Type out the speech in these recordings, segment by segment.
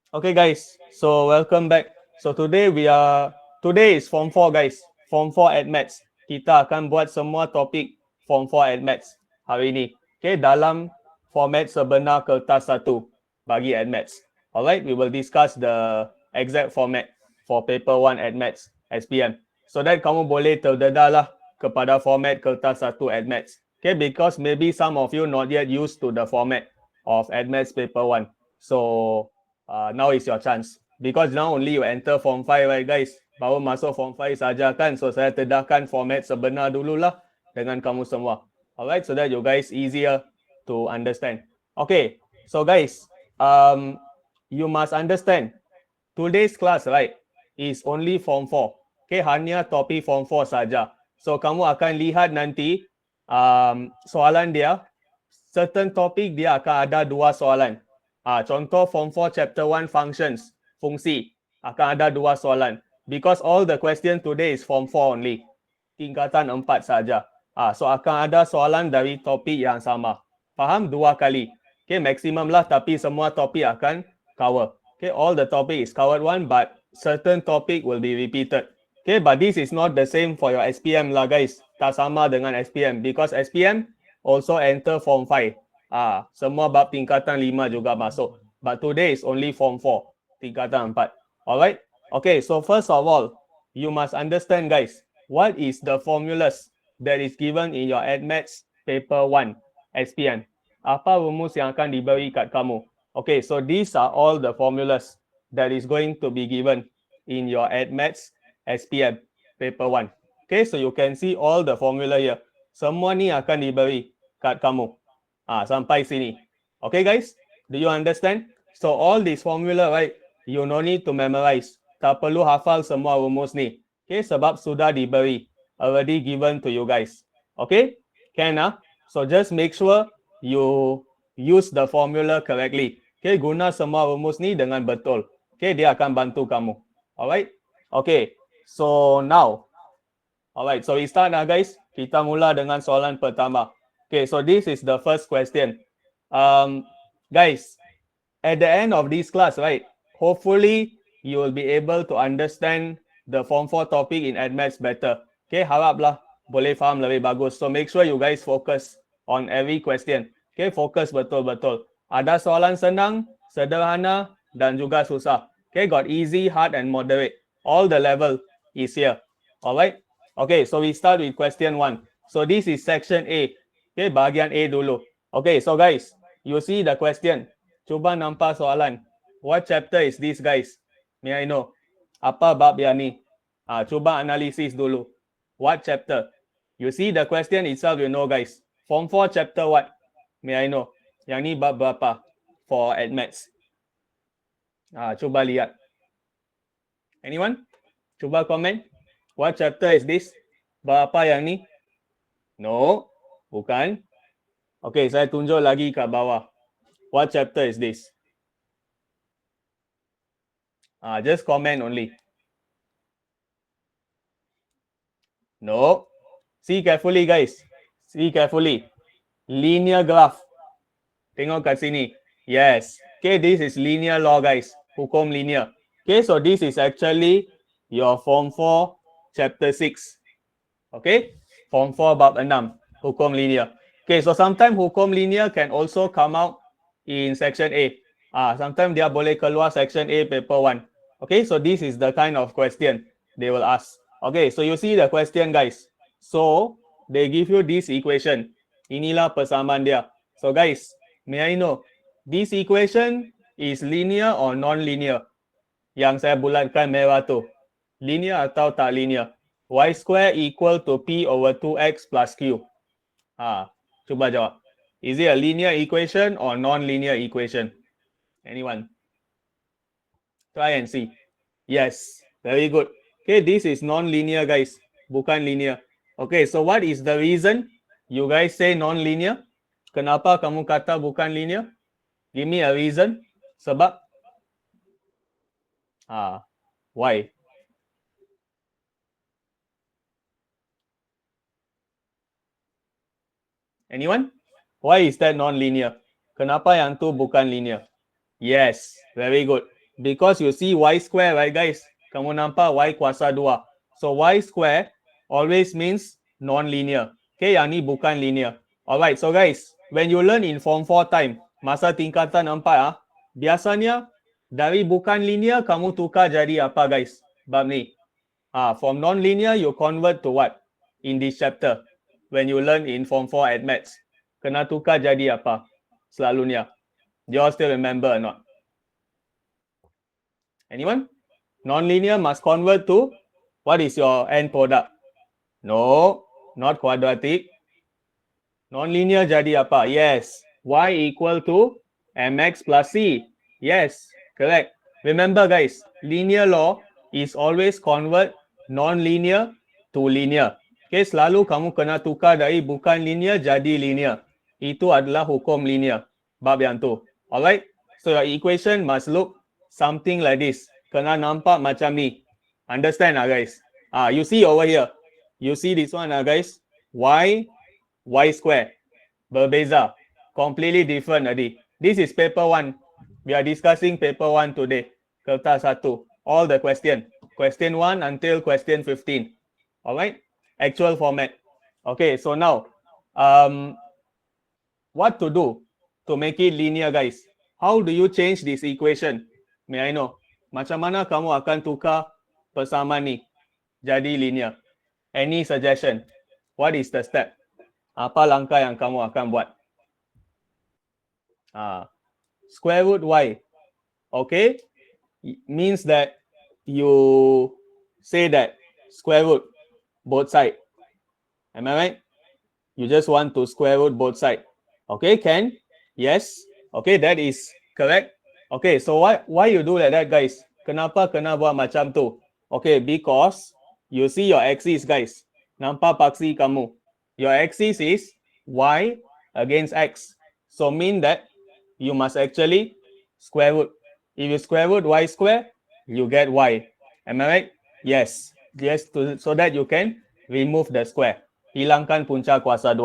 Okay, guys. So welcome back. So today is Form 4, guys. Form 4 at Maths. Kita akan buat semua topik Form 4 at Maths hari ini. Okay, dalam format sebenar kertas satu bagi at Maths. Alright, we will discuss the exact format for paper 1 at Maths SPM. So that kamu boleh terdedarlah kepada format kertas satu at Maths. Okay, because maybe some of you not yet used to the format of at Maths paper 1. So now is your chance. Because now only you enter Form 5, right guys? Baru masuk Form 5 saja kan. So saya tedahkan format sebenar dululah dengan kamu semua. Alright, so that you guys easier to understand. Okay, so guys, you must understand today's class, right, is only Form 4. Okay, hanya topik Form 4 saja. So kamu akan lihat nanti soalan dia, certain topik dia akan ada dua soalan. Contoh Form 4 Chapter 1 Functions, fungsi, akan ada dua soalan. Because all the question today is Form 4 only. Tingkatan 4 saja. So akan ada soalan dari topik yang sama. Faham? Dua kali. Okay, maksimum lah, tapi semua topik akan cover. Okay, all the topic is covered one, but certain topic will be repeated. Okay, but this is not the same for your SPM lah guys. Tak sama dengan SPM because SPM also enter Form 5. Semua bab tingkatan 5 juga masuk. But today is only Form 4, tingkatan 4. Alright? Okay, so first of all, you must understand guys, what is the formulas that is given in your AdMaths paper 1 SPM? Apa rumus yang akan diberi kat kamu? Okay, so these are all the formulas that is going to be given in your AdMaths SPM paper 1. Okay, so you can see all the formula here. Semua ni akan diberi kat kamu. Sampai sini. Okay guys, do you understand? So all this formula, right, you no need to memorize. Tak perlu hafal semua rumus ni. Okay, sebab sudah diberi. Already given to you guys. Okay, can So just make sure you use the formula correctly. Okay, guna semua rumus ni dengan betul. Okay, dia akan bantu kamu. Alright? Okay, so now. Alright, so we start guys. Kita mula dengan soalan pertama. Okay, so this is the first question. Guys, at the end of this class, right, hopefully you will be able to understand the Form 4 topic in AdMaths better. Okay, haraplah boleh faham lebih bagus. So make sure you guys focus on every question. Okay, fokus betul-betul. Ada soalan senang, sederhana, dan juga susah. Okay, got easy, hard, and moderate. All the level is here. Alright? Okay, so we start with question 1. So this is section A. Okay, bahagian A dulu. Okay, so guys, you see the question. Cuba nampak soalan. What chapter is this, guys? May I know? Apa bab yang ni? Cuba analisis dulu. What chapter? You see the question itself, you know, guys. Form 4 chapter what? May I know? Yang ni bab berapa for AdMaths? Cuba lihat. Anyone? Cuba comment. What chapter is this? Berapa yang ni? No, bukan. Okay, saya tunjuk lagi kat bawah. What chapter is this? Just comment only. No. See carefully, guys. See carefully. Linear graph. Tengok kat sini. Yes. Okay, this is linear law, guys. Hukum linear. Okay, so this is actually your Form 4 chapter 6. Okay, Form 4 bab 6. Hukum linear. Okay, so sometimes hukum linear can also come out in section A. Sometimes dia boleh keluar section A paper 1. Okay, so this is the kind of question they will ask. Okay, so you see the question, guys. So they give you this equation. Inilah persamaan dia. So guys, may I know, this equation is linear or non-linear? Yang saya bulatkan merah tu. Linear atau tak linear? Y square equal to P over 2x plus Q. Cuba jawab. Is it a linear equation or non-linear equation? Anyone? Try and see. Yes, very good. Okay, this is non-linear, guys. Bukan linear. Okay, so what is the reason you guys say non-linear? Kenapa kamu kata bukan linear? Give me a reason. Sebab? Why? Anyone? Why is that non-linear? Kenapa yang tu bukan linear? Yes, very good. Because you see y square, right guys? Kamu nampak y kuasa 2. So y square always means non-linear. Okay, yang ni bukan linear. Alright, so guys, when you learn in form 4 time, masa tingkatan 4 biasanya dari bukan linear kamu tukar jadi apa guys? Bab ni. From non-linear you convert to what? In this chapter, when you learn in form 4 at maths, kena tukar jadi apa? Selalunya. Do you all still remember or not? Anyone? Non-linear must convert to what is your end product? No, not quadratic. Non-linear jadi apa? Yes, y equal to mx plus c. Yes, correct. Remember guys, linear law is always convert non-linear to linear. Okay, selalu kamu kena tukar dari bukan linear jadi linear. Itu adalah hukum linear. Bab yang tu. Alright, so your equation must look something like this. Kena nampak macam ni. Understand guys? You see over here. You see this one guys. Y square. Berbeza. Completely different tadi. This is paper 1. We are discussing paper 1 today. Kertas 1. All the question. Question 1 until question 15. Alright? Actual format. Okay, so now, what to do to make it linear guys? How do you change this equation? May I know? Macam mana kamu akan tukar persamaan ni jadi linear? Any suggestion? What is the step? Apa langkah yang kamu akan buat? Square root y. Okay? Means that you say that square root both sides. Am I right? You just want to square root both sides. Okay, can? Yes. Okay, that is correct. Okay, so why you do like that guys? Kenapa kena buat macam tu? Okay, because you see your axis guys. Nampak paksi kamu. Your axis is y against x. So mean that you must actually square root. If you square root y square, you get y. Am I right? Yes. Yes, so that you can remove the square. Hilangkan punca kuasa 2.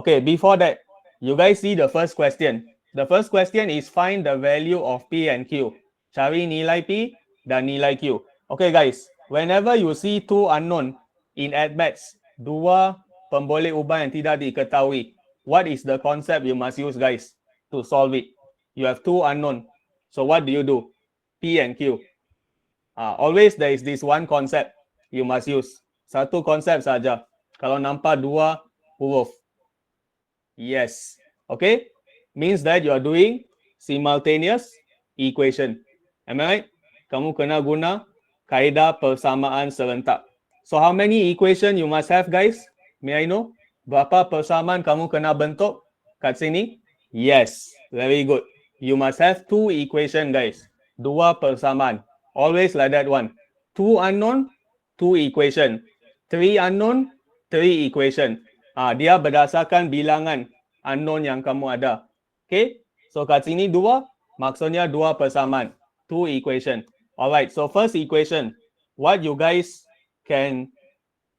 Okay, before that, you guys see the first question. The first question is find the value of P and Q. Cari nilai P dan nilai Q. Okay guys, whenever you see two unknown in maths, dua pemboleh ubah yang tidak diketahui, what is the concept you must use guys to solve it? You have two unknown. So what do you do? P and Q. Always there is this one concept you must use. Satu konsep saja. Kalau nampak dua huruf. Yes. Okay? Means that you are doing simultaneous equation. Am I right? Kamu kena guna kaedah persamaan serentak. So how many equation you must have guys? May I know? Berapa persamaan kamu kena bentuk kat sini? Yes. Very good. You must have two equation guys. Dua persamaan. Always like that one. Two unknown, two equation. Three unknown, three equation. Dia berdasarkan bilangan unknown yang kamu ada. Okay, so kat sini dua, maksudnya dua persamaan. Two equation. Alright, so first equation, what you guys can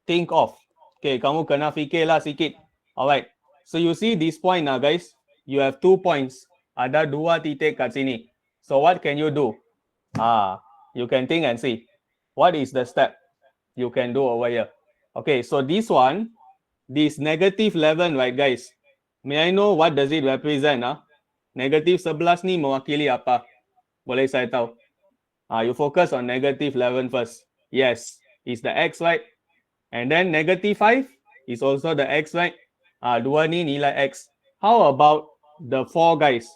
think of. Okay, kamu kena fikirlah sikit. Alright, so you see this point guys, you have 2 points. Ada dua titik kat sini. So what can you do? You can think and see. What is the step you can do over here? Okay, so this one, this negative 11, right guys? May I know what does it represent? Negative 11 ni mewakili apa? Boleh saya tahu? You focus on negative 11 first. Yes, it's the x, right? And then negative 5 is also the x, right? Dua ni nilai x. How about the 4 guys?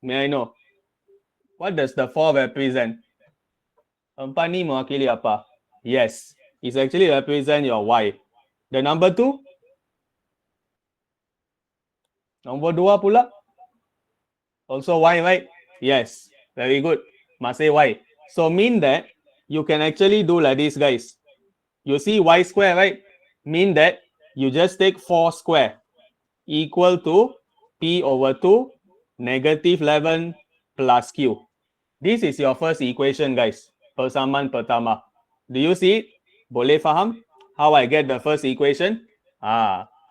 May I know? What does the 4 represent? 4 ni mewakili apa? Yes, it's actually represent your y. The number 2? Nombor 2 pula? Also y, right? Yes, very good. Masih y. So mean that you can actually do like this, guys. You see y square, right? Mean that you just take 4 square equal to p over 2 negative 11 plus q. This is your first equation, guys. Persamaan pertama. Do you see it? Boleh faham how I get the first equation?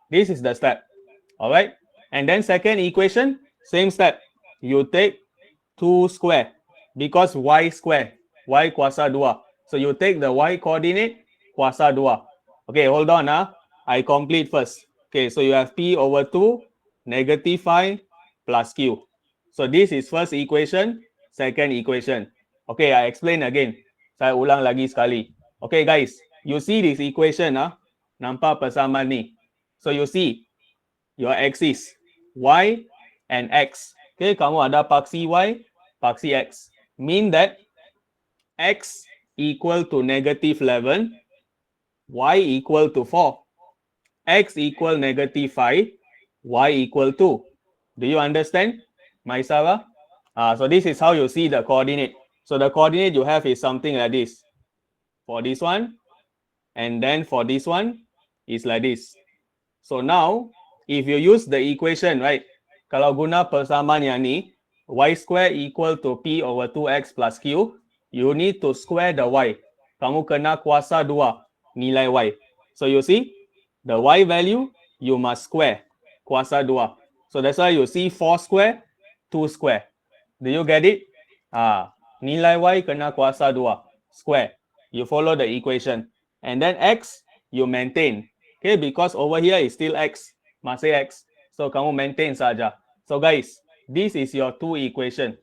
This is the step. Alright? And then second equation, same step. You take 2 square Because y square, y kuasa 2. So you take the y coordinate kuasa 2. Okay, hold on. I complete first. Okay, so you have p over 2 negative 5 plus q. So this is first equation, second equation. Okay, I explain again. Saya ulang lagi sekali. Okay guys, you see this equation, nampak persamaan ni. So you see your axis y and x. Okay, kamu ada paksi y, paksi x. Mean that x equal to negative 11, y equal to 4, x equal negative 5, y equal 2. Do you understand, Maisara? So this is how you see the coordinate. So the coordinate you have is something like this. For this one, and then for this one is like this. So now, if you use the equation, right? Kalau guna persamaan yang ni, y square equal to p over 2x plus q, you need to square the y. Kamu kena kuasa 2 nilai y. So you see, the y value, you must square. Kuasa 2. So that's why you see 4 square, 2 square. Do you get it? Nilai y kena kuasa 2. Square. You follow the equation. And then x, you maintain. Okay, because over here is still x. Masih x. So kamu maintain saja. So guys, this is your two equation.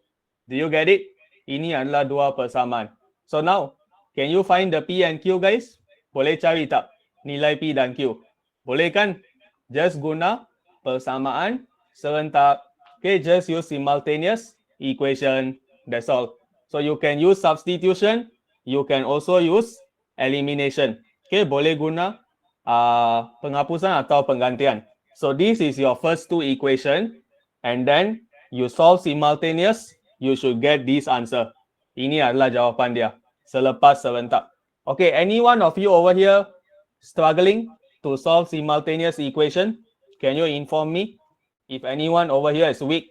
Do you get it? Ini adalah dua persamaan. So now, can you find the P and Q guys? Boleh cari tak nilai P dan Q? Boleh kan? Just guna persamaan serentak. Okay, just use simultaneous equation. That's all. So you can use substitution. You can also use elimination. Okay, boleh guna penghapusan atau penggantian. So this is your first two equation. And then you solve simultaneous. You should get this answer. Ini adalah jawapan dia. Selepas serentak. Okay, any one of you over here struggling to solve simultaneous equation? Can you inform me? If anyone over here is weak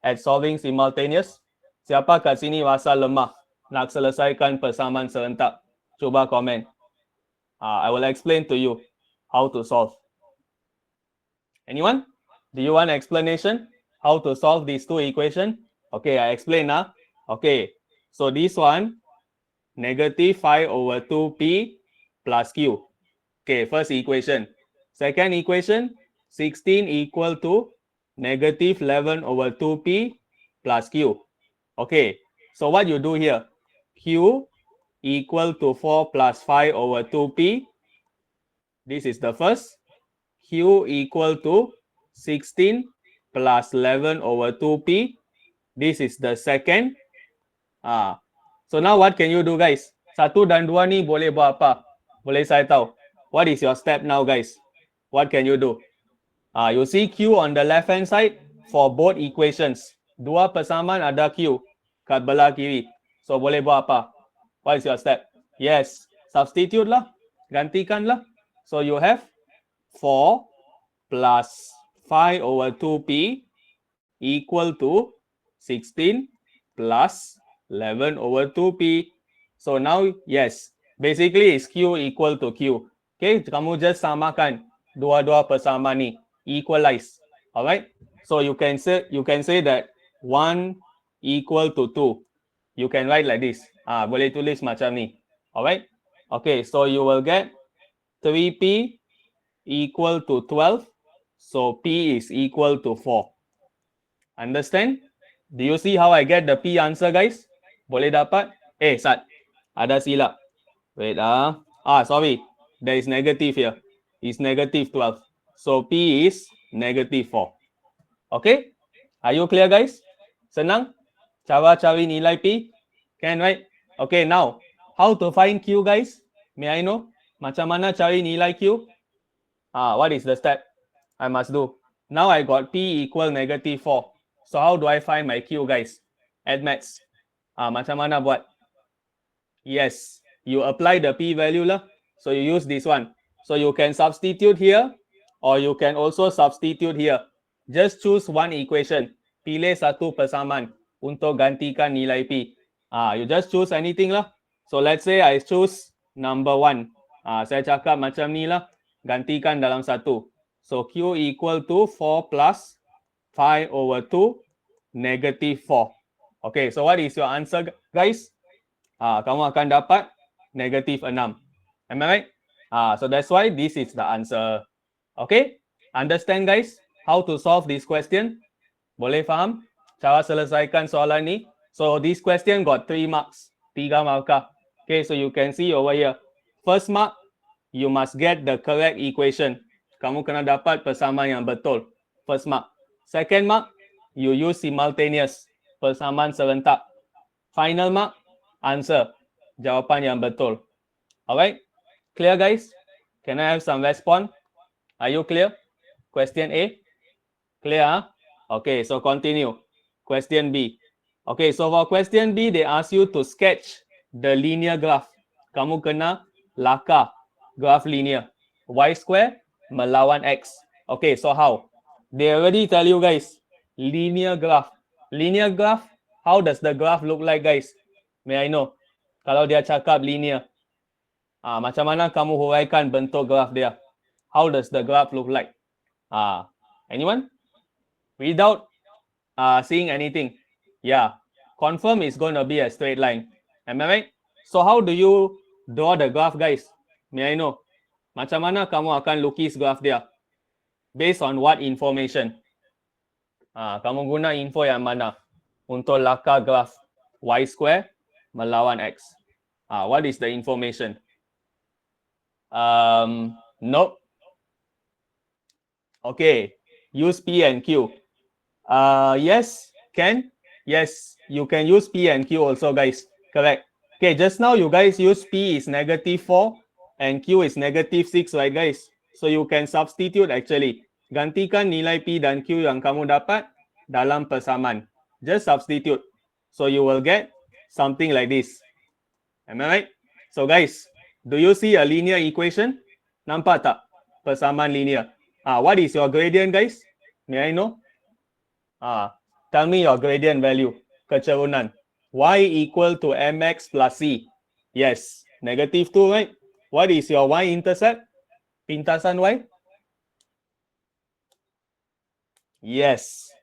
at solving simultaneous, siapa kat sini rasa lemah nak selesaikan persamaan serentak? Cuba komen. I will explain to you how to solve. Anyone? Do you want explanation how to solve these two equations? Okay, I explain now. Okay, so this one, negative 5 over 2p plus q. Okay, first equation. Second equation, 16 equal to negative 11 over 2p plus q. Okay, so what you do here? Q equal to 4 plus 5 over 2p. This is the first. Q equal to 16 plus 11 over 2p. This is the second. So now what can you do guys? 1 dan 2 ni boleh buat apa? Boleh saya tahu. What is your step now guys? What can you do? You see Q on the left hand side for both equations. Dua persamaan ada Q kat belah kiri. So boleh buat apa? What is your step? Yes, substitute lah. Gantikan lah. So you have 4 plus 5 over 2p equal to 16 plus 11 over 2p. So now, yes, basically is Q equal to Q. Okay, kamu just samakan dua-dua persamaan ni, equalize. Alright, so you can say that 1 equal to 2. You can write like this. Boleh tulis macam ni. Alright, okay, so you will get 3p equal to 12. So P is equal to 4. Understand? Do you see how I get the P answer guys? Boleh dapat? Sat, ada silap. Wait, sorry. There is negative here. It's negative 12. So P is negative 4. Okay? Are you clear guys? Senang? Cara cari nilai P? Can, right? Okay, now, how to find Q guys? May I know? Macam mana cari nilai Q? What is the step I must do? Now I got P equal negative 4. So how do I find my Q guys? Add maths. Macam mana buat? Yes, you apply the P value lah. So you use this one. So you can substitute here or you can also substitute here. Just choose one equation. Pilih satu persamaan untuk gantikan nilai P. You just choose anything lah. So let's say I choose number 1. Saya cakap macam ni lah. Gantikan dalam satu. So Q equal to 4 plus 5 over 2 negative 4. Okay, so what is your answer, guys? Kamu akan dapat negative 6. Am I right? So that's why this is the answer. Okay? Understand, guys, how to solve this question? Boleh faham cara selesaikan soalan ni? So this question got 3 marks. 3 markah. Okay, so you can see over here. First mark, you must get the correct equation. Kamu kena dapat persamaan yang betul. First mark. Second mark, you use simultaneous. Persamaan serentak. Final mark, answer. Jawapan yang betul. Alright? Clear, guys? Can I have some response? Are you clear? Question A? Clear, huh? Okay, so continue. Question B. Okay, so for question B, they ask you to sketch the linear graph. Kamu kena lakar graph linear. Y square melawan X. Okay, so how? They already tell you, guys, linear graph. Linear graph, how does the graph look like, guys? May I know? Kalau dia cakap linear, macam mana kamu huraikan bentuk graph dia? How does the graph look like? Anyone? Without seeing anything. Yeah, confirm is going to be a straight line. Am I right? So how do you draw the graph, guys? May I know? Macam mana kamu akan lukis graph dia? Based on what information? Kamu guna info yang mana untuk lakar graph y square melawan x? What is the information? Nope. Okay, use P and Q. Yes, can? Yes, you can use P and Q also, guys. Correct. Okay, just now you guys use P is -4 and Q is -6, right, guys? So you can substitute actually. Gantikan nilai P dan Q yang kamu dapat dalam persamaan. Just substitute. So you will get something like this. Am I right? So guys, do you see a linear equation? Nampak tak? Persamaan linear. What is your gradient, guys? May I know? Tell me your gradient value. Kecerunan. Y equal to mx plus c. Yes, -2, right? What is your y-intercept? Pintasan y? Yes.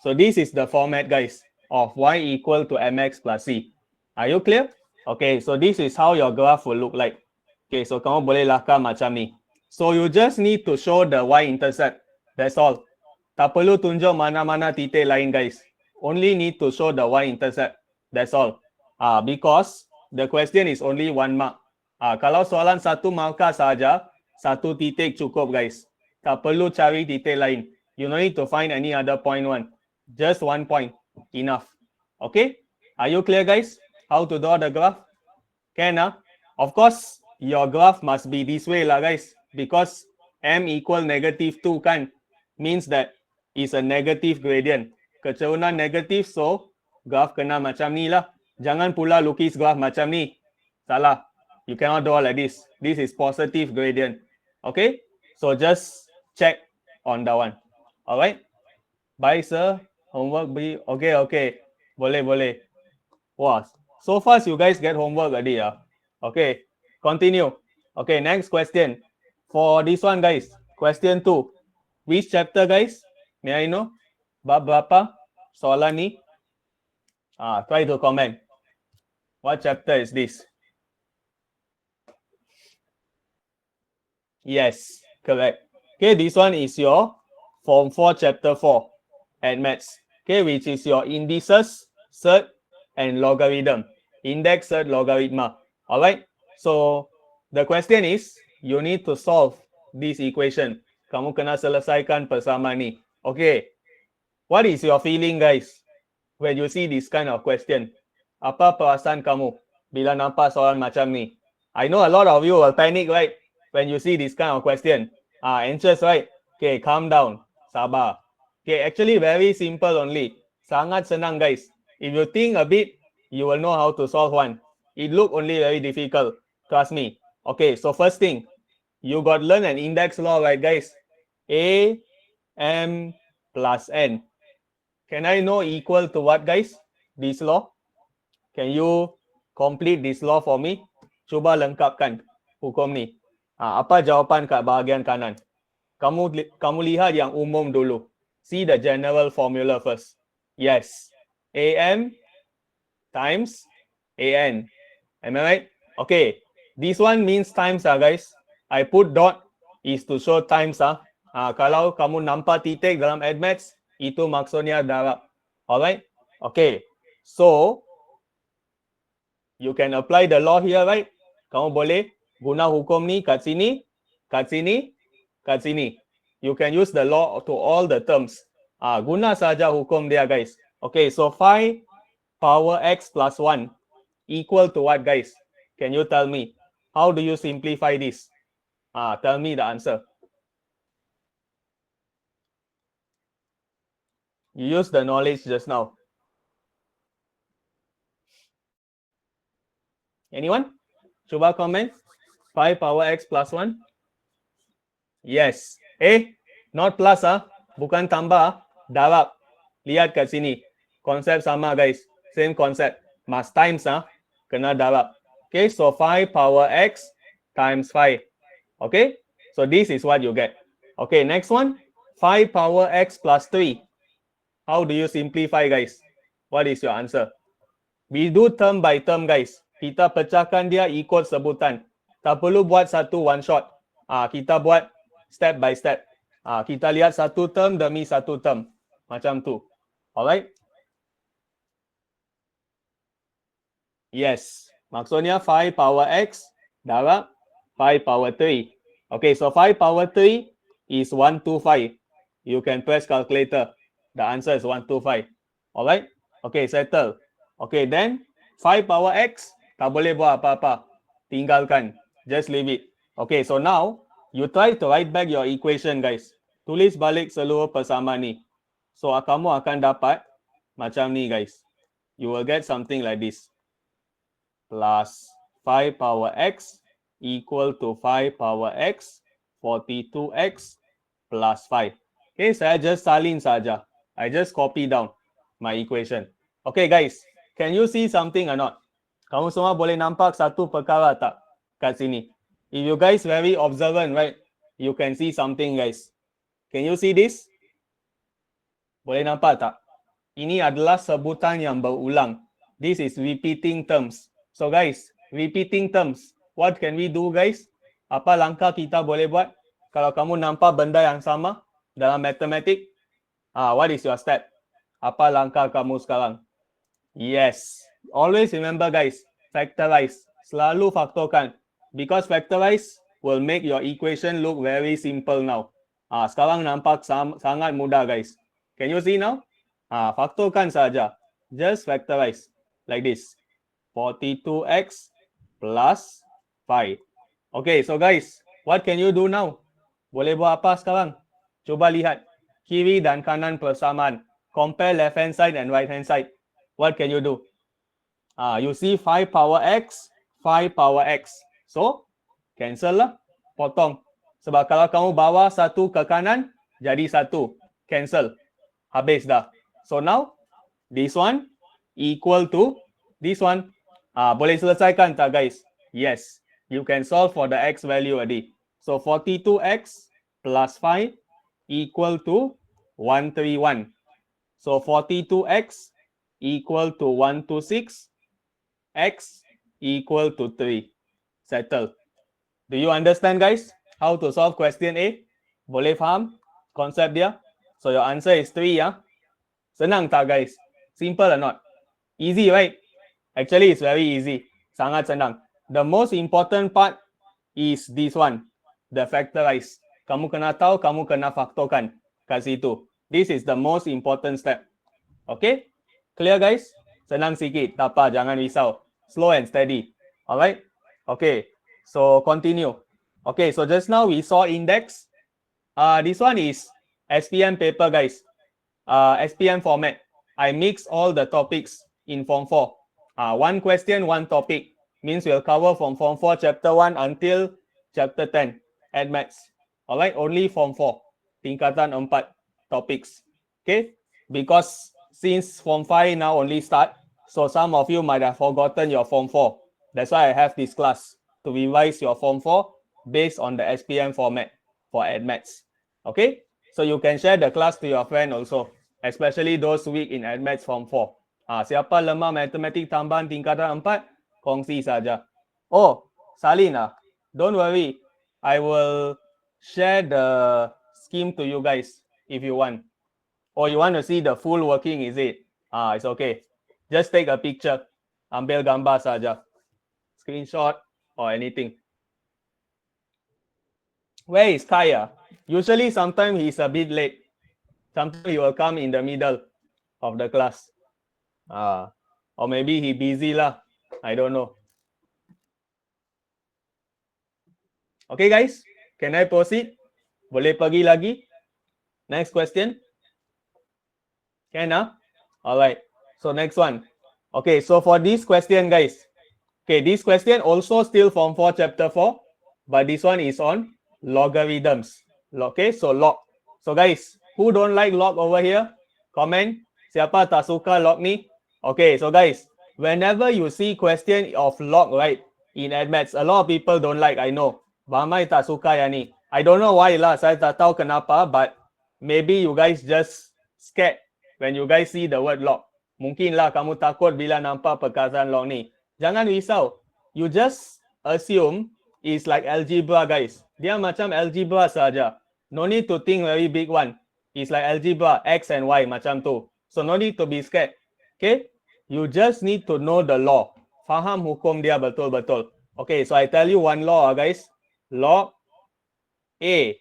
So this is the format, guys, of y equal to mx plus c. Are you clear? Okay, so this is how your graph will look like. Okay, so kamu boleh lakar macam ni. So you just need to show the y-intercept. That's all. Tak perlu tunjuk mana-mana titik lain, guys. Only need to show the y-intercept. That's all. Because the question is only 1 mark. Kalau soalan 1 markah saja, 1 titik cukup, guys. Tak perlu cari titik lain. You don't need to find any other point one. Just 1 point. Enough. Okay? Are you clear, guys? How to draw the graph? Can, Of course, your graph must be this way lah, guys. Because m equal -2 kan. Means that is a negative gradient. Kecerunan negatif, so graph kena macam ni lah. Jangan pula lukis graph macam ni. Salah. You cannot draw like this. This is positive gradient. Okay? So just check on that one. Alright? Bye, sir. Homework be okay. Boleh. Wow. So fast you guys get homework already. Okay. Continue. Okay, next question. For this one, guys. Question 2. Which chapter, guys? May I know? Bab berapa? Soalan ni. Try to comment. What chapter is this? Yes, correct. Okay, this one is your Form 4 Chapter 4 at Maths. Okay, which is your indices, surd, and logarithm. Index, surd, logarithm. Alright, so the question is, you need to solve this equation. Kamu kena selesaikan persamaan ni. Okay, what is your feeling, guys, when you see this kind of question? Apa perasaan kamu bila nampak soalan macam ni? I know a lot of you will panic, right? When you see this kind of question. Anxious, right? Okay, calm down. Sabar. Okay, actually very simple only. Sangat senang, guys. If you think a bit, you will know how to solve one. It look only very difficult. Trust me. Okay, so first thing, you got learn an index law, right, guys? A m plus n. Can I know equal to what, guys? This law? Can you complete this law for me? Cuba lengkapkan hukum ni. Apa jawapan kat bahagian kanan? Kamu lihat yang umum dulu. See the general formula first. Yes. AM times AN. Am I right? Okay. This one means times guys. I put dot is to show times kalau kamu nampak titik dalam admaths, itu maksudnya darab. Alright? Okay. So, you can apply the law here, right? Kamu boleh guna hukum ni kat sini, kat sini, kat sini. You can use the law to all the terms. Guna saja hukum dia, guys. Okay, so 5 power x plus 1 equal to what, guys? Can you tell me? How do you simplify this? Tell me the answer. You use the knowledge just now. Anyone? Cuba comment. 5 power x plus 1. Yes. Not plus bukan tambah, darab. Lihat kat sini. Konsep sama guys. Same concept. Mas times kena darab. Okay, so 5 power x times 5. Okay, so this is what you get. Okay, next one. 5 power x plus 3. How do you simplify guys? What is your answer? We do term by term guys. Kita pecahkan dia ikut sebutan. Tak perlu buat satu one shot. Kita buat step by step. Kita lihat satu term demi satu term. Macam tu. Alright? Yes. Maksudnya 5 power x darab 5 power 3. Okay, so 5 power 3 is 125. You can press calculator. The answer is 125. Alright? Okay, settle. Okay, then 5 power x, tak boleh buat apa-apa. Tinggalkan. Just leave it. Okay, so now, you try to write back your equation, guys. Tulis balik seluruh persamaan ni. So, kamu akan dapat macam ni, guys. You will get something like this. Plus 5 power x equal to 5 power x 42x plus 5. Okay, saya just salin saja. I just copy down my equation. Okay, guys. Can you see something or not? Kamu semua boleh nampak satu perkara tak kat sini? If you guys very observant, right? You can see something, guys. Can you see this? Boleh nampak tak? Ini adalah sebutan yang berulang. This is repeating terms. So guys, repeating terms. What can we do, guys? Apa langkah kita boleh buat? Kalau kamu nampak benda yang sama dalam matematik, what is your step? Apa langkah kamu sekarang? Yes. Always remember, guys, factorize. Selalu faktorkan. Because factorize will make your equation look very simple now. Sekarang nampak sangat mudah, guys. Can you see now? Faktorkan saja. Just factorize. Like this. 42x plus 5. Okay, so guys, what can you do now? Boleh buat apa sekarang? Coba lihat. Kiri dan kanan persamaan. Compare left hand side and right hand side. What can you do? You see 5 power x, 5 power x. So, cancel lah. Potong. Sebab kalau kamu bawa satu ke kanan, jadi satu. Cancel. Habis dah. So now, this one equal to this one. Boleh selesaikan tak, guys? Yes. You can solve for the x value already. So, 42x plus 5 equal to 131. So, 42x equal to 126. X equal to 3. Settle. Do you understand, guys, how to solve question A? Boleh faham konsep dia? So your answer is 3, Senang tak, guys? Simple or not? Easy, right? Actually, it's very easy. Sangat senang. The most important part is this one. The factorize. Kamu kena tahu, kamu kena faktorkan kat situ. This is the most important step. Okay? Clear, guys? Senang sikit, tak apa, jangan risau. Slow and steady. Alright? Okay. So, continue. Okay, so just now we saw index. This one is SPM paper, guys. SPM format. I mix all the topics in Form 4. One question, one topic. Means we'll cover from Form 4 Chapter 1 until Chapter 10. Admaths. Alright? Only Form 4. Tingkatan 4 topics. Okay? Because since Form 5 now only start, so some of you might have forgotten your Form 4. That's why I have this class to revise your Form 4 based on the SPM format for Admaths. Okay? So you can share the class to your friend also, especially those weak in Admaths Form 4. Siapa lemah matematik tambahan tingkatan 4, kongsi saja. Oh, Salina, don't worry. I will share the scheme to you guys if you want. Or you want to see the full working, is it? It's okay. Just take a picture. Ambil gambar saja. Screenshot or anything. Where is Kaya? Usually, sometimes he's a bit late. Sometimes he will come in the middle of the class. Or maybe he busy lah. I don't know. Okay, guys. Can I proceed? Boleh pergi lagi? Next question. Can, Alright. So, next one. Okay, so for this question, guys. Okay, this question also still Form 4, Chapter 4. But this one is on logarithms. Okay, so log. So, guys, who don't like log over here? Comment. Siapa tak suka log ni? Okay, so guys, whenever you see question of log, right, in admats, a lot of people don't like, I know. Ramai tak suka yang ni. I don't know why lah, saya tak tahu kenapa, but maybe you guys just scared when you guys see the word log. Mungkinlah kamu takut bila nampak perkataan log ni. Jangan risau. You just assume it's like algebra, guys. Dia macam algebra saja. No need to think very big one. It's like algebra, X and Y macam tu. So no need to be scared. Okay? You just need to know the law. Faham hukum dia betul-betul. Okay, so I tell you one law, guys. Log A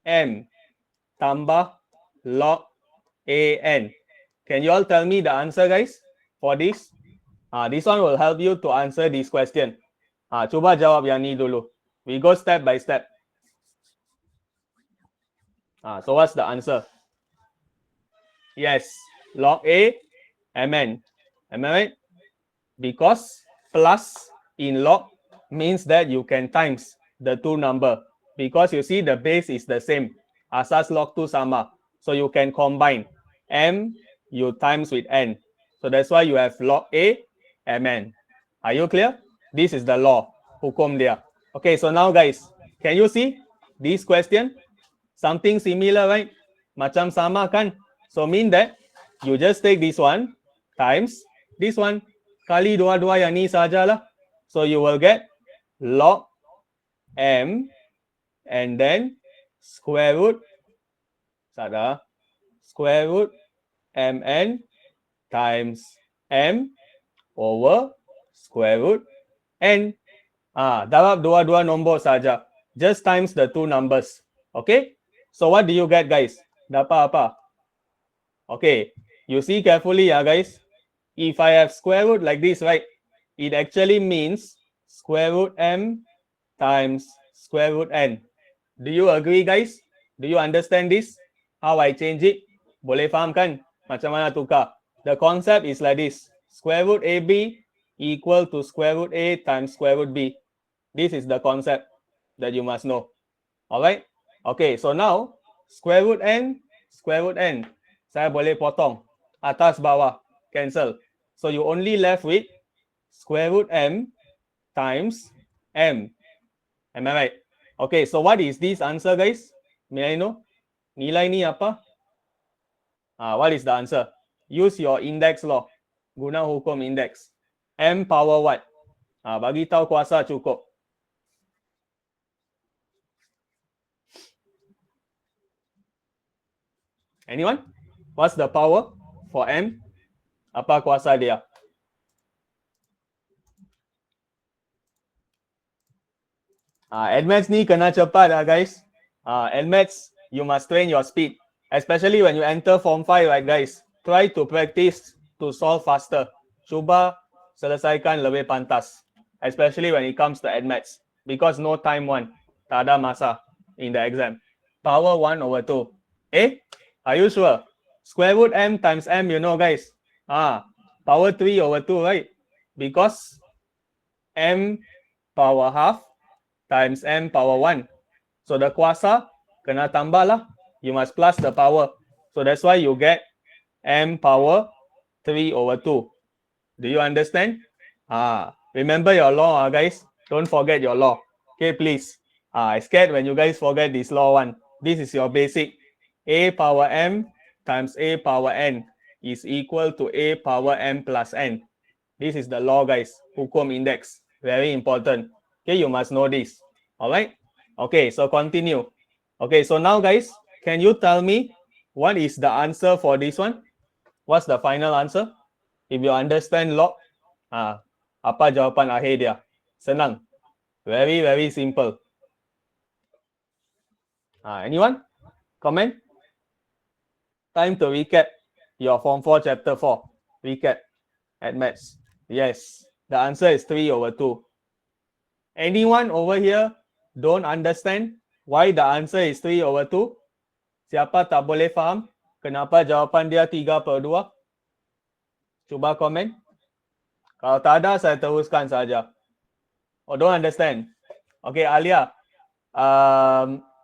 M tambah log AN. Can you all tell me the answer, guys, for this? This one will help you to answer this question. Cuba jawab yang ni dulu. We go step by step. So what's the answer? Yes, log A, Mn. Am I right? Because plus in log means that you can times the two number. Because you see the base is the same. Asas log 2 sama. So you can combine. M, you times with N. So that's why you have log A, Mn. Are you clear? This is the law. Hukum dia. Okay, so now guys, can you see this question? Something similar, right? Macam sama kan? So mean that you just take this one times this one. Kali dua-dua yang ni sajalah. So you will get log M and then square root square root Mn times M over square root N. Dapat dua-dua nombor saja. Just times the two numbers. Okay? So what do you get, guys? Dapat apa? Okay. You see carefully, guys. If I have square root like this, right? It actually means square root M times square root N. Do you agree, guys? Do you understand this? How I change it? Boleh faham kan? Macam mana tukar? The concept is like this. Square root AB equal to square root A times square root B. This is the concept that you must know. Alright? Okay, so now square root N, saya boleh potong. Atas bawah, cancel. So you only left with square root M times M. Am I right? Okay, so what is this answer, guys? May I know? Nilai ni apa? What is the answer? Use your index law. Guna hukum index. M power what? Bagi tahu kuasa cukup. Anyone? What's the power for M? Apa kuasa dia? Admats ni kena cepat, guys. Admats, you must train your speed. Especially when you enter Form 5, right, guys? Try to practice to solve faster. Cuba selesaikan lebih pantas. Especially when it comes to admats. Because no time one. Tak ada masa in the exam. Power 1 over 2. Are you sure? Square root M times M, you know, guys. Power 3 over 2, right? Because M power half times M power 1. So the kuasa kena tambah lah. You must plus the power. So that's why you get M power 3 over 2. Do you understand? Remember your law, guys. Don't forget your law. Okay, please. I scared when you guys forget this law one. This is your basic. A power M times A power N. is equal to A power M plus N. This is the law, guys. Hukum index. Very important. Okay, you must know this. All right. Okay, so continue. Okay, so now, guys, can you tell me what is the answer for this one? What's the final answer? If you understand log, apa jawapan akhir dia? Senang. Very, very simple. Anyone? Comment? Time to recap your Form 4 Chapter 4. Recap at maths. Yes, the answer is 3 over 2. Anyone over here don't understand why the answer is 3 over 2? Siapa tak boleh faham kenapa jawapan dia 3/2? Cuba komen. Kalau tak ada, saya teruskan saja. Oh, don't understand. Okay, Alia.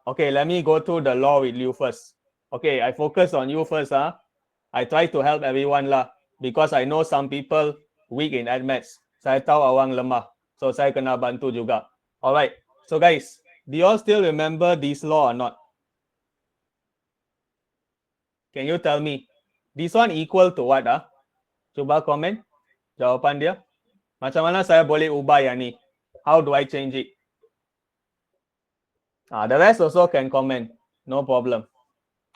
Okay, let me go through the law with you first. Okay, I focus on you first. I try to help everyone lah, because I know some people weak in maths. Saya tahu orang lemah, so saya kena bantu juga. Alright, so guys, do you all still remember this law or not? Can you tell me? This one equal to what? Cuba komen jawapan dia. Macam mana saya boleh ubah yang ni? How do I change it? The rest also can comment. No problem.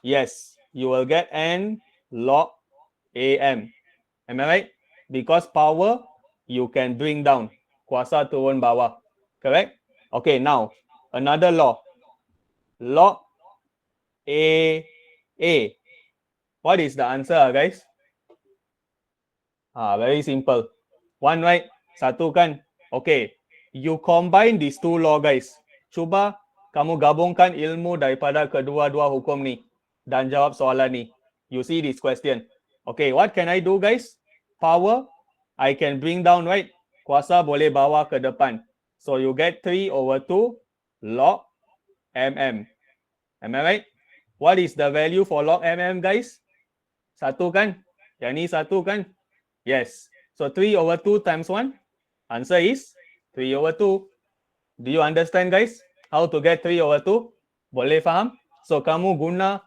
Yes, you will get N log AM. Am I right? Because power, you can bring down. Kuasa turun bawah. Correct? Okay, now, another law. Log AA. What is the answer, guys? Very simple. One, right? Satu kan? Okay. You combine these two law, guys. Cuba kamu gabungkan ilmu daripada kedua-dua hukum ni dan jawab soalan ni. You see this question. Okay, what can I do, guys? Power, I can bring down, right? Kuasa boleh bawa ke depan. So you get 3 over 2 log mm. Am I right? What is the value for log mm, guys? Satu kan? Yang ni satu kan? Yes. So 3 over 2 times 1. Answer is 3 over 2. Do you understand, guys? How to get 3 over 2? Boleh faham? So kamu guna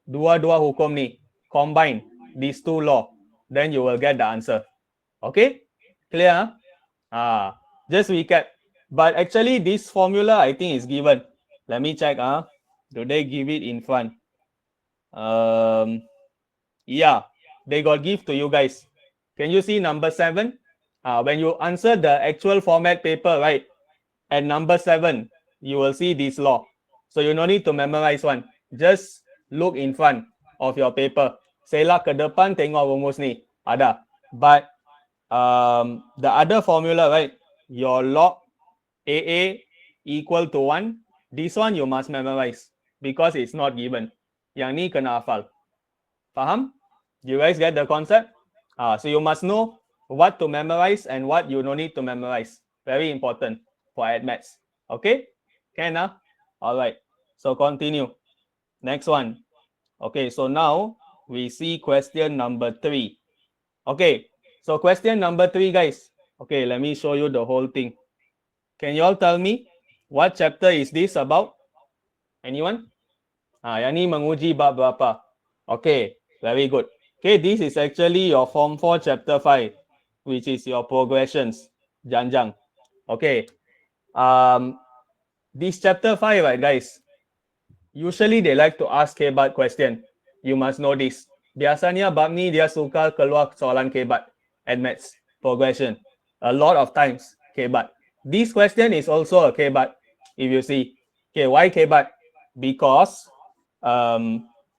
dua-dua hukum ni. Combine these two law. Then you will get the answer. Okay? Clear? Just recap. But actually this formula I think is given. Let me check. Do they give it in front? Yeah, they got give to you guys. Can you see number 7? When you answer the actual format paper, right? At number 7, you will see this law. So you no need to memorize one. Just look in front of your paper. Selak ke depan tengok rumus ni. Ada. But the other formula, right? Your log AA equal to 1. This one you must memorize because it's not given. Yang ni kena hafal. Faham? You guys get the concept? So you must know what to memorize and what you no need to memorize. Very important for maths. Okay? Can? Alright. So continue. Next one. Okay, so now we see question number 3. Okay, so question number 3, guys. Okay, let me show you the whole thing. Can you all tell me what chapter is this about? Anyone? Yang ni menguji bab berapa? Okay, very good. Okay, this is actually your Form 4 Chapter 5, which is your progressions, Janjang. Okay, this Chapter 5, right, guys? Usually they like to ask kebat question. You must know this. Biasanya bab ni dia suka keluar soalan kebat and maths progression. A lot of times kebat. This question is also a kebat. If you see, okay, why kebat? Because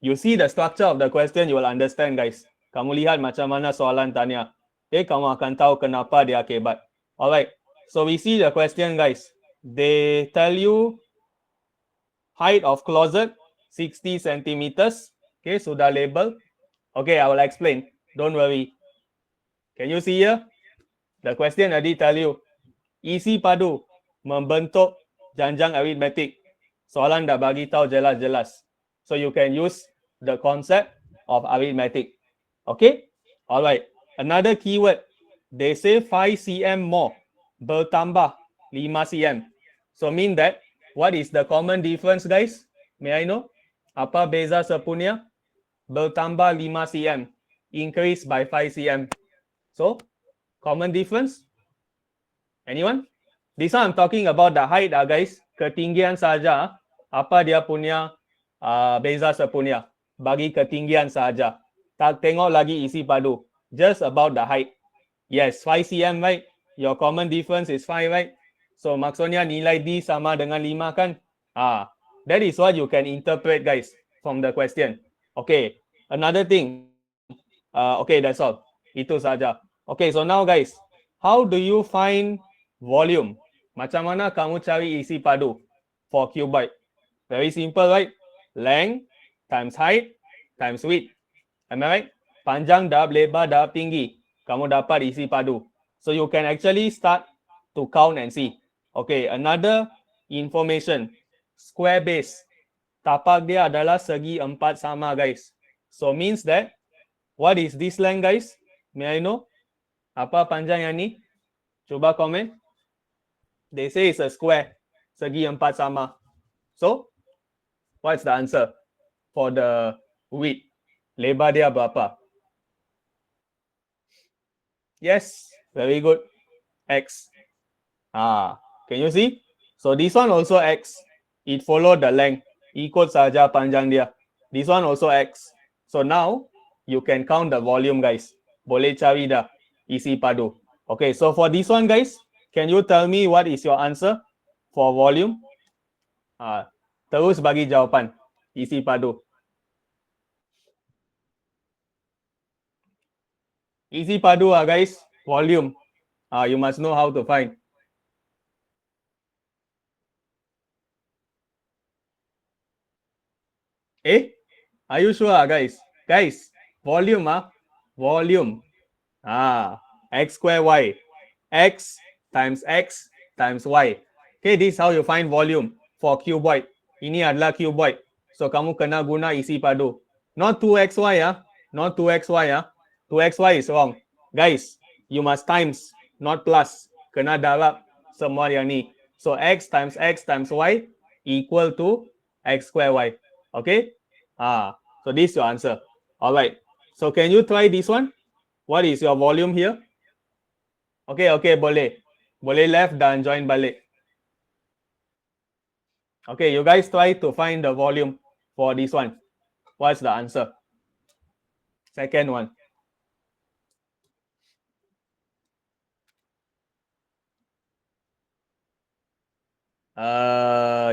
you see the structure of the question, you will understand, guys. Kamu lihat macam mana soalan tanya. Okay, kamu akan tahu kenapa dia kebat. Alright, so we see the question, guys. They tell you height of closet 60 centimeters. Okay, sudah label. Okay, I will explain. Don't worry. Can you see here? The question already tell you. Isi padu membentuk janjang aritmetik. Soalan dah bagi tahu jelas-jelas. So you can use the concept of arithmetic. Okay? Alright. Another keyword. They say 5 cm more. Bertambah 5 cm. So mean that, what is the common difference, guys? May I know? Apa beza sepunya? Bertambah 5 cm. increase by 5 cm. So, common difference? Anyone? This one I'm talking about the height guys. Ketinggian saja. Apa dia punya beza sepunya. Bagi ketinggian saja. Tak tengok lagi isi padu. Just about the height. Yes, 5 cm, right? Your common difference is 5, right? So, maksudnya nilai D sama dengan 5 kan? That is what you can interpret, guys, from the question. Okay, another thing. Okay, that's all. Itu saja. Okay, so now, guys, how do you find volume? Macam mana kamu cari isi padu for cuboid? Very simple, right? Length times height times width. Am I right? Panjang darab, lebar darab, tinggi. Kamu dapat isi padu. So you can actually start to count and see. Okay, another information. Square base. Tapak dia adalah segi 4 sama, guys. So means that, what is this length, guys? May I know? Apa panjang yang ni? Cuba komen. They say it's a square. Segi 4 sama. So, what's the answer for the width? Lebar dia berapa? Yes, very good. X. Can you see? So this one also X. It follow the length. Ikut saja panjang dia. This one also X. So now you can count the volume, guys. Boleh cari dah isi padu. Okay, so for this one, guys, can you tell me what is your answer for volume? Terus bagi jawapan isi padu. Isi padu guys, volume. You must know how to find. Are you sure, guys? Guys, volume, volume. X square Y. X times Y. Okay, this is how you find volume for cuboid. Ini adalah cuboid. So, kamu kena guna isi padu. Not 2xy, not 2xy, 2xy is wrong. Guys, you must times, not plus. Kena darab semua yang ni. So, x times y equal to x square y. Okay? So this is your answer. Alright. So, can you try this one? What is your volume here? Okay, boleh. Boleh left dan join balik. Okay, you guys try to find the volume for this one. What's the answer? Second one.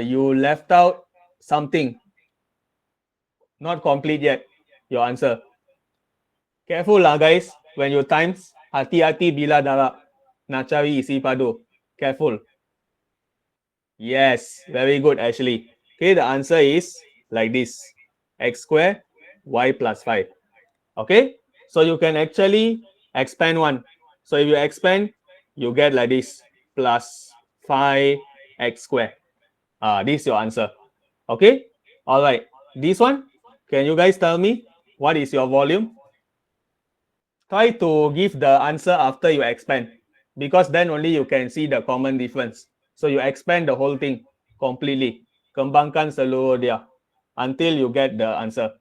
You left out something. Not complete yet. Your answer. Careful lah, guys. When you times, hati-hati bila darab. Nak cari isi padu. Careful. Yes, very good actually. Okay, the answer is like this. X square, y plus 5. Okay, so you can actually expand one. So if you expand, you get like this. Plus 5x square. This is your answer. Okay, all right. This one, can you guys tell me what is your volume? Try to give the answer after you expand, because then only you can see the common difference. So you expand the whole thing completely. Kembangkan seluruh dia until you get the answer.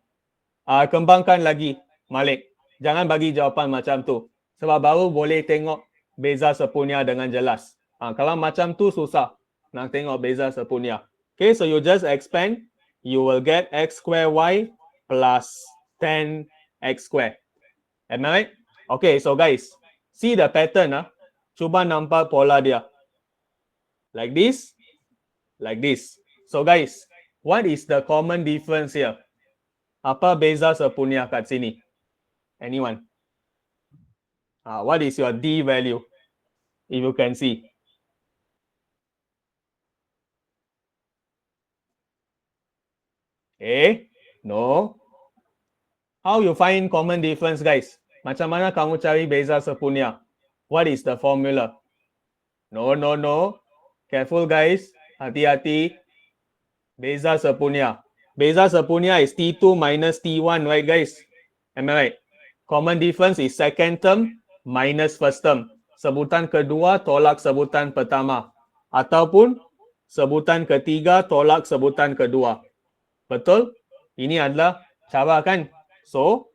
Kembangkan lagi, Malik. Jangan bagi jawapan macam tu. Sebab baru boleh tengok beza sepunya dengan jelas. Kalau macam tu susah nak tengok beza sepunya. Okay, so you just expand. You will get x square y plus 10x square. Am I right? Okay, so guys, see the pattern. Cuba nampak pola dia. Like this, like this. So guys, what is the common difference here? Apa beza sepunya kat sini? Anyone? What is your D value? If you can see. No. How you find common difference, guys? Macam mana kamu cari beza sepunya? What is the formula? No. Careful, guys. Hati-hati. Beza sepunya. Beza sepunya is T2 minus T1, right, guys? Am I right? Common difference is second term minus first term. Sebutan kedua tolak sebutan pertama. Ataupun sebutan ketiga tolak sebutan kedua. Betul? Ini adalah cara kan? So,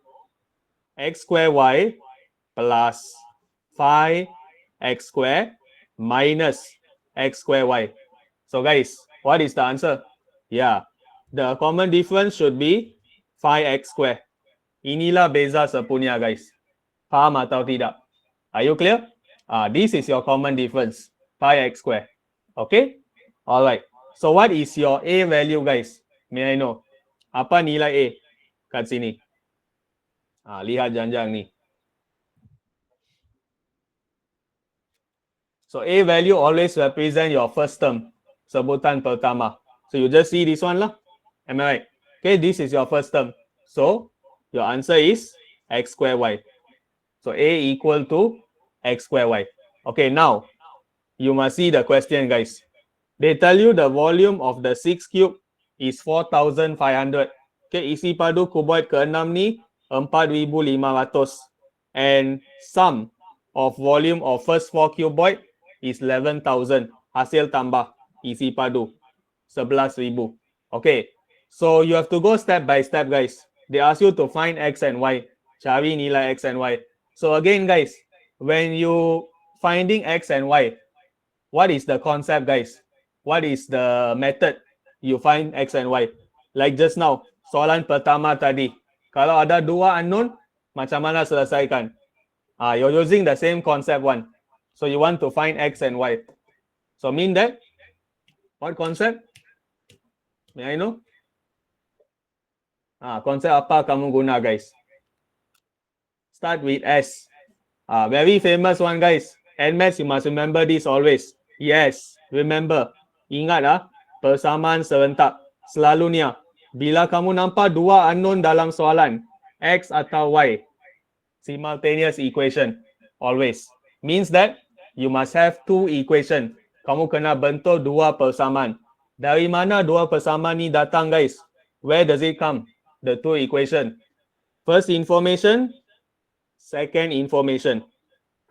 x square y plus 5x square minus x square y. So guys, what is the answer? Yeah, the common difference should be 5x square. Inilah beza sepunya guys. Faham atau tidak? Are you clear? This is your common difference, 5x square. Okay? Alright. So what is your A value guys? May I know? Apa nilai A kat sini? Lihat janjang ni. So A value always represent your first term, sebutan pertama. So you just see this one lah. Am I right? Okay, this is your first term. So your answer is x square y. So A equal to x square y. Okay, now you must see the question guys. They tell you the volume of the 6 cube is 4,500. Okay, isi padu kuboid ke-6 ni 4,500. And sum of volume of first 4 cuboid is 11,000. Hasil tambah isi padu 11,000. Okay, so you have to go step by step guys. They ask you to find x and y. Cari nilai x and y. So again guys, when you finding x and y, what is the concept guys? What is the method you find x and y? Like just now, soalan pertama tadi. Kalau ada dua unknown, macam mana selesaikan? You're using the same concept one. So you want to find x and y. So mean that, what concept? May I know? Konsep apa kamu guna guys? Start with S. Very famous one guys. NMATS, you must remember this always. Yes, remember. Ingat persamaan serentak. Selalunya, bila kamu nampak dua unknown dalam soalan, X atau Y, simultaneous equation, always. Means that you must have two equation. Kamu kena bentuk dua persamaan. Dari mana dua persamaan ni datang guys? Where does it come? The two equation. First information, second information.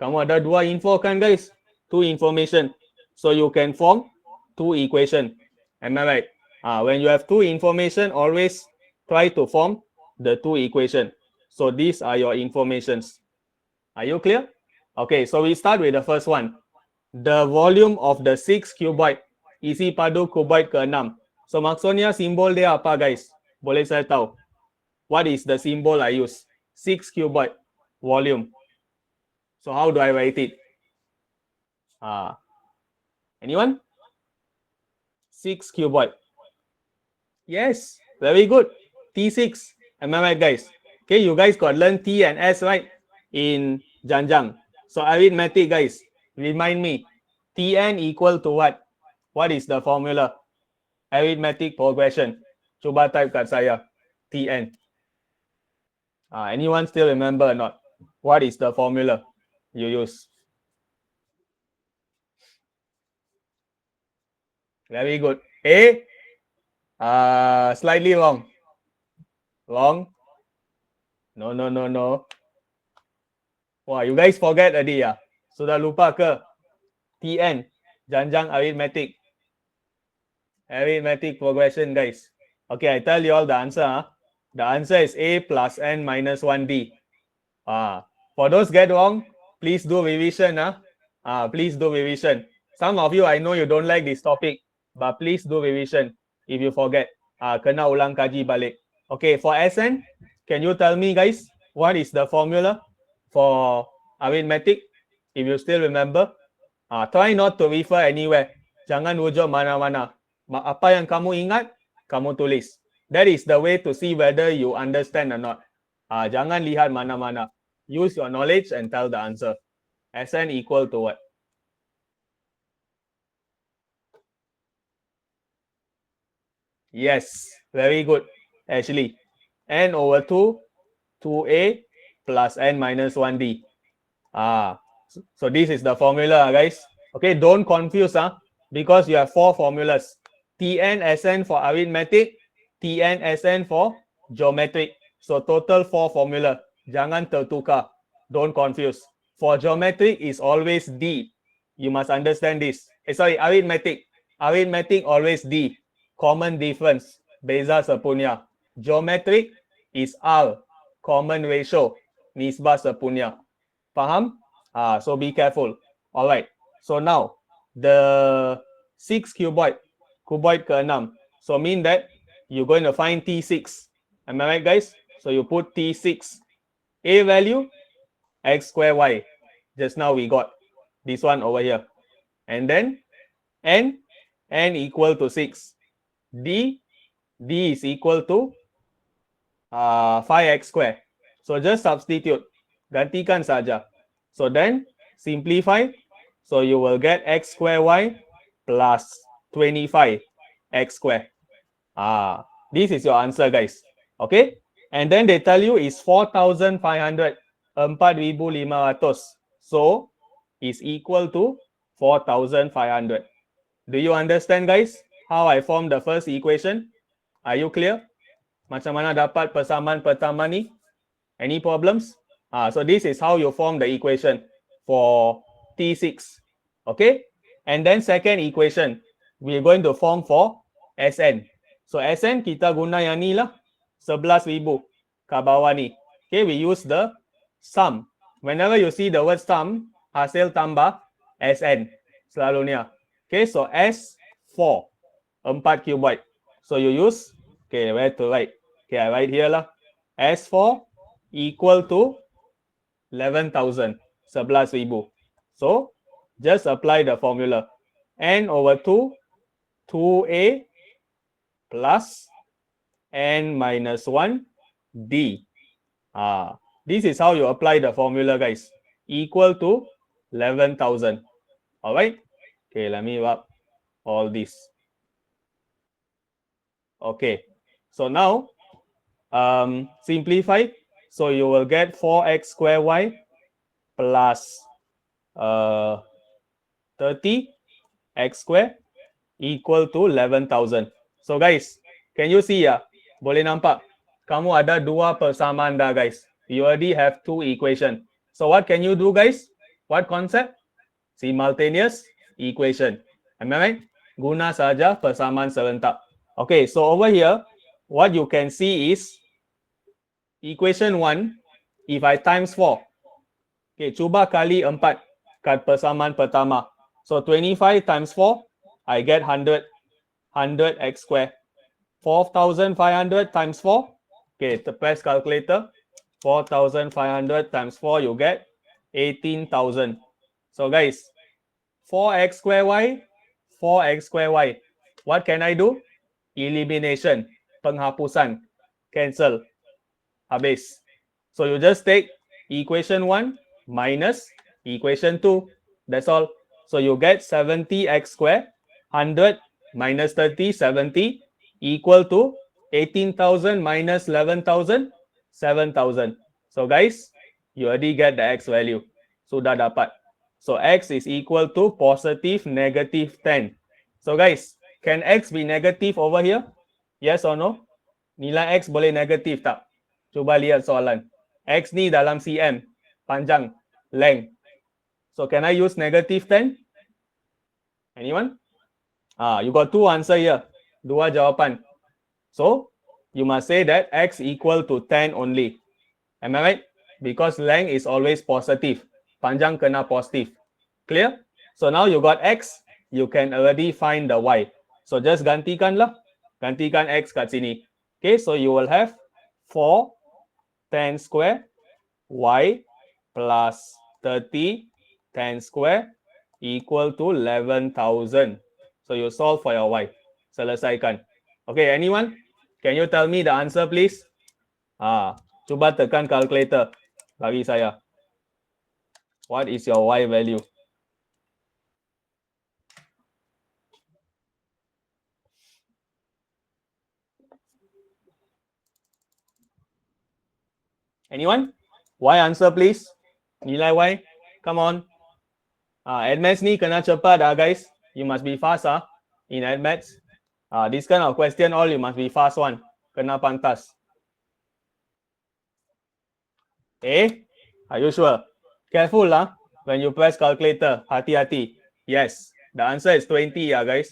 Kamu ada dua info kan guys? Two information. So you can form two equation. Am I right? When you have two information, always try to form the two equation. So these are your informations. Are you clear? Okay, so we start with the first one. The volume of the 6 cuboid. Isi padu cuboid ke-6. So maksudnya simbol dia apa guys? Boleh saya tahu? What is the symbol I use? 6 cuboid volume. So how do I write it? Anyone? 6 cuboid. Yes, very good. T6. Am I right, guys? Okay, you guys got learn T and S, right? In Janjang. So arithmetic, guys. Remind me. Tn equal to what? What is the formula? Arithmetic progression. Cuba type kat saya. Tn. Anyone still remember or not? What is the formula you use? Very good. A. Slightly wrong. Wrong. No. Wah, you guys forget already ya? Sudah lupa ke? Tn. Janjang arithmetic. Arithmetic progression, guys. Okay, I tell you all the answer. The answer is A plus N minus 1D. For those get wrong, please do revision. Please do revision. Some of you, I know you don't like this topic, but please do revision. If you forget, kena ulang kaji balik. Okay, for Sn, can you tell me guys, what is the formula for arithmetic? If you still remember, try not to refer anywhere. Jangan rujuk mana-mana. Apa yang kamu ingat, kamu tulis. That is the way to see whether you understand or not. Jangan lihat mana-mana. Use your knowledge and tell the answer. Sn equal to what? Yes, very good. Actually, n over 2, 2a plus n minus 1d. So this is the formula, guys. Okay, don't confuse, because you have 4 formulas. Tn Sn for arithmetic, Tn Sn for geometric. So total 4 formula. Jangan tertukar. Don't confuse. For geometric is always D. You must understand this. Arithmetic. Arithmetic always D. Common difference. Beza sepunya. Geometric is R. Common ratio. nisbah sepunya. Faham? So be careful. Alright. So now the 6 cuboid ke-6. So mean that you're going to find T6. Am I right, guys? So you put T6. A value, x square y. Just now we got this one over here. And then n equal to 6. D is equal to 5x square. So just substitute. Gantikan saja. So then simplify. So you will get x square y plus 25 x square. This is your answer, guys. Okay? And then they tell you is 4,500. 4,500. So is equal to 4,500. Do you understand, guys, how I formed the first equation? Are you clear? Macam mana dapat persamaan pertama ni? Any problems? So this is how you form the equation for T6. Okay? And then second equation, we're going to form for Sn. So Sn kita guna yang ni lah. 11,000 kat bawah ni. Okay, we use the sum. Whenever you see the word sum, hasil tambah Sn. Selalunya. Okay, so S4. 4 cuboid. So you use, okay, where to write? Okay, I write here lah. S4 equal to 11,000. 11,000. So just apply the formula. N over 2, 2a plus n minus 1 d. This is how you apply the formula, guys. Equal to 11,000. All right. Okay, let me wrap all this. Okay. So now, simplify. So you will get 4x square y plus 30 x square equal to 11,000. So guys, can you see ya? Boleh nampak? Kamu ada dua persamaan dah, guys. You already have two equation. So what can you do, guys? What concept? Simultaneous equation. Am I right? Guna saja persamaan serentak. Okay, so over here, what you can see is equation 1, if I times 4. Okay, cuba kali 4 kat persamaan pertama. So 25 times 4, I get 100. 100 x square. 4,500 times 4. Okay, press calculator. 4,500 times 4, you get 18,000. So guys, 4x square y, 4x square y. What can I do? Elimination. Penghapusan. Cancel. Habis. So you just take equation 1 minus equation 2. That's all. So you get 70x square. 100 minus 30, 70 equal to 18,000 minus 11,000, 7,000. So guys, you already get the x value. Sudah dapat. So x is equal to positive negative 10. So guys, can x be negative over here? Yes or no? Nilai x boleh negatif tak? Cuba lihat soalan. X ni dalam cm. Panjang. Length. So can I use negative 10? Anyone? You got two answer here. Dua jawapan. So you must say that x equal to 10 only. Am I right? Because length is always positive. Panjang kena positive. Clear? So now you got x, you can already find the y. So just gantikan lah. Gantikan x kat sini. Okay, so you will have 4 10 square y plus 30 10 square equal to 11,000. So you solve for your y. Selesaikan. Okay, anyone? Can you tell me the answer, please? Cuba tekan calculator. Bagi saya. What is your y value? Anyone? Y answer, please. Nilai y. Come on. Admaths ni kena cepat guys. You must be fast in Admaths. This kind of question all you must be fast one. Kena pantas. Are you sure? Careful when you press calculator. Hati-hati. Yes. The answer is 20 guys.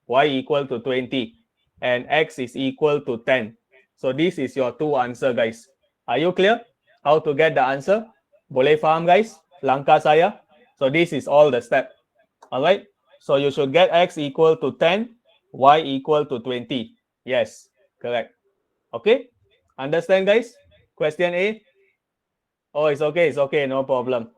Y equal to 20. And x is equal to 10. So this is your two answer, guys. Are you clear? how to get the answer? Boleh faham guys? Langkah saya. So this is all the step. Alright. So you should get x equal to 10, y equal to 20. Yes, correct. Okay. Understand guys? Question A. Oh, it's okay, no problem.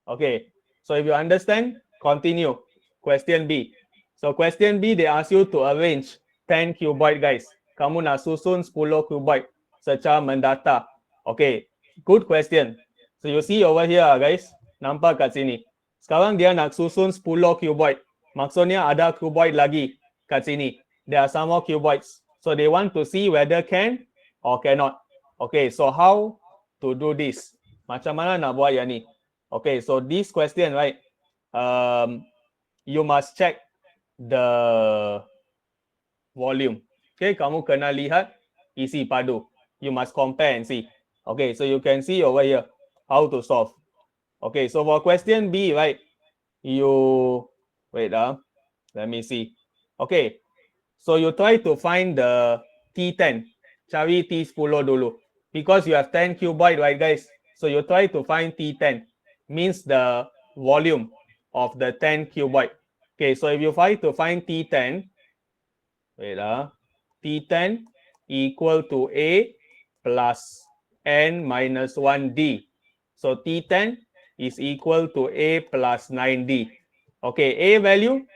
Okay. So if you understand, continue. Question B. So question B, they ask you to arrange 10 cuboid guys. Kamu nak susun 10 cuboid secara mendata. Okay, good question. So you see over here guys, nampak kat sini. Sekarang dia nak susun 10 cuboid. Maksudnya ada cuboid lagi kat sini. There are some more cuboids. So they want to see whether can or cannot. Okay, so how to do this? Macam mana nak buat yang ni? Okay, so this question, right? You must check the volume. Okay, kamu kena lihat isi padu. You must compare and see. Okay, so you can see over here how to solve. Okay, so for question B, right? You wait, let me see. Okay, so you try to find the T10. Cari T10 dulu. Because you have 10 cuboid, right, guys? So you try to find T10. Means the volume of the 10 cuboid. Okay, so if you try to find T10, wait, T10 equal to A plus N minus 1D. So T10 is equal to A plus 9D. Okay, A value,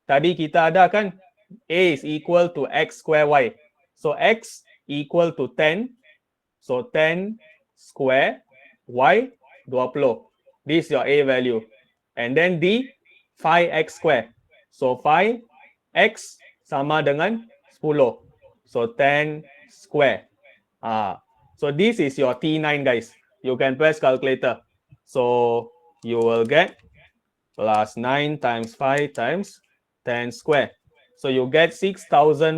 tadi kita ada kan? A is equal to X square Y. So X equal to 10. So 10 square Y 20. This is your A value. And then D, 5x square. So 5x sama dengan 10. So 10 square. So this is your T9 guys. You can press calculator. So you will get plus 9 times 5 times 10 square. So you get 6,500.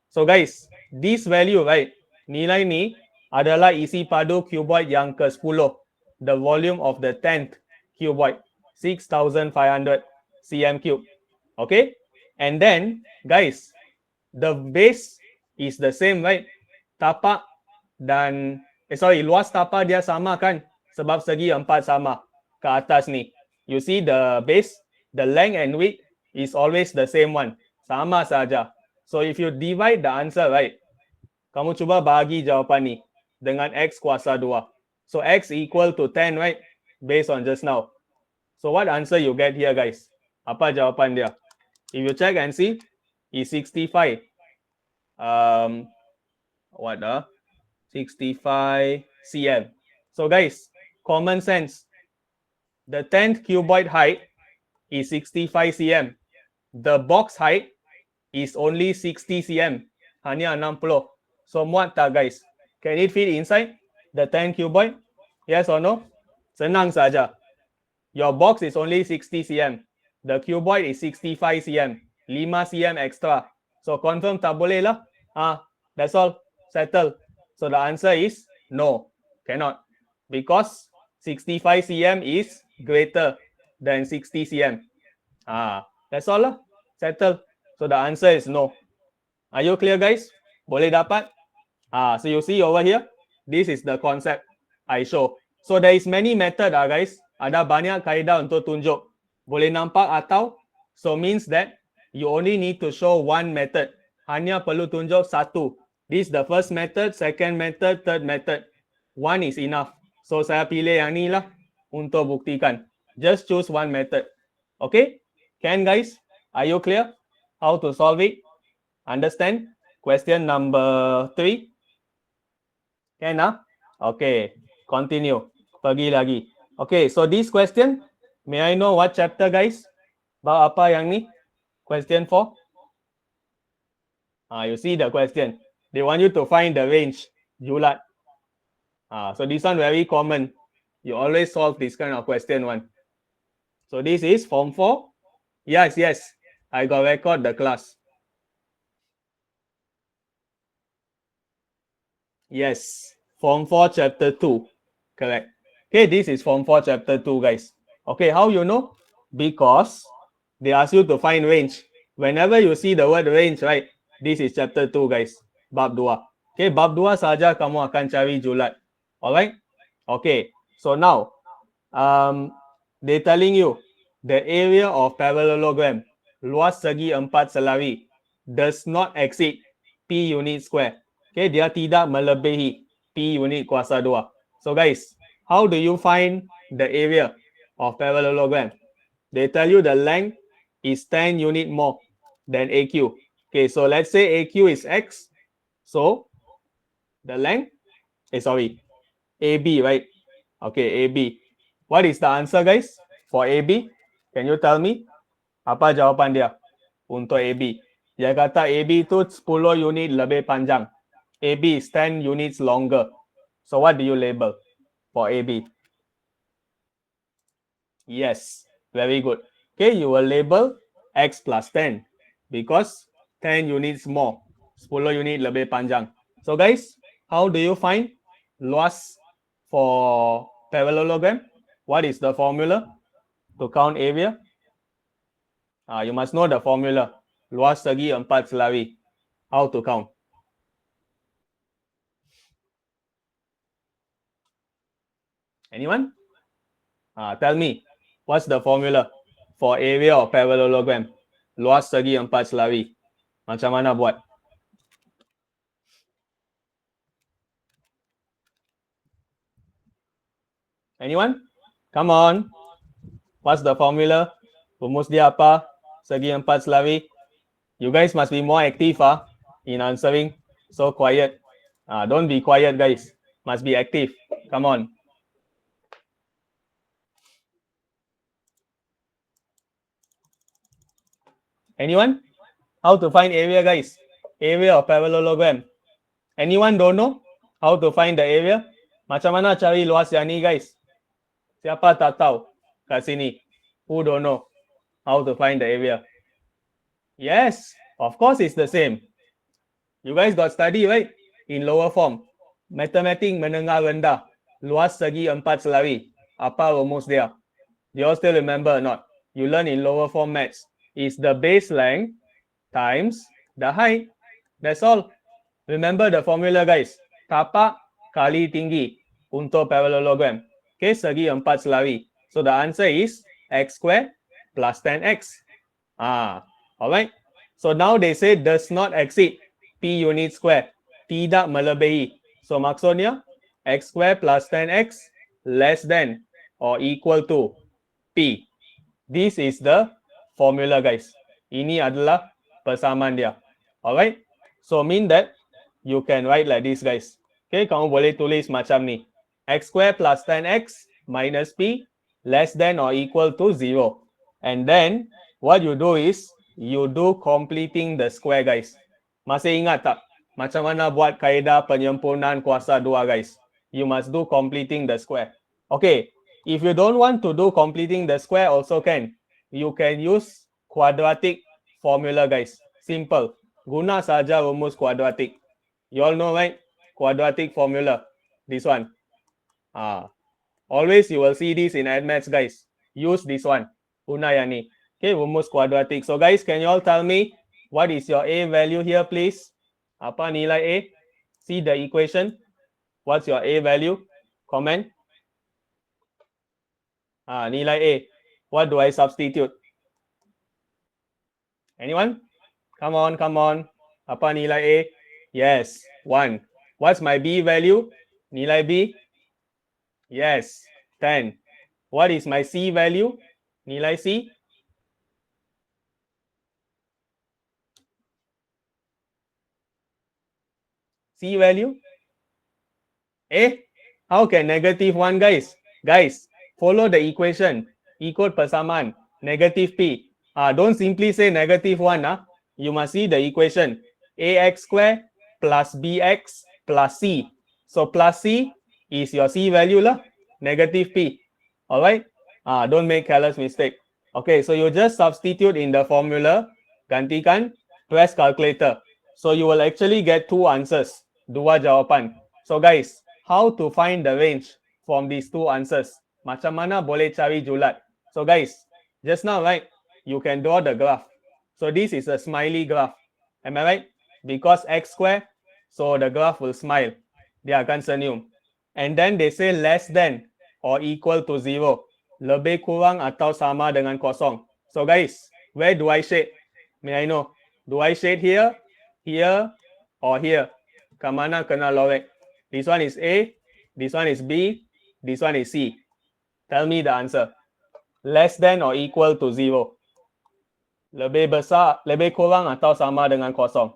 So guys, this value, right? Nilai ni adalah isi padu cuboid yang ke-10. The volume of the 10th cuboid. 6,500 cm cube. Okay? And then, guys, the base is the same, right? Tapak dan, luas tapak dia sama kan? Sebab segi 4 sama ke atas ni. You see the base, the length and width is always the same one. Sama saja. So if you divide the answer, right? Kamu cuba bagi jawapan ni dengan X kuasa 2. So X equal to 10, right? Based on just now. So what answer you get here, guys? Apa jawapan dia? If you check and see, is 65. 65 cm. So guys, common sense. The 10th cuboid height is 65 cm. The box height is only 60 cm. Hanya 60. So muat tak guys? Can it fit inside the 10 cuboid? Yes or no? Senang saja. Your box is only 60 cm. The cuboid is 65 cm. 5 cm extra. So confirm tak boleh lah. That's all. Settle. So the answer is no. Cannot. Because 65 cm is greater than 60 cm. That's all lah. Settle. So the answer is no. Are you clear guys? Boleh dapat? So you see over here, this is the concept I show. So there is many method guys. Ada banyak kaedah untuk tunjuk. Boleh nampak atau? So means that you only need to show one method. Hanya perlu tunjuk satu. This is the first method, second method, third method. One is enough. So saya pilih yang ni lah untuk buktikan. Just choose one method. Okay? Can guys? Are you clear? How to solve it? Understand? Question number 3. Can Okay. Continue. Pergi lagi. Okay, so this question, may I know what chapter guys? Bab apa yang ni? Question 4. You see the question. They want you to find the range. Julat. So this one very common. You always solve this kind of question one. So this is form 4. Yes. I got record the class. Yes. Form 4 chapter 2. Correct. Okay, this is form 4 chapter 2 guys. Okay, how you know? Because they ask you to find range. Whenever you see the word range, right? This is chapter 2 guys. Bab 2. Okay, bab 2 saja kamu akan cari julat. Alright? Okay. So now, they're telling you the area of parallelogram luas segi 4 selari does not exceed P unit square. Okay, dia tidak melebihi P unit kuasa 2. So guys, how do you find the area of parallelogram? They tell you the length is 10 unit more than AQ. Okay, so let's say AQ is X. So the length AB, right? Okay, AB. What is the answer, guys? For AB, can you tell me? Apa jawapan dia untuk AB? Dia kata AB itu 10 unit lebih panjang. AB is 10 units longer. So what do you label for AB? Yes, very good. Okay, you will label X plus 10 because 10 units more. 10 unit lebih panjang. So guys, how do you find luas for parallelogram? What is the formula to count area? You must know the formula. Luas segi 4 selari. How to count? Anyone? Tell me, what's the formula for area of parallelogram? Luas segi 4 selari. Macam mana buat? Anyone? Come on. What's the formula? Rumus dia apa? Segi 4 selari. You guys must be more active in answering. So quiet. Don't be quiet, guys. Must be active. Come on. Anyone? How to find area, guys? Area of parallelogram. Anyone don't know how to find the area? Macam mana cari luas yang ni, guys? Siapa tak tahu kat sini? Who don't know how to find the area? Yes, of course it's the same. You guys got study, right? In lower form. Matematik menengah rendah. Luas segi 4 selari. Apa rumus dia? Do you all still remember or not? You learn in lower form maths. It's the base length times the height. That's all. Remember the formula, guys. Tapak kali tinggi untuk parallelogram. Okay, segi 4 selari. So the answer is x squared plus 10x. Alright. So now they say does not exceed P unit square. Tidak melebihi. So maksudnya x squared plus 10x less than or equal to P. This is the formula, guys. Ini adalah persamaan dia. Alright. So mean that you can write like this, guys. Okay, kamu boleh tulis macam ni. X squared plus 10x minus P less than or equal to 0. And then what you do is you do completing the square, guys. Masih ingat tak macam mana buat kaedah penyempurnaan kuasa 2, guys? You must do completing the square. Okay, if you don't want to do completing the square also can. You can use quadratic formula, guys. Simple. Guna saja rumus kuadratik. You all know, right? Quadratic formula. This one. Always you will see this in admaths, guys. Use this one. Guna yang ni. Okay, rumus kuadratik. So guys, can you all tell me what is your A value here, please? Apa nilai A? See the equation. What's your A value? Comment. Nilai A. What do I substitute? Anyone? Come on, come on. Apa nilai A? Yes, 1. What's my B value? Nilai B? Yes, 10. What is my C value? Nilai C? C value? How can -1, guys? Guys, follow the equation. Ikut persamaan. Negative P. Don't simply say -1. You must see the equation. AX square plus BX plus C. So plus C is your C value lah. Negative P. Alright? Don't make careless mistake. Okay, so you just substitute in the formula. Gantikan. Press calculator. So you will actually get 2 answers. Dua jawapan. So guys, how to find the range from these 2 answers? Macam mana boleh cari julat? So guys, just now, right, you can draw the graph. So this is a smiley graph. Am I right? Because x square, so the graph will smile. Dia akan senyum. and then they say less than or equal to 0. Lebih kurang atau sama dengan kosong. So guys, where do I shade? May I know? Do I shade here, here, or here? Kamana kena lorek? This one is A, this one is B, this one is C. Tell me the answer. Less than or equal to 0. Lebih besar, lebih kurang atau sama dengan kosong.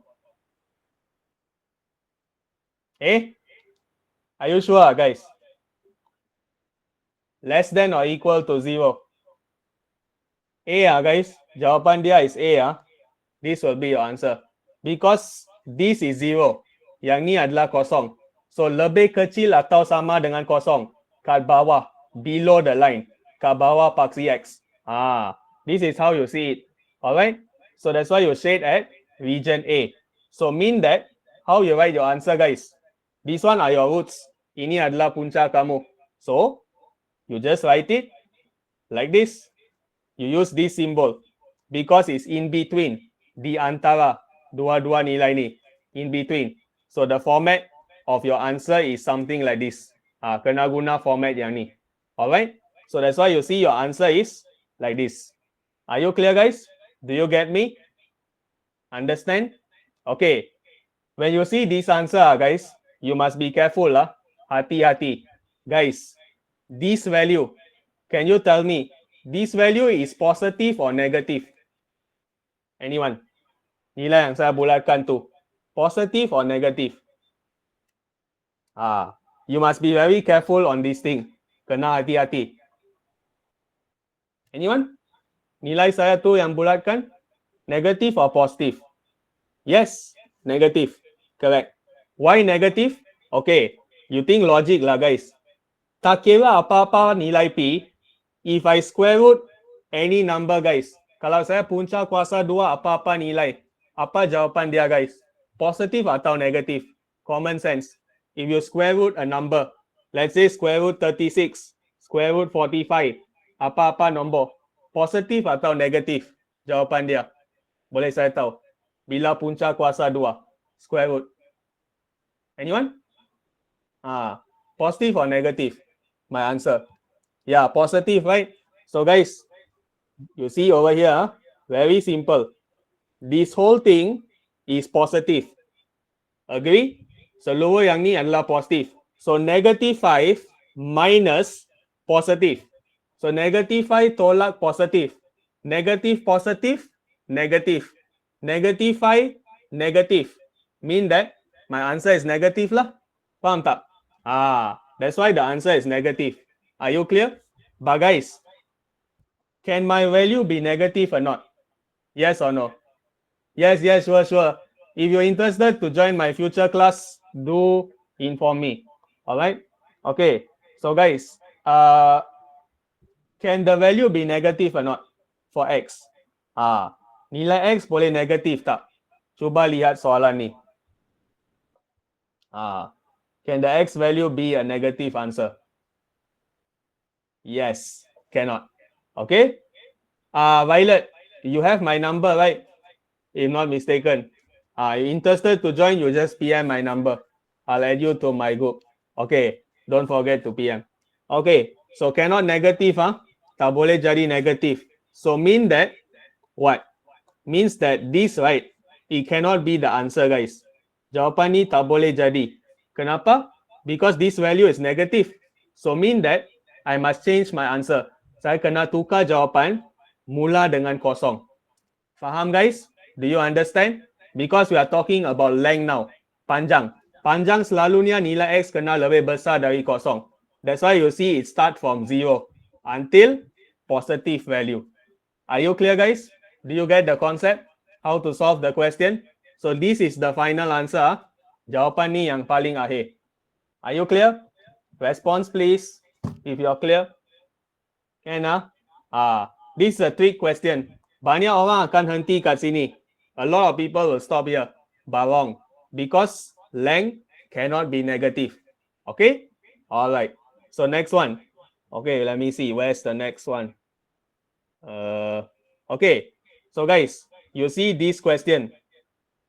Are you sure, guys? Less than or equal to 0. Guys. Jawapan dia is A. This will be your answer. Because this is 0. Yang ni adalah kosong. So, lebih kecil atau sama dengan kosong. Kat bawah. Below the line. Kat bawah paksi X. This is how you see it. Alright? So, that's why you shade at region A. So, mean that, how you write your answer, guys? This one are your roots. Ini adalah punca kamu. So, you just write it like this. You use this symbol because it's in between, di antara dua-dua nilai ni, in between. So the format of your answer is something like this. Kena guna format yang ni. Alright? So that's why you see your answer is like this. Are you clear, guys? Do you get me? Understand? Okay. When you see this answer, guys, you must be careful. Hati-hati. Guys, this value, can you tell me, this value is positive or negative? Anyone? Nilai yang saya bulatkan tu, positive or negative? You must be very careful on this thing. Kena hati-hati. Anyone? Nilai saya tu yang bulatkan, negative or positive? Yes, negative. Correct. Why negative? Okay, you think logic lah, guys. Tak kira apa-apa nilai P, if I square root any number, guys, kalau saya punca kuasa 2 apa-apa nilai, apa jawapan dia, guys? Positive atau negative? Common sense. If you square root a number, let's say square root 36, square root 45, apa-apa nombor, positive atau negative? Jawapan dia. Boleh saya tahu? Bila punca kuasa 2, square root. Anyone? Positive or negative? My answer. Yeah, positive, right? So guys, you see over here, very simple. This whole thing is positive. Agree? Seluruh yang ni adalah positif. So negative 5 minus positive. So negative 5 tolak positif. Negative positive, negative. Negative 5, negative. Mean that my answer is negative lah. Faham tak? That's why the answer is negative. Are you clear? But guys, can my value be negative or not? Yes or no? Yes, sure. If you're interested to join my future class, do inform me. Alright? Okay. So guys, can the value be negative or not for X? Nilai X boleh negatif tak? Cuba lihat soalan ni. Can the X value be a negative answer? Yes, cannot. Okay? Violet, you have my number, right? If not mistaken. You interested to join, you just PM my number. I'll add you to my group. Okay, don't forget to PM. Okay, so cannot negative, tak boleh jadi negative. So mean that, what? Means that this, right, it cannot be the answer, guys. Jawapan ni tak boleh jadi. Kenapa? Because this value is negative. So mean that I must change my answer. Saya kena tukar jawapan mula dengan kosong. Faham, guys? Do you understand? Because we are talking about length now. Panjang. Panjang selalunya nilai X kena lebih besar dari kosong. That's why you see it start from 0 until positive value. Are you clear, guys? Do you get the concept? How to solve the question? So this is the final answer. Jawapan ni yang paling akhir. Are you clear? Response please. If you're clear. Can this is a trick question. Banyak orang akan henti kat sini. A lot of people will stop here. But wrong. Because length cannot be negative. Okay? Alright. So next one. Okay, let me see. Where's the next one? Okay. So guys, you see this question.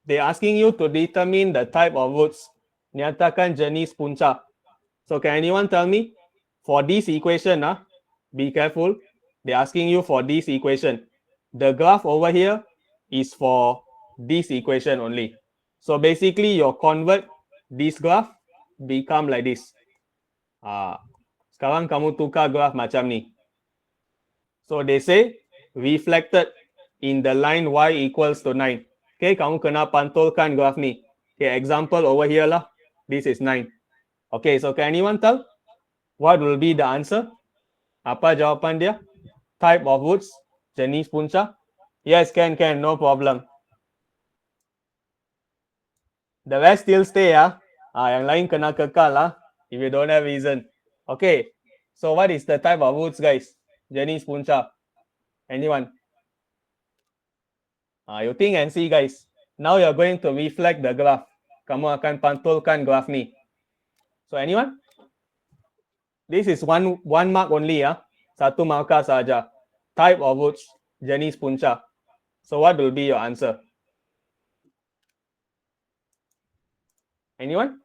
They're asking you to determine the type of roots. Nyatakan jenis punca. So can anyone tell me for this equation, be careful. They're asking you for this equation. The graph over here is for this equation only. So basically, you convert this graph become like this. Sekarang kamu tukar graph macam ni. So they say reflected in the line y equals to 9. Okay, kamu kena pantulkan graph ni. Okay, example over here lah. This is 9. Okay, so can anyone tell what will be the answer? Apa jawapan dia? Type of woods, jenis punca? Yes, can, no problem. The rest still stay, yang lain kena kekal, if you don't have reason. Okay, so what is the type of woods, guys? Jenis punca? Anyone? You think and see, guys. Now you're going to reflect the graph. Kamu akan pantulkan graph ni. So anyone? This is one mark only, Satu markah saja. Type of woods, jenis punca. So what will be your answer? Anyone?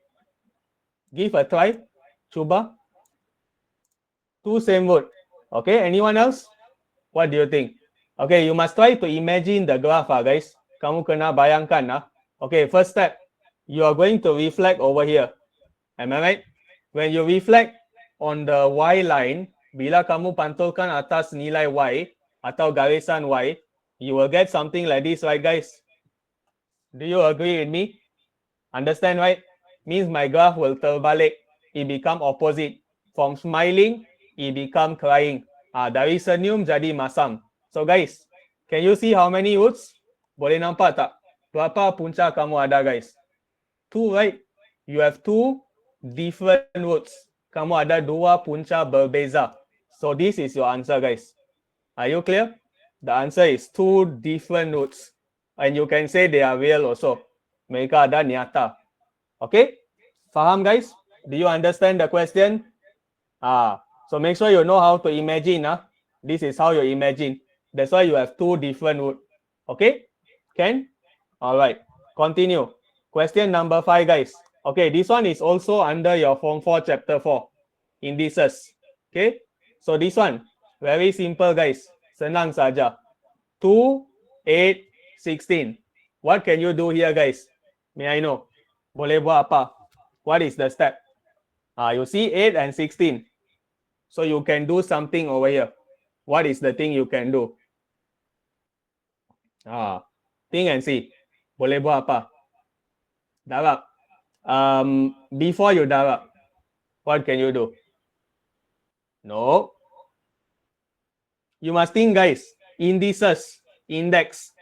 Give a try. Cuba. Two same wood. Okay, anyone else? What do you think? Okay, you must try to imagine the graph, guys. Kamu kena bayangkan, Okay, first step. You are going to reflect over here. Am I right? When you reflect on the Y line, bila kamu pantulkan atas nilai Y atau garisan Y, you will get something like this, right, guys? Do you agree with me? Understand, right? Means my graph will terbalik. It become opposite. From smiling, it become crying. Dari senyum jadi masam. So guys, can you see how many woods? Boleh nampak tak? Berapa punca kamu ada, guys? 2, right? You have 2 different woods. Kamu ada 2 punca berbeza. So this is your answer, guys. Are you clear? The answer is 2 different woods. And you can say they are real also. Mereka ada nyata. Okay? Faham, guys? Do you understand the question? So make sure you know how to imagine. This is how you imagine. That's why you have 2 different wood. Okay? Can? Alright. Continue. Question number 5, guys. Okay, this one is also under your Form 4 Chapter 4. Indices. Okay? So this one, very simple, guys. Senang saja. 2, 8, 16. What can you do here, guys? May I know? Boleh buat apa? What is the step? You see 8 and 16. So you can do something over here. What is the thing you can do? Think and see. Boleh buat apa? Darab. Before you darab, what can you do? No. You must think, guys. Indices. Index.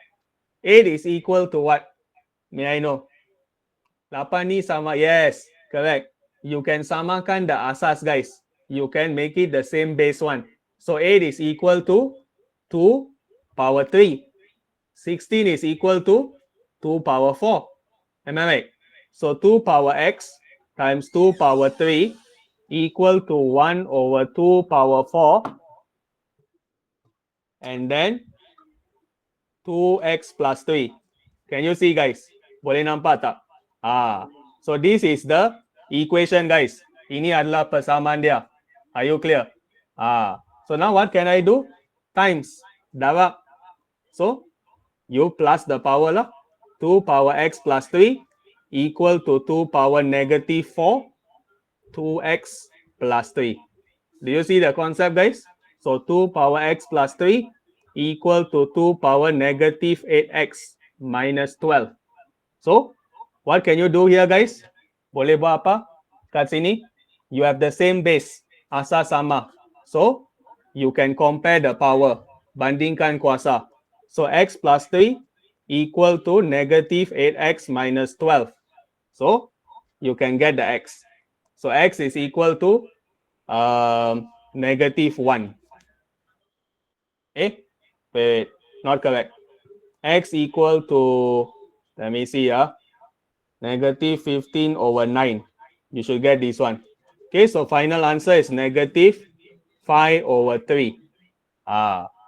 8 is equal to what? May I know? 8 ni sama. Yes, correct. You can samakan the asas, guys. You can make it the same base one. So 8 is equal to 2 power 3. 16 is equal to 2 power 4. Am I right? So 2 power x times 2 power 3 equal to 1 over 2 power 4. And then 2x plus 3. Can you see, guys? Boleh nampak tak? So this is the equation, guys. Ini adalah persamaan dia. Are you clear? So now what can I do? Times. Darab. So you plus the power lah. 2 power x plus 3 equal to 2 power negative 4. 2x plus 3. Do you see the concept, guys? So 2 power x plus 3 equal to 2 power negative 8x minus 12. So, what can you do here, guys? Boleh buat apa? Kat sini, you have the same base. Asas sama. So, you can compare the power. Bandingkan kuasa. So, x plus 3 equal to negative 8x minus 12. So, you can get the x. So, x is equal to negative 1. Wait, not correct. X equal to, let me see, negative 15 over 9. You should get this one. Okay, so final answer is negative 5 over 3.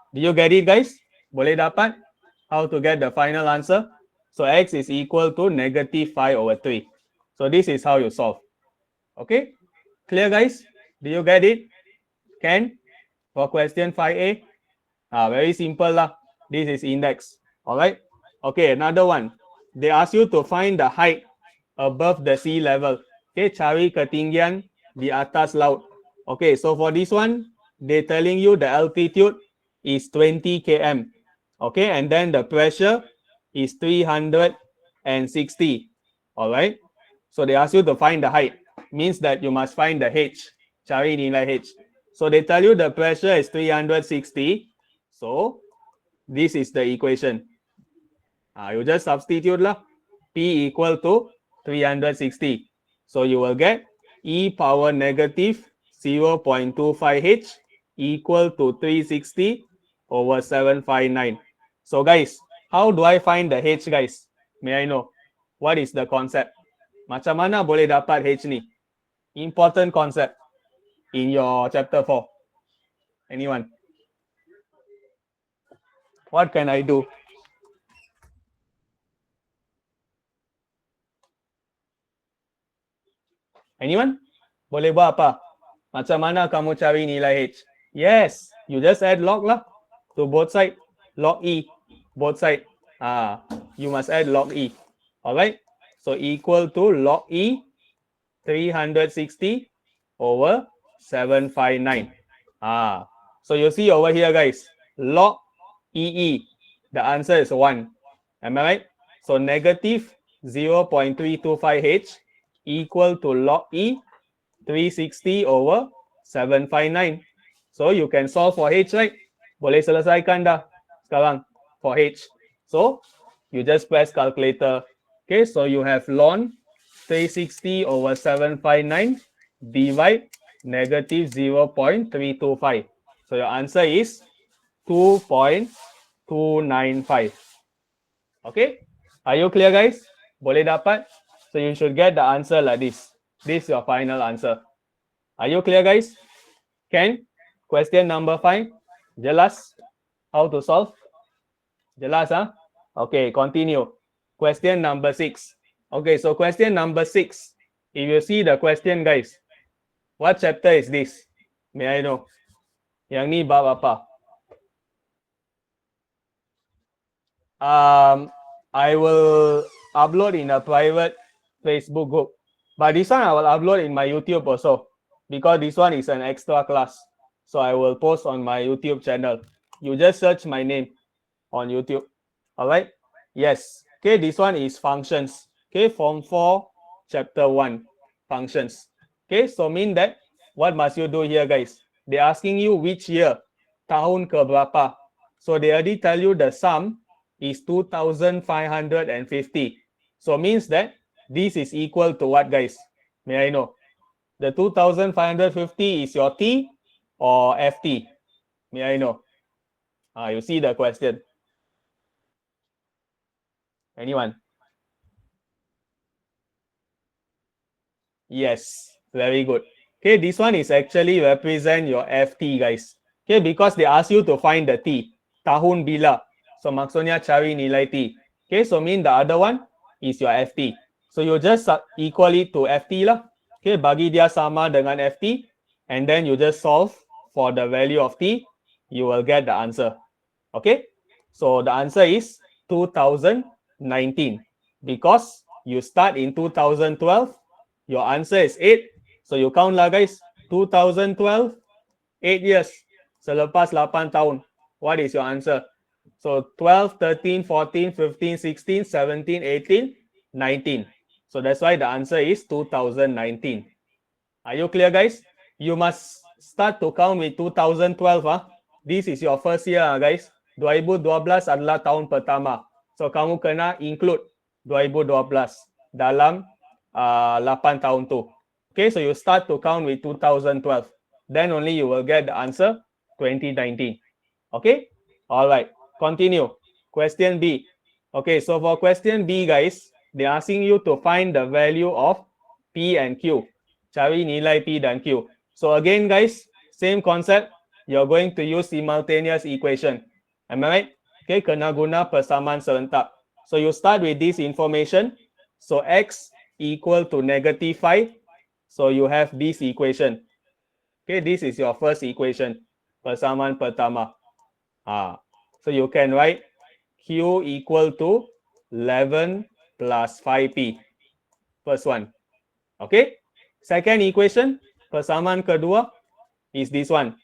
Do you get it, guys? Boleh dapat? How to get the final answer? So x is equal to negative 5 over 3. So this is how you solve. Okay? Clear, guys? Do you get it? Can? For question 5a? Very simple lah. This is index. Alright. Okay, another one. They ask you to find the height above the sea level. Okay, cari ketinggian di atas laut. Okay, so for this one, they telling you the altitude is 20 km. Okay, and then the pressure is 360. Alright. So they ask you to find the height. Means that you must find the h. Cari nilai h. So they tell you the pressure is 360. So this is the equation. You just substitute lah. P equal to 360. So you will get e power negative 0.25h equal to 360 over 759. So guys, how do I find the h, guys? May I know? What is the concept? Macam mana boleh dapat h ni? Important concept in your chapter 4. Anyone? What can I do? Anyone? Boleh buat apa? Macam mana kamu cari nilai h? Yes, you just add log lah to both side. Log e, both side. You must add log e. Alright? So equal to log e 360 over 759. So you see over here, guys, log EE, the answer is 1. Am I right? So negative 0.325h equal to log E 360 over 759. So you can solve for h, right? Boleh selesaikan dah sekarang for h. So you just press calculator. Okay, so you have ln 360 over 759 divide negative 0.325. So your answer is 2.295. Okay, are you clear, guys? Boleh dapat? So you should get the answer like this. This is your final answer. Are you clear, guys? Can? Question number 5. Jelas? How to solve? Jelas, huh? Okay, continue. Question number 6. Okay, so question number 6. If you see the question, guys, what chapter is this? May I know? Yang ni bab apa? I will upload in a private Facebook group. But this one I will upload in my YouTube also. Because this one is an extra class. So I will post on my YouTube channel. You just search my name on YouTube. Alright? Yes. Okay, this one is functions. Okay, Form 4, Chapter 1, functions. Okay, so mean that, what must you do here, guys? They're asking you which year, tahun ke berapa. So they already tell you the sum is 2,550. So means that this is equal to what, guys? May I know? The 2,550 is your T or FT? May I know? You see the question. Anyone? Yes, very good. Okay, this one is actually represent your FT, guys. Okay, because they ask you to find the T. Tahun bila. So maksudnya cari nilai T. Okay, so mean the other one is your FT. So you just equal it to FT lah. Okay, bagi dia sama dengan FT. And then you just solve for the value of T. You will get the answer. Okay, so the answer is 2019. Because you start in 2012. Your answer is 8. So you count lah, guys. 2012, 8 years. Selepas 8 tahun. What is your answer? So 12, 13, 14, 15, 16, 17, 18, 19. So that's why the answer is 2019. Are you clear, guys? You must start to count with 2012. This is your first year, guys. 2012 adalah tahun pertama. So kamu kena include 2012 dalam 8 tahun tu. Okay, so you start to count with 2012. Then only you will get the answer 2019. Okay, all right, continue. Question B. Okay, so for question B, guys, they're asking you to find the value of P and Q. Cari nilai P dan Q. So again, guys, same concept. You're going to use simultaneous equation. Am I right? Okay, kena guna persamaan serentak. So you start with this information. So X equal to negative 5. So you have this equation. Okay, this is your first equation. Persamaan pertama. So you can write Q equal to 11 plus 5P. First one. Okay. Second equation, persamaan kedua is this one.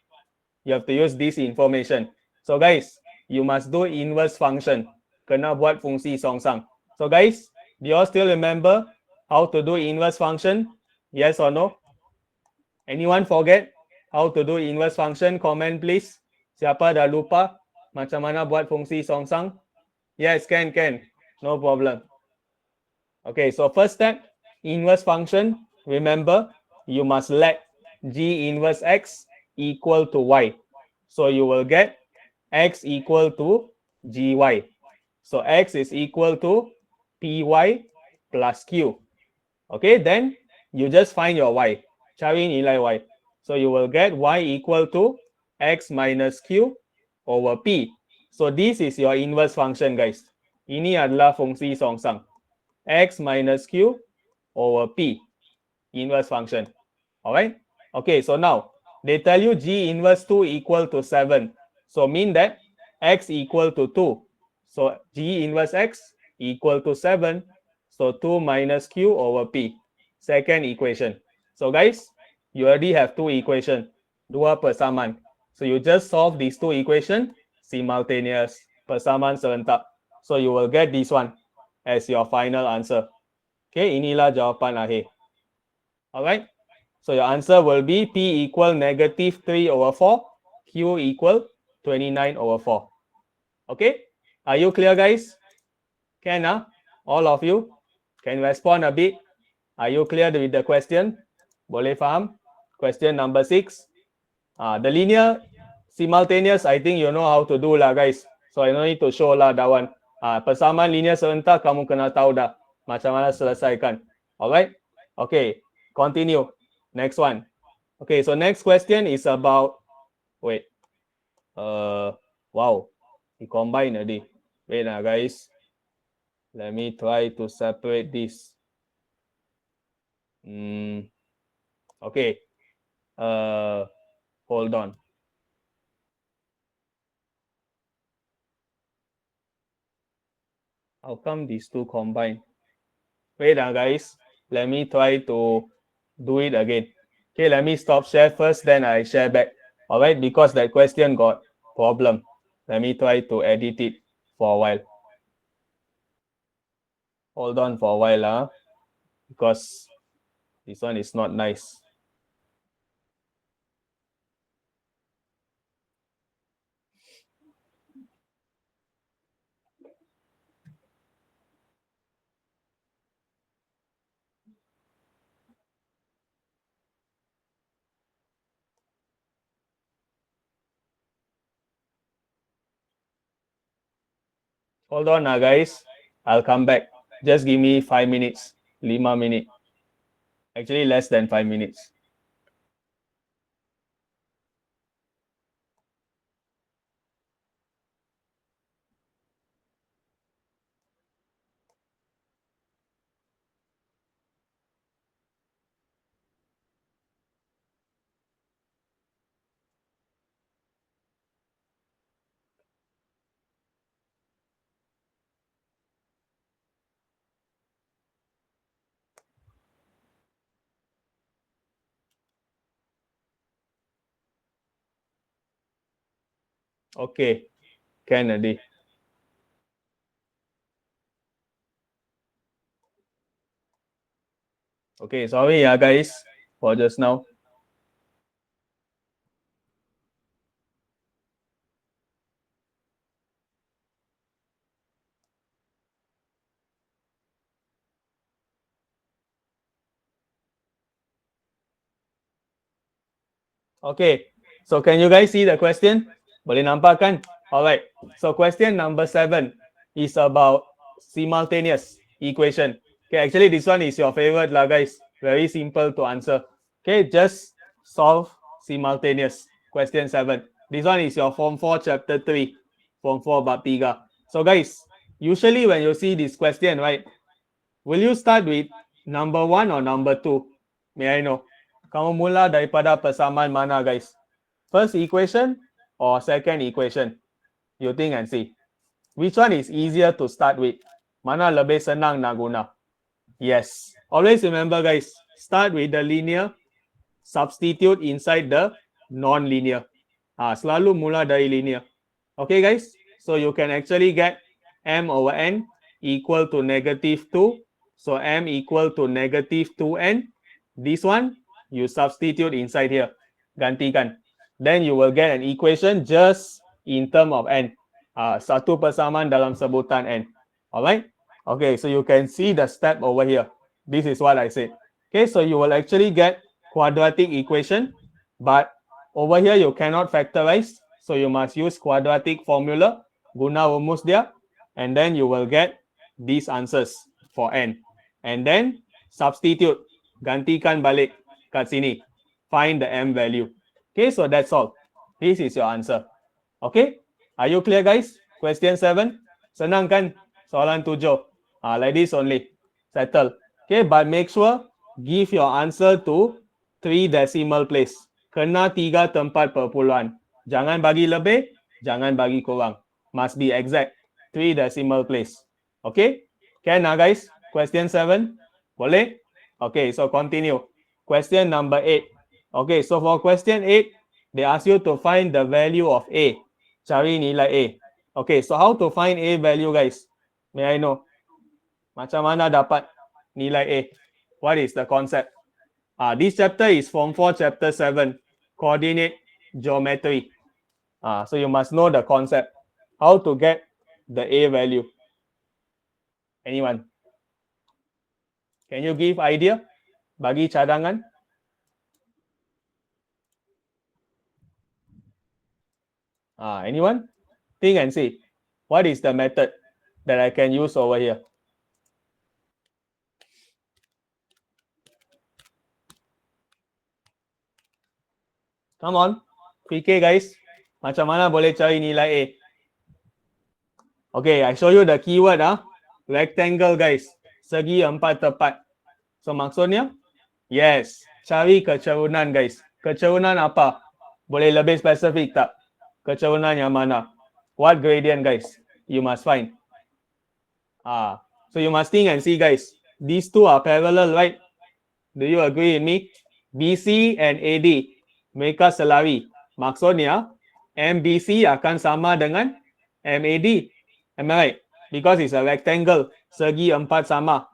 You have to use this information. So guys, you must do inverse function. Kena buat fungsi songsang. So guys, do you all still remember how to do inverse function? Yes or no? Anyone forget how to do inverse function? Comment please. Siapa dah lupa macam mana buat fungsi songsang? Yes, can. No problem. Okay, so first step, inverse function. Remember, you must let G inverse X equal to Y. So you will get X equal to GY. So X is equal to PY plus Q. Okay, then you just find your Y. Cari nilai Y. So you will get Y equal to X minus Q over P. So this is your inverse function, guys. Ini adalah fungsi songsang. X minus Q over P. Inverse function. Alright? Okay, so now they tell you G inverse 2 equal to 7. So mean that X equal to 2. So G inverse X equal to 7. So 2 minus Q over P. Second equation. So guys, you already have two equations. Dua persamaan. So you just solve these two equations simultaneous. Persamaan serentak. So you will get this one as your final answer. Okay, inilah jawapan akhir. Alright, so your answer will be P equal negative 3 over 4, Q equal 29 over 4. Okay, are you clear, guys? Can, all of you can respond a bit. Are you clear with the question? Boleh faham? Question number 6. The linear simultaneous, I think you know how to do lah, guys. So I don't need to show lah that one. Persamaan linear serentak kamu kena tahu dah macam mana selesaikan. Alright? Okay, continue. Next one. Okay, so next question is about, wait. Wow, he combined already. Wait guys. Let me try to separate this. Okay. Hold on. How come these two combine? Wait guys. Let me try to do it again. Okay, let me stop share first, then I share back. Alright, because that question got problem. Let me try to edit it for a while. Hold on for a while, because this one is not nice. Hold on guys. I'll come back. Just give me 5 minutes. 5 minutes. Actually, less than 5 minutes. Okay, Kennedy. Okay, sorry guys for just now. Okay, so can you guys see the question? Boleh nampak kan? Alright, so question number 7 is about simultaneous equation. Okay, actually this one is your favorite lah guys. Very simple to answer. Okay, just solve simultaneous. Question 7. This one is your Form 4 Chapter 3. Form 4 bab 3. So guys, usually when you see this question, right, will you start with number 1 or number 2? May I know? Kamu mula daripada persamaan mana guys? First equation or second equation? You think and see. Which one is easier to start with? Mana lebih senang nak guna? Yes. Always remember guys, start with the linear, substitute inside the non-linear. Selalu mula dari linear. Okay guys, so you can actually get m over n equal to -2. So m equal to -2n. This one, you substitute inside here. Gantikan. Then you will get an equation just in term of n. Satu persamaan dalam sebutan n. Alright? Okay, so you can see the step over here. This is what I said. Okay, so you will actually get quadratic equation, but over here you cannot factorize, so you must use quadratic formula, guna rumus dia, and then you will get these answers for n. And then substitute, gantikan balik kat sini, find the m value. Okay, so that's all. This is your answer. Okay, are you clear guys? Question 7, senang kan? Soalan 7, like this only, settle. Okay, but make sure give your answer to 3 decimal place. Kena 3 tempat perpuluhan. Jangan bagi lebih, jangan bagi kurang. Must be exact. 3 decimal place. Okay? Can guys? Question 7. Boleh? Okay, so continue. Question number 8. Okay, so for question 8, they ask you to find the value of A. Cari nilai A. Okay, so how to find A value guys? May I know? Macam mana dapat nilai A? What is the concept? This chapter is Form 4 Chapter 7, Coordinate Geometry. So you must know the concept. How to get the A value? Anyone? Can you give idea? Bagi cadangan? Anyone? Think and see. What is the method that I can use over here? Come on. PK guys. Macam mana boleh cari nilai A? Okay, I show you the keyword. Rectangle guys. Segi 4 tepat. So maksudnya? Yes. Cari kecerunan guys. Kecerunan apa? Boleh lebih spesifik tak? Kecerunan yang mana? What gradient guys? You must find. So you must think and see guys. These two are parallel, right? Do you agree with me? BC and AD. Mereka selari. Maksudnya, MBC akan sama dengan MAD. Am I right? Because it's a rectangle. Segi 4 sama.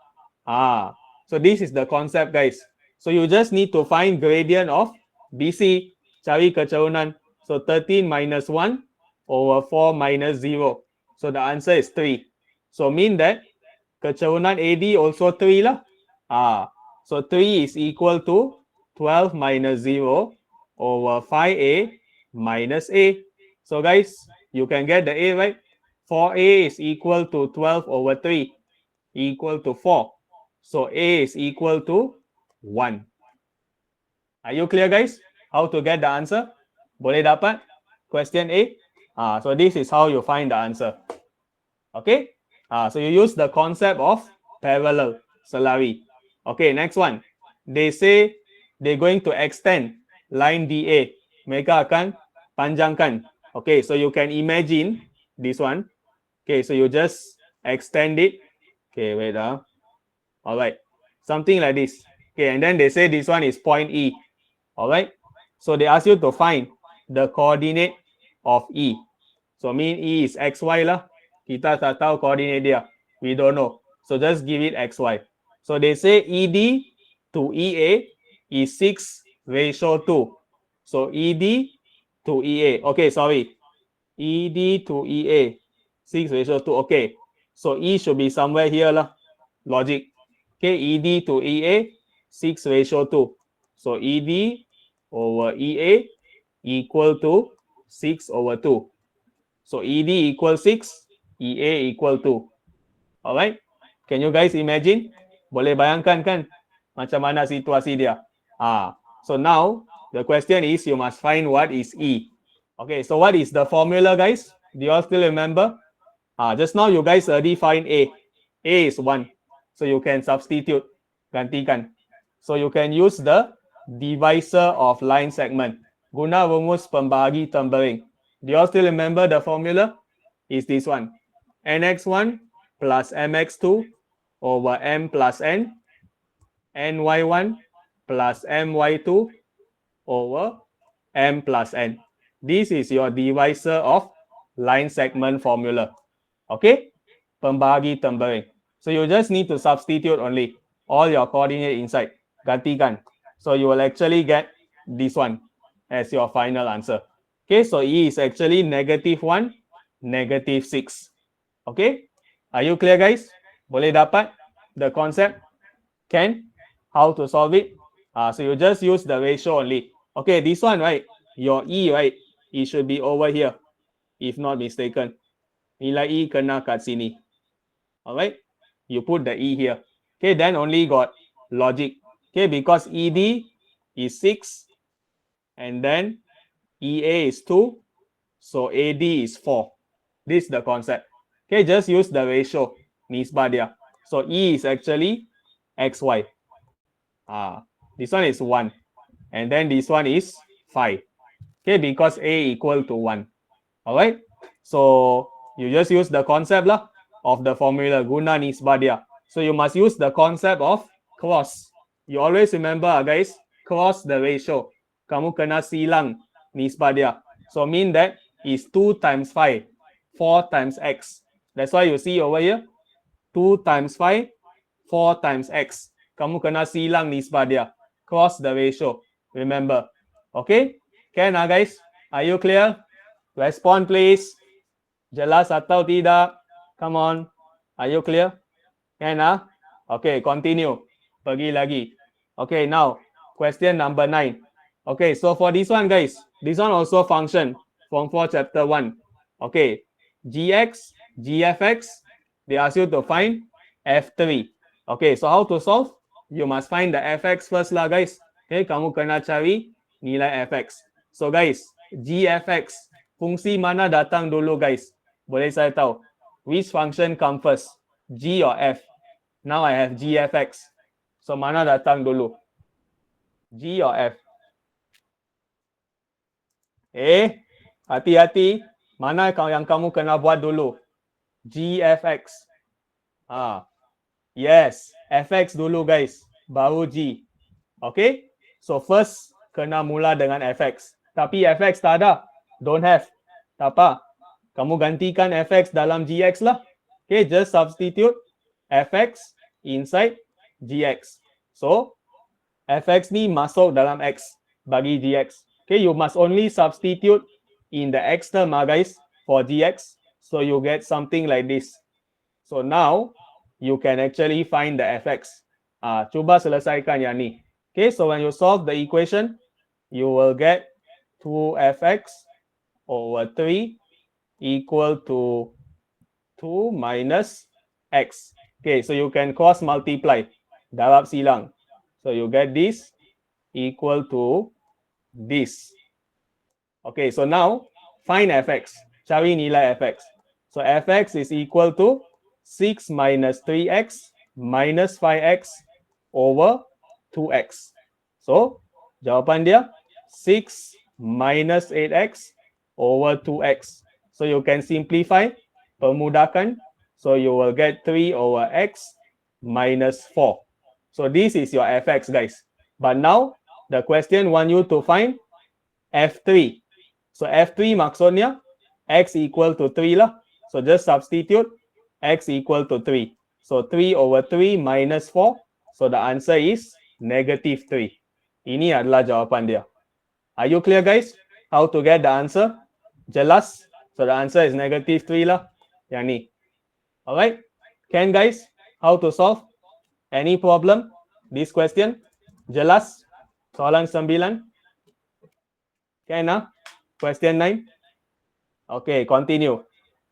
So this is the concept guys. So you just need to find gradient of BC. Cari kecerunan. So 13 minus 1 over 4 minus 0. So the answer is 3. So mean that kecerunan AD also 3 lah. So 3 is equal to 12 minus 0 over 5A minus A. So guys, you can get the A right. 4A is equal to 12 over 3 equal to 4. So A is equal to 1. Are you clear guys? How to get the answer? Boleh dapat? Question A. So this is how you find the answer. Okay? So you use the concept of parallel, selari. Okay, next one. They say they're going to extend line DA. Mereka akan panjangkan. Okay, so you can imagine this one. Okay, so you just extend it. Okay, wait. Alright, something like this. Okay, and then they say this one is point E. Alright, so they ask you to find the coordinate of E. So mean E is XY lah. Kita tak tahu coordinate dia. We don't know. So just give it XY. So they say ED to EA is 6:2. So ED to EA. Okay, sorry. ED to EA 6:2. Okay. So E should be somewhere here lah. Logic. Okay, ED to EA 6:2. So ED over EA equal to 6/2. So ED equals 6, EA equal 2. Alright? Can you guys imagine? Boleh bayangkan kan macam mana situasi dia? So now the question is you must find what is E. Okay, so what is the formula guys? Do you all still remember? Just now you guys already find A. A is 1. So you can substitute, gantikan. So you can use the divisor of line segment. Guna rumus pembagi tempering. Do you all still remember the formula? Is this one. nx1 plus mx2 over m plus n, ny1 plus my2 over m plus n. This is your divisor of line segment formula. Okay? Pembagi tempering. So you just need to substitute only all your coordinate inside. Gantikan. So you will actually get this one as your final answer. Okay, so E is actually -1, -6. Okay? Are you clear, guys? Boleh dapat the concept? Can? How to solve it? So you just use the ratio only. Okay, this one, right? Your E, right? It should be over here, if not mistaken. Nilai E kena kat sini. Alright? You put the E here. Okay, then only got logic. Okay, because ED is 6 and then EA is 2. So AD is 4. This is the concept. Okay, just use the ratio. Nisbah dia. So E is actually XY. This one is 1. And then this one is 5. Okay, because A equal to 1. Alright? So you just use the concept lah of the formula guna nisbah dia. So you must use the concept of cross. You always remember, guys, cross the ratio. Kamu kena silang nisbah dia. So mean that is 2 times 5, 4 times x. That's why you see over here, 2 times 5, 4 times x. Kamu kena silang nisbah dia. Cross the ratio. Remember. Okay? Can guys? Are you clear? Respond please. Jelas atau tidak? Come on. Are you clear? Can Okay, continue. Pergi lagi. Okay, now question number 9. Okay, so for this one, guys, this one also function from 4 chapter 1. Okay, gx, gfx, they ask you to find f3. Okay, so how to solve? You must find the fx first lah, guys. Okay, kamu kena cari nilai fx. So guys, gfx, fungsi mana datang dulu, guys? Boleh saya tahu? Which function come first? G or f? Now I have gfx. So mana datang dulu? G or f? Hati-hati. Mana yang kamu kena buat dulu? gfx. Yes, fx dulu, guys. Baru g. Okay? So first kena mula dengan fx. Tapi fx tak ada. Don't have. Tak apa. Kamu gantikan fx dalam gx lah. Okay, just substitute fx inside gx. So, fx ni masuk dalam x bagi gx. Okay, you must only substitute in the x term, guys, for gx. So, you get something like this. So, now, you can actually find the fx. Cuba selesaikan yang ni. Okay, so when you solve the equation, you will get 2fx over 3 equal to 2 minus x. Okay, so you can cross multiply. Darab silang. So you get this equal to this. Okay, so now find fx. Cari nilai fx. So fx is equal to 6 minus 3x minus 5x over 2x. So jawapan dia 6 minus 8x over 2x. So you can simplify, permudahkan. So you will get 3 over x minus 4. So this is your fx, guys. But now the question want you to find f3. So f3 maksudnya x equal to 3 lah. So just substitute x equal to 3. So 3 over 3 minus 4. So the answer is -3. Ini adalah jawapan dia. Are you clear, guys? How to get the answer? Jelas? So the answer is -3 lah. Yang ni. Alright? Can, guys? How to solve? Any problem? This question? Jelas? Soalan 9? Can, Question 9? Okay, continue.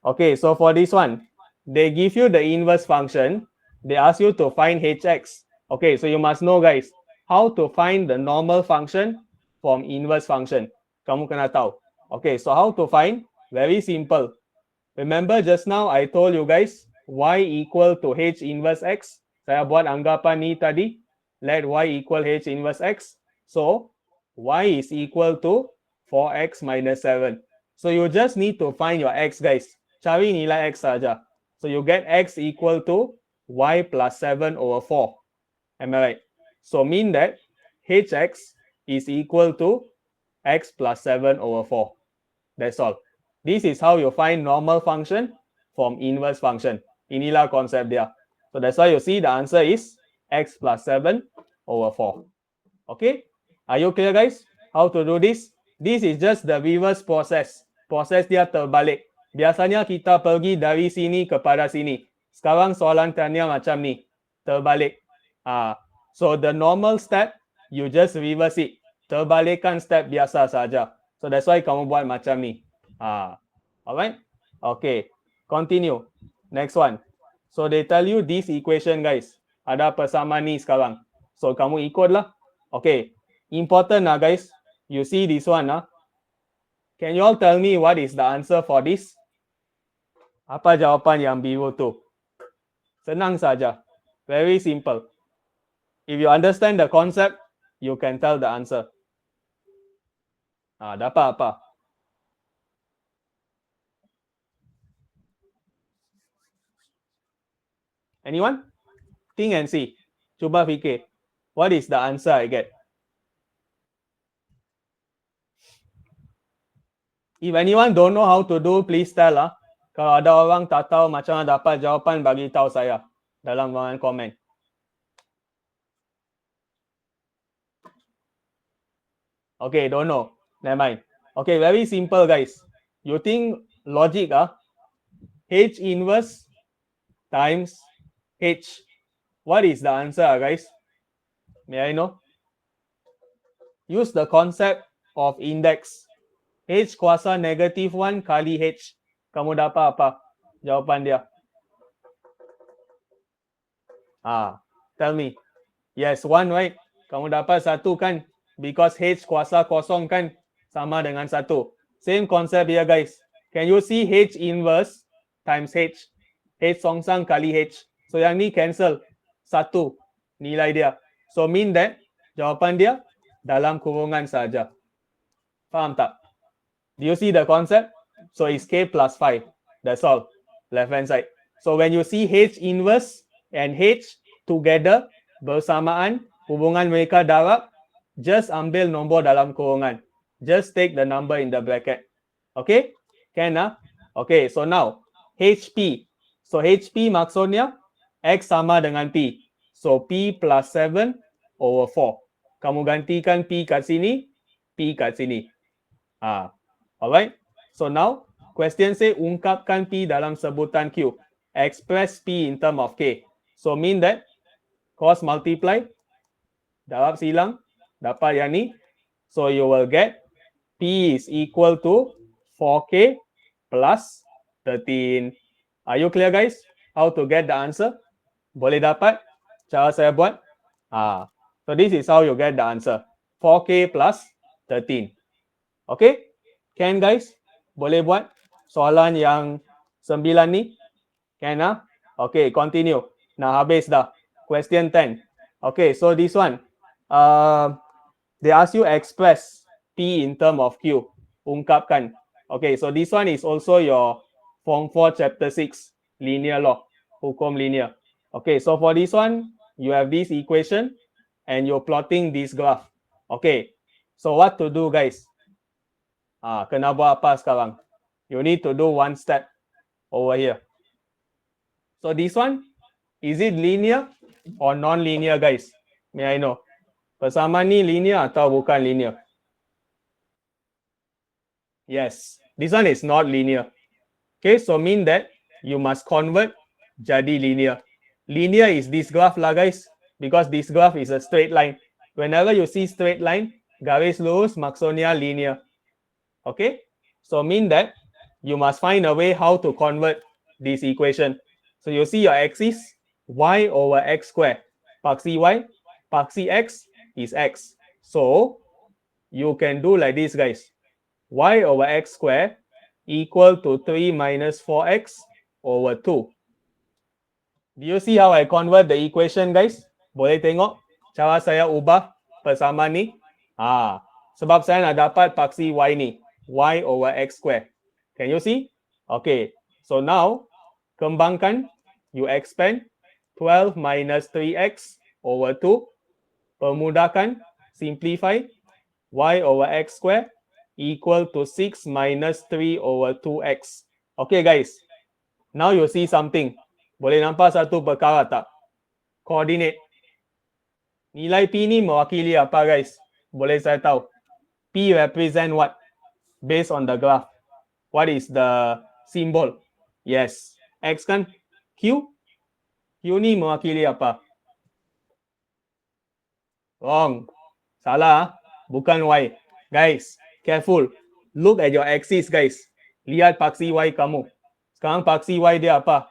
Okay, so for this one, they give you the inverse function. They ask you to find hx. Okay, so you must know, guys, how to find the normal function from inverse function. Kamu kena tahu. Okay, so how to find? Very simple. Remember just now I told you guys y equal to h inverse x. Saya buat anggapan ni tadi. let y equal h inverse x. So y is equal to 4x minus 7. So you just need to find your x, guys. Cari nilai x saja. So you get x equal to y plus 7 over 4. Am I right? So mean that hx is equal to x plus 7 over 4. That's all. This is how you find normal function from inverse function. Inilah konsep dia. So that's why you see the answer is x plus 7 over 4. Okay? Are you clear, guys? How to do this? This is just the reverse process. Proses dia terbalik. Biasanya kita pergi dari sini kepada sini. Sekarang soalan tanya macam ni. Terbalik. So the normal step, you just reverse it. Terbalikkan step biasa saja. So that's why kamu buat macam ni. Alright? Okay. Continue. Next one. So they tell you this equation, guys. Ada persamaan ni sekarang. So kamu ikutlah. Okay. Important guys. You see this one Can you all tell me what is the answer for this? Apa jawapan yang biru tu? Senang saja. Very simple. If you understand the concept, you can tell the answer. Dapat apa? Anyone? Think and see. Cuba fikir. What is the answer I get? If anyone don't know how to do, please tell Kalau ada orang tak tahu macam mana dapat jawapan, bagi tahu saya dalam ruangan komen. Okay, don't know. Never mind. Okay, very simple, guys. You think logic H inverse times H. What is the answer, guys? May I know? Use the concept of index. H kuasa negative 1 kali H. Kamu dapat apa? Jawapan dia. Tell me. Yes, 1, right? Kamu dapat 1 kan? Because H kuasa kosong kan? Sama dengan 1. Same concept here, guys. Can you see H inverse times H? H songsang kali H. So yang ni cancel. 1 nilai dia. So mean that jawapan dia dalam kurungan saja. Faham tak? Do you see the concept? So it's K plus 5. That's all. Left hand side. So when you see H inverse and H together, bersamaan, hubungan mereka darab, just ambil nombor dalam kurungan. Just take the number in the bracket. Okay? Can Okay, so now HP. So HP maksudnya X sama dengan P. So P plus 7 over 4. Kamu gantikan P kat sini, P kat sini. Alright? So now, question say ungkapkan P dalam sebutan Q. Express P in term of K. So mean that cross multiply, darab silang, dapat yang ni. So you will get P is equal to 4K plus 13. Are you clear, guys? How to get the answer? Boleh dapat? Cara saya buat? So this is how you get the answer. 4K plus 13. Okay? Can, guys? Boleh buat soalan yang 9 ni? Can Okay, continue. Nah, habis dah. Question 10. Okay, so this one. They ask you express P in term of Q. Ungkapkan. Okay, so this one is also your Form 4 Chapter 6 linear law. Hukum linear. Okay, so for this one, you have this equation and you're plotting this graph. Okay, so what to do, guys? Kena buat apa sekarang? You need to do one step over here. So this one, is it linear or non-linear, guys? May I know? Persamaan ni linear atau bukan linear? Yes, this one is not linear. Okay, so mean that you must convert jadi linear. Linear is this graph lah, guys, because this graph is a straight line. Whenever you see straight line, garis lurus maksudnya linear. Okay, so mean that you must find a way how to convert this equation. So you see your axis, y over x square. Paksi y, paksi x is x. So you can do like this, guys. Y over x square equal to 3 minus 4x over 2. Do you see how I convert the equation, guys? Boleh tengok? cara saya ubah persamaan ni? Sebab saya nak dapat paksi y ni. Y over x square. Can you see? Okay. So now, kembangkan. You expand. 12 minus 3x over 2. Permudahkan. Simplify. Y over x square equal to 6 minus 3 over 2x. Okay guys. Now you see something. Boleh nampak satu perkara tak? Coordinate. Nilai P ni mewakili apa guys? Boleh saya tahu? P represent what? Based on the graph. What is the symbol? Yes. X kan? Q? Q ni mewakili apa? Wrong. Salah. Bukan Y. Guys, careful. Look at your axis guys. Lihat paksi Y kamu. Sekarang paksi Y dia apa?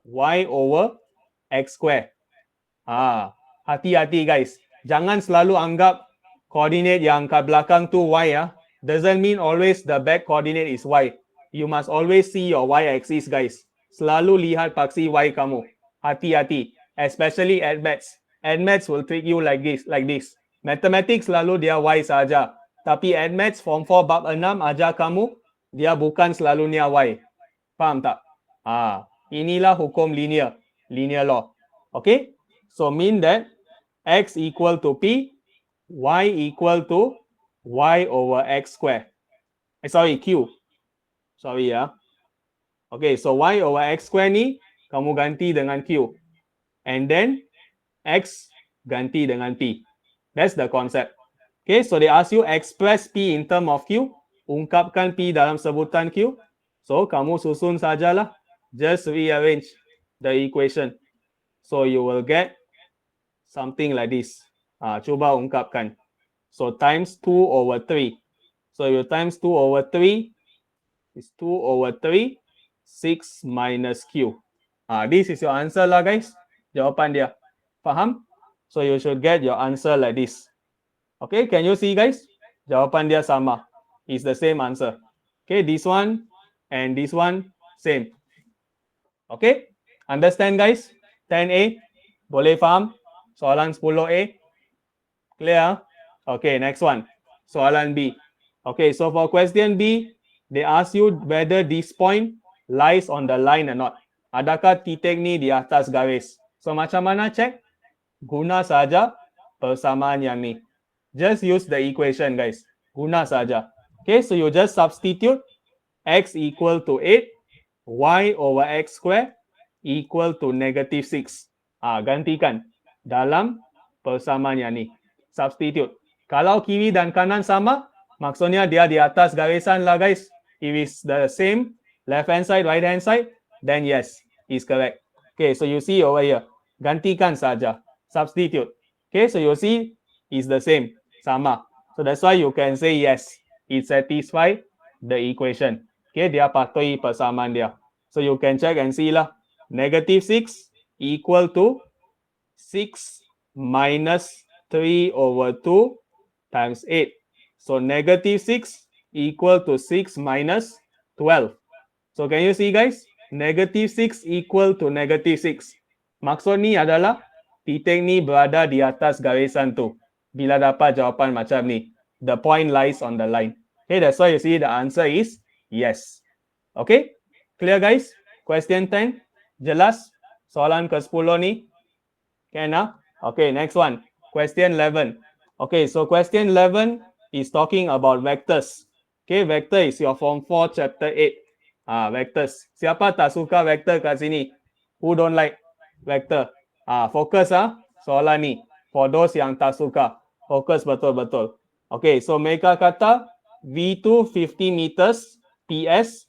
Y over X square. Hati-hati guys. Jangan selalu anggap coordinate yang kat belakang tu Y ya. Doesn't mean always the back coordinate is Y. You must always see your Y axis guys. Selalu lihat paksi Y kamu. Hati-hati. Especially at maths. At maths will trick you like this. Mathematics selalu dia Y saja. Tapi at maths form 4 bab 6 ajar kamu, dia bukan selalunya Y. Faham tak? Inilah hukum linear. Linear law. Okay? So mean that X equal to P, Y equal to Y over X square. Q. Sorry ya. Okay, so Y over X square ni, kamu ganti dengan Q. And then, X ganti dengan P. That's the concept. Okay, so they ask you express P in term of Q. Ungkapkan P dalam sebutan Q. So, kamu susun sajalah. Just rearrange the equation. So, you will get something like this. Cuba ungkapkan. So, times 2 over 3. So, you times 2 over 3 is 2 over 3, 6 minus Q. This is your answer lah guys. Jawapan dia. Faham? So, you should get your answer like this. Okay, can you see guys? Jawapan dia sama. It's the same answer. Okay, this one and this one same. Okay, understand guys? 10A, boleh faham? Soalan 10A, clear? Okay, next one. Soalan B. Okay, so for question B, they ask you whether this point lies on the line or not. Adakah titik ni di atas garis? So macam mana check? Guna saja persamaan yang ni. Just use the equation guys. Guna saja. Okay, so you just substitute x equal to 8, y over x square equal to negative 6. Gantikan dalam persamaan yang ni. Substitute. Kalau kiri dan kanan sama, maksudnya dia di atas garisan lah guys. If it's the same, left hand side, right hand side, then yes, is correct. Okay, so you see over here. Gantikan saja. Substitute. Okay, so you see is the same. Sama. So that's why you can say yes. It satisfies the equation. Okay, dia patuhi persamaan dia. So you can check and see lah. Negative 6 equal to 6 minus 3 over 2 times 8. So negative 6 equal to 6 minus 12. So can you see guys? Negative 6 equal to negative 6. Maksud ni adalah titik ni berada di atas garisan tu. Bila dapat jawapan macam ni, the point lies on the line. Okay, that's why you see the answer is yes. Okay, clear guys? Question 10, jelas? Soalan ke-10 ni? Can Okay, next one. Question 11. Okay, so question 11 is talking about vectors. Okay, vector is your form 4 chapter 8. Vectors. Siapa tak suka vector kat sini? Who don't like vector? Fokus soalan ni. For those yang tak suka. Fokus betul-betul. Okay, so mereka kata V2 50 meters PS,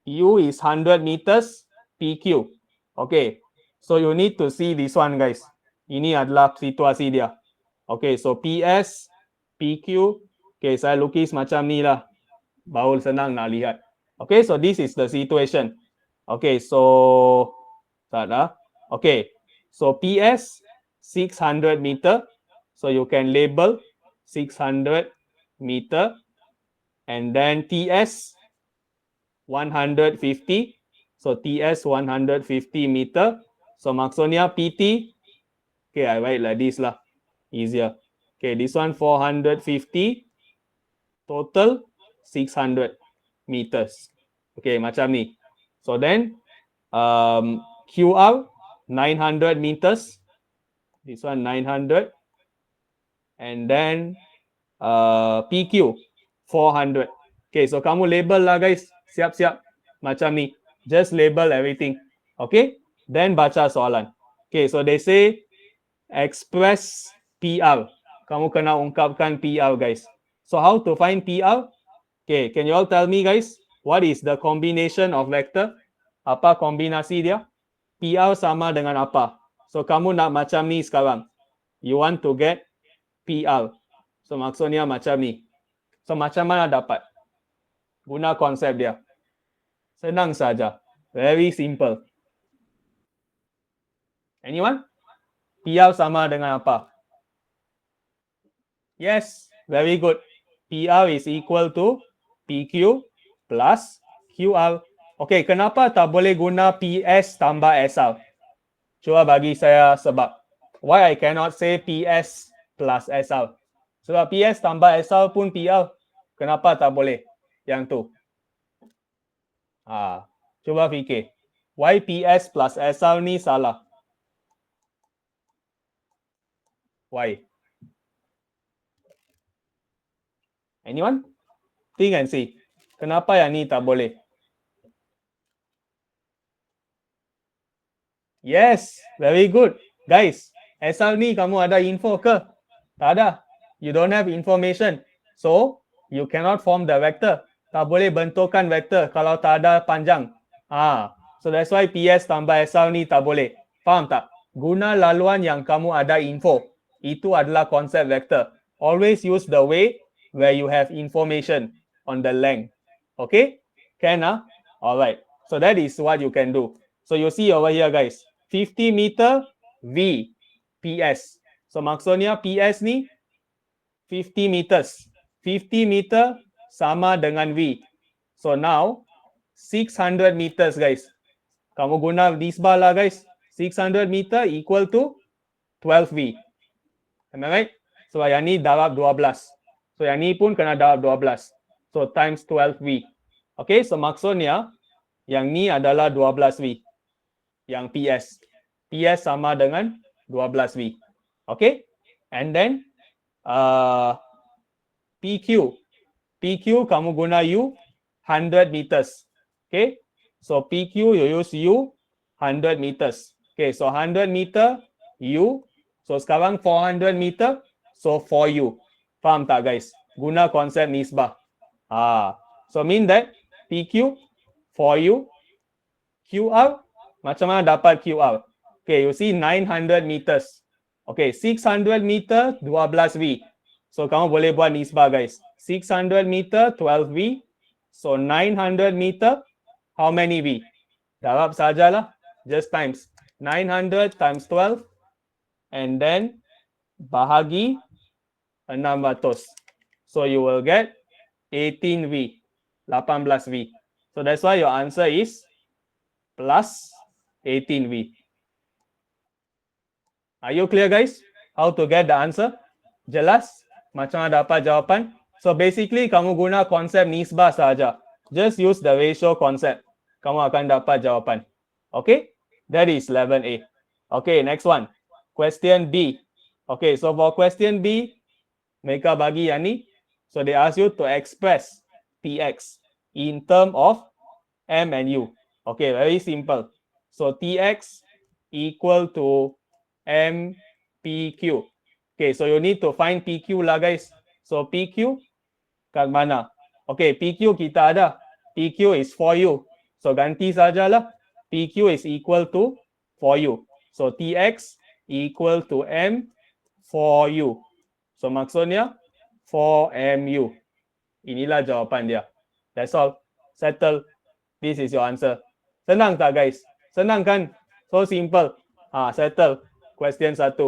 U is 100 meters PQ. Okay, so you need to see this one guys. Ini adalah situasi dia. Okay, so PS, PQ. Okay, saya lukis macam ni lah. Baru senang nak lihat. Okay, so this is the situation. Okay, so okay, so PS 600 meter. So you can label 600 meter. And then TS 150. So TS 150 meter. So maksudnya PT. Okay, I write like this lah. easier. Okay, this one 450, total 600 meters. Okay, macam ni. So then QR 900 meters. This one 900. And then PQ 400. Okay, so kamu label lah guys. Siap-siap. Macam ni. Just label everything. Okay, then baca soalan. Okay, so they say express PR. Kamu kena ungkapkan PR guys. So how to find PR? Okay, can you all tell me guys, what is the combination of vector? Apa kombinasi dia? PR sama dengan apa? So kamu nak macam ni sekarang. You want to get PR. So maksudnya macam ni. So macam mana dapat? Guna konsep dia. Senang saja. Very simple. Anyone? PR sama dengan apa? Yes, very good. PR is equal to PQ plus QR. Okay, kenapa tak boleh guna PS tambah SR? Cuba bagi saya sebab. Why I cannot say PS plus SR? Sebab PS tambah SR pun PR. Kenapa tak boleh? Yang tu. Cuba fikir. Why PS plus SR ni salah? Why? Anyone? Think and see. Kenapa yang ni tak boleh? Yes, very good. Guys, SR ni kamu ada info ke? Tak ada. You don't have information. So, you cannot form the vector. Tak boleh bentukkan vektor kalau tak ada panjang. So that's why PS tambah SR ni tak boleh. Faham tak? Guna laluan yang kamu ada info. Itu adalah konsep vektor. Always use the way where you have information on the length. Okay? Can? Alright. So that is what you can do. So you see over here guys. 50 meter V PS. So maksudnya PS ni 50 meters. 50 meter sama dengan V. So now 600 meters guys. Kamu guna nisbah lah guys. 600 meter equal to 12V. Am I right? So yang ni darab 12. So yang ni pun kena darab 12. So times 12V. Okay, so maksudnya yang ni adalah 12V. Yang PS. PS sama dengan 12V. Okay? And then PQ. PQ kamu guna U 100 meters. Okay? So PQ you use U 100 meters. Okay, so 100 meter U. So sekarang 400 meter. So 4U. Faham tak guys? Guna konsep nisbah. So mean that PQ 4U. QR. Macam mana dapat QR? Okay, you see 900 meters. Okay, 600 meter 12V. So kamu boleh buat nisbah guys. 600 meter 12V. So 900 meter how many V? Darab sajalah. Just times 900 times 12 and then bahagi 600. So you will get 18V. 18V. So that's why your answer is plus 18V. Are you clear guys? How to get the answer? Jelas? Macam mana dapat jawapan? So basically kamu guna konsep nisbah saja. Just use the ratio concept. Kamu akan dapat jawapan. Okay? That is 11A. Okay, next one. Question B. Okay, so for question B, mereka bagi yang ni. So they ask you to express TX in term of M and U. Okay, very simple. So TX equal to MPQ. Okay, so you need to find PQ lah guys. So PQ kat mana? Okay, PQ kita ada. PQ is 4U. So ganti sajalah. PQ is equal to 4U. So TX equal to M 4U. So maksudnya 4MU. Inilah jawapan dia. That's all. Settle. This is your answer. Senang tak guys? Senang kan? So simple. Settle. Question 1.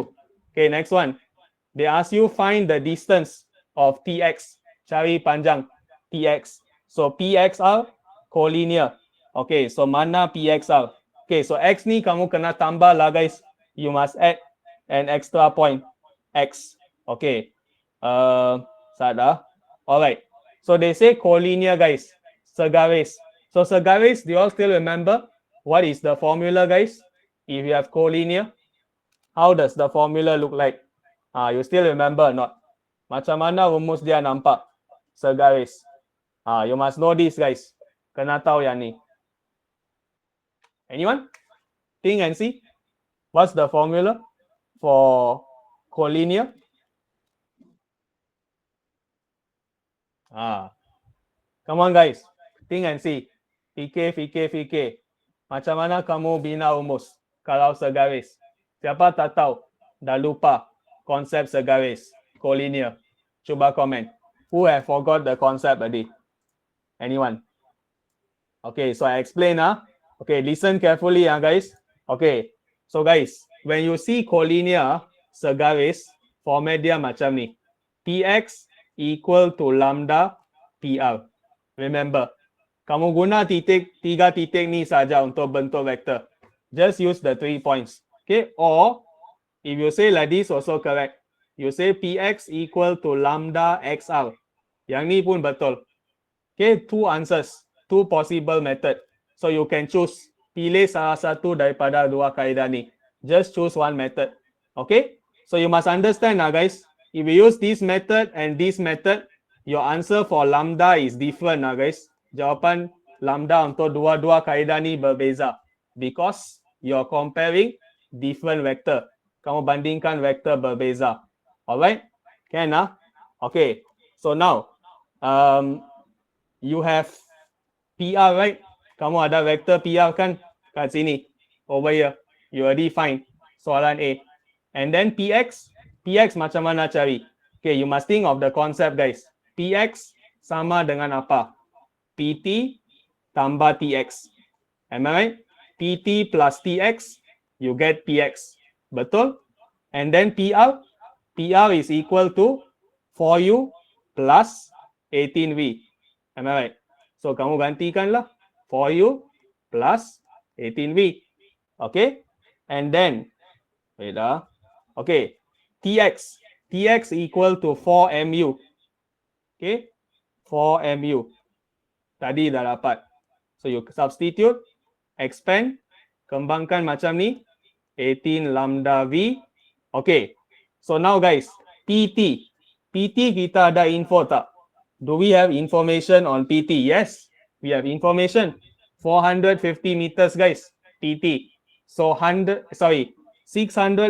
Okay, next one. They ask you find the distance of TX. Cari panjang TX. So PXR collinear. Okay, so mana PXR? Okay, so X ni kamu kena tambah lah guys. You must add an extra point. X. Okay. Sada. Alright. So they say collinear, guys. Segaris. So segaris, do you all still remember what is the formula, guys? If you have collinear, how does the formula look like? You still remember or not? Macam mana rumus dia nampak? Segaris. You must know this, guys. Kena tahu yang ni. Anyone? Think and see. What's the formula for collinear? Come on, guys. Think and see. Fikir. Macam mana kamu bina rumus kalau segaris? Siapa tak tahu? Dah lupa konsep segaris, collinear. Cuba komen. Who have forgot the concept already? Anyone? Okay, so I explain. Okay, listen carefully, guys. Okay, so guys, when you see collinear segaris, format dia macam ni. Px equal to lambda PR. Remember, kamu guna tiga titik ni saja untuk bentuk vektor. Just use the 3 points. Okay, or if you say like this also correct. You say Px equal to lambda XR. Yang ni pun betul. Okay, two answers, two possible method. So you can choose. Pilih salah satu daripada dua kaedah ni. Just choose one method. Okay, so you must understand guys. If you use this method and this method, your answer for lambda is different guys. Jawapan lambda untuk dua-dua kaedah ni berbeza. Because you're comparing different vector. Kamu bandingkan vektor berbeza. Alright? Can Okay. So now, you have PR, right? Kamu ada vektor PR kan? Kat sini. Over here. You already find soalan A. And then PX. PX macam mana cari? Okay, you must think of the concept, guys. PX sama dengan apa? PT tambah TX. Am I right? PT plus TX, you get PX. Betul? And then PR. PR is equal to 4U plus 18V. Am I right? So, kamu gantikanlah 4U plus 18V. Okay? And then, wait okay, TX. TX equal to 4MU. Okay? 4MU. Tadi dah dapat. So, you substitute, expand, kembangkan macam ni. 18 lambda V. Okay. So, now guys, PT. PT kita ada info tak? Do we have information on PT? Yes, we have information. 450 meters, guys. PT. So 600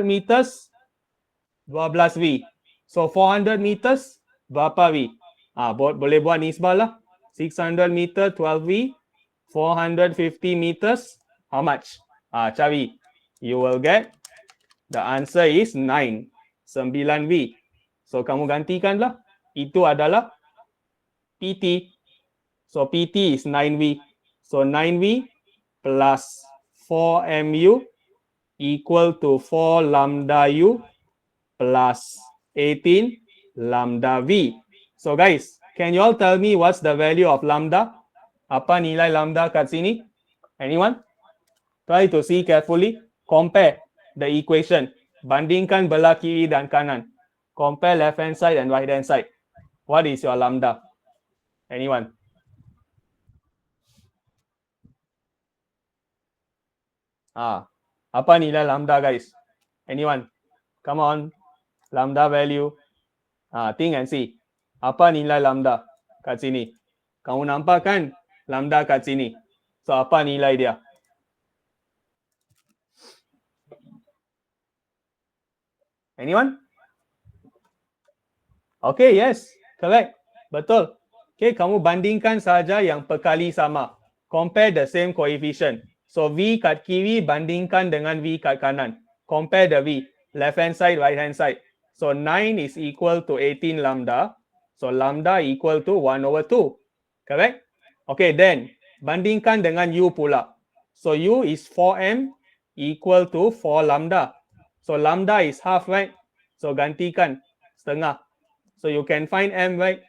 meters 12V. So 400 meters berapa V? Boleh buat nisbah lah. 600 meter 12V. 450 meters how much? Cari. You will get the answer is 9V. So kamu gantikanlah. Itu adalah PT. So PT is 9V. So 9V plus 4MU equal to 4 lambda U plus 18 lambda V. So guys, can you all tell me what's the value of lambda? Apa nilai lambda kat sini? Anyone? Try to see carefully. Compare the equation. Bandingkan belah kiri dan kanan. Compare left hand side and right hand side. What is your lambda? Anyone? Apa nilai lambda, guys? Anyone? Come on. Lambda value. Think and see. Apa nilai lambda kat sini? Kamu nampak kan lambda kat sini? So, apa nilai dia? Anyone? Okay, yes. Correct. Betul. Okay, kamu bandingkan saja yang perkali sama. Compare the same coefficient. So, V kat kiri bandingkan dengan V kat kanan. Compare the V. Left hand side, right hand side. So, 9 is equal to 18 lambda. So, lambda equal to 1/2. Correct? Okay, then, bandingkan dengan U pula. So, U is 4M equal to 4 lambda. So, lambda is half, right? So, gantikan setengah. So, you can find M, right?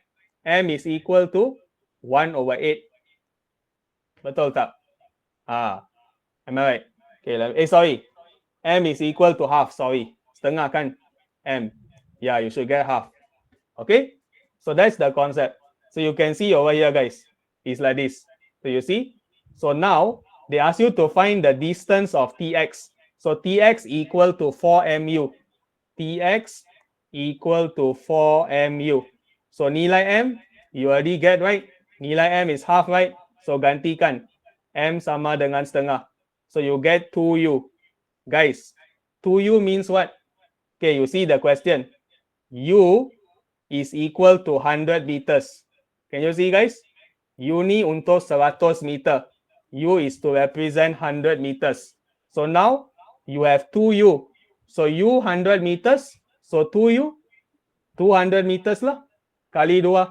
M is equal to 1/8. Betul tak? Am I right? Okay, sorry. M is equal to half, sorry. Setengah kan? M. Yeah, you should get half. Okay, so that's the concept. So you can see over here, guys, it's like this. So you see, so now they ask you to find the distance of tx. So tx equal to 4mu. Tx equal to 4mu. So nilai m, you already get, right? Nilai m is half, right? So gantikan. M sama dengan setengah. So you get 2u. Guys, 2u means what? Okay, you see the question. U is equal to 100 meters. Can you see, guys? U ni untuk 100 meter. U is to represent 100 meters. So now you have 2U. So U 100 meters. So 2U 200 meters lah. Kali 2.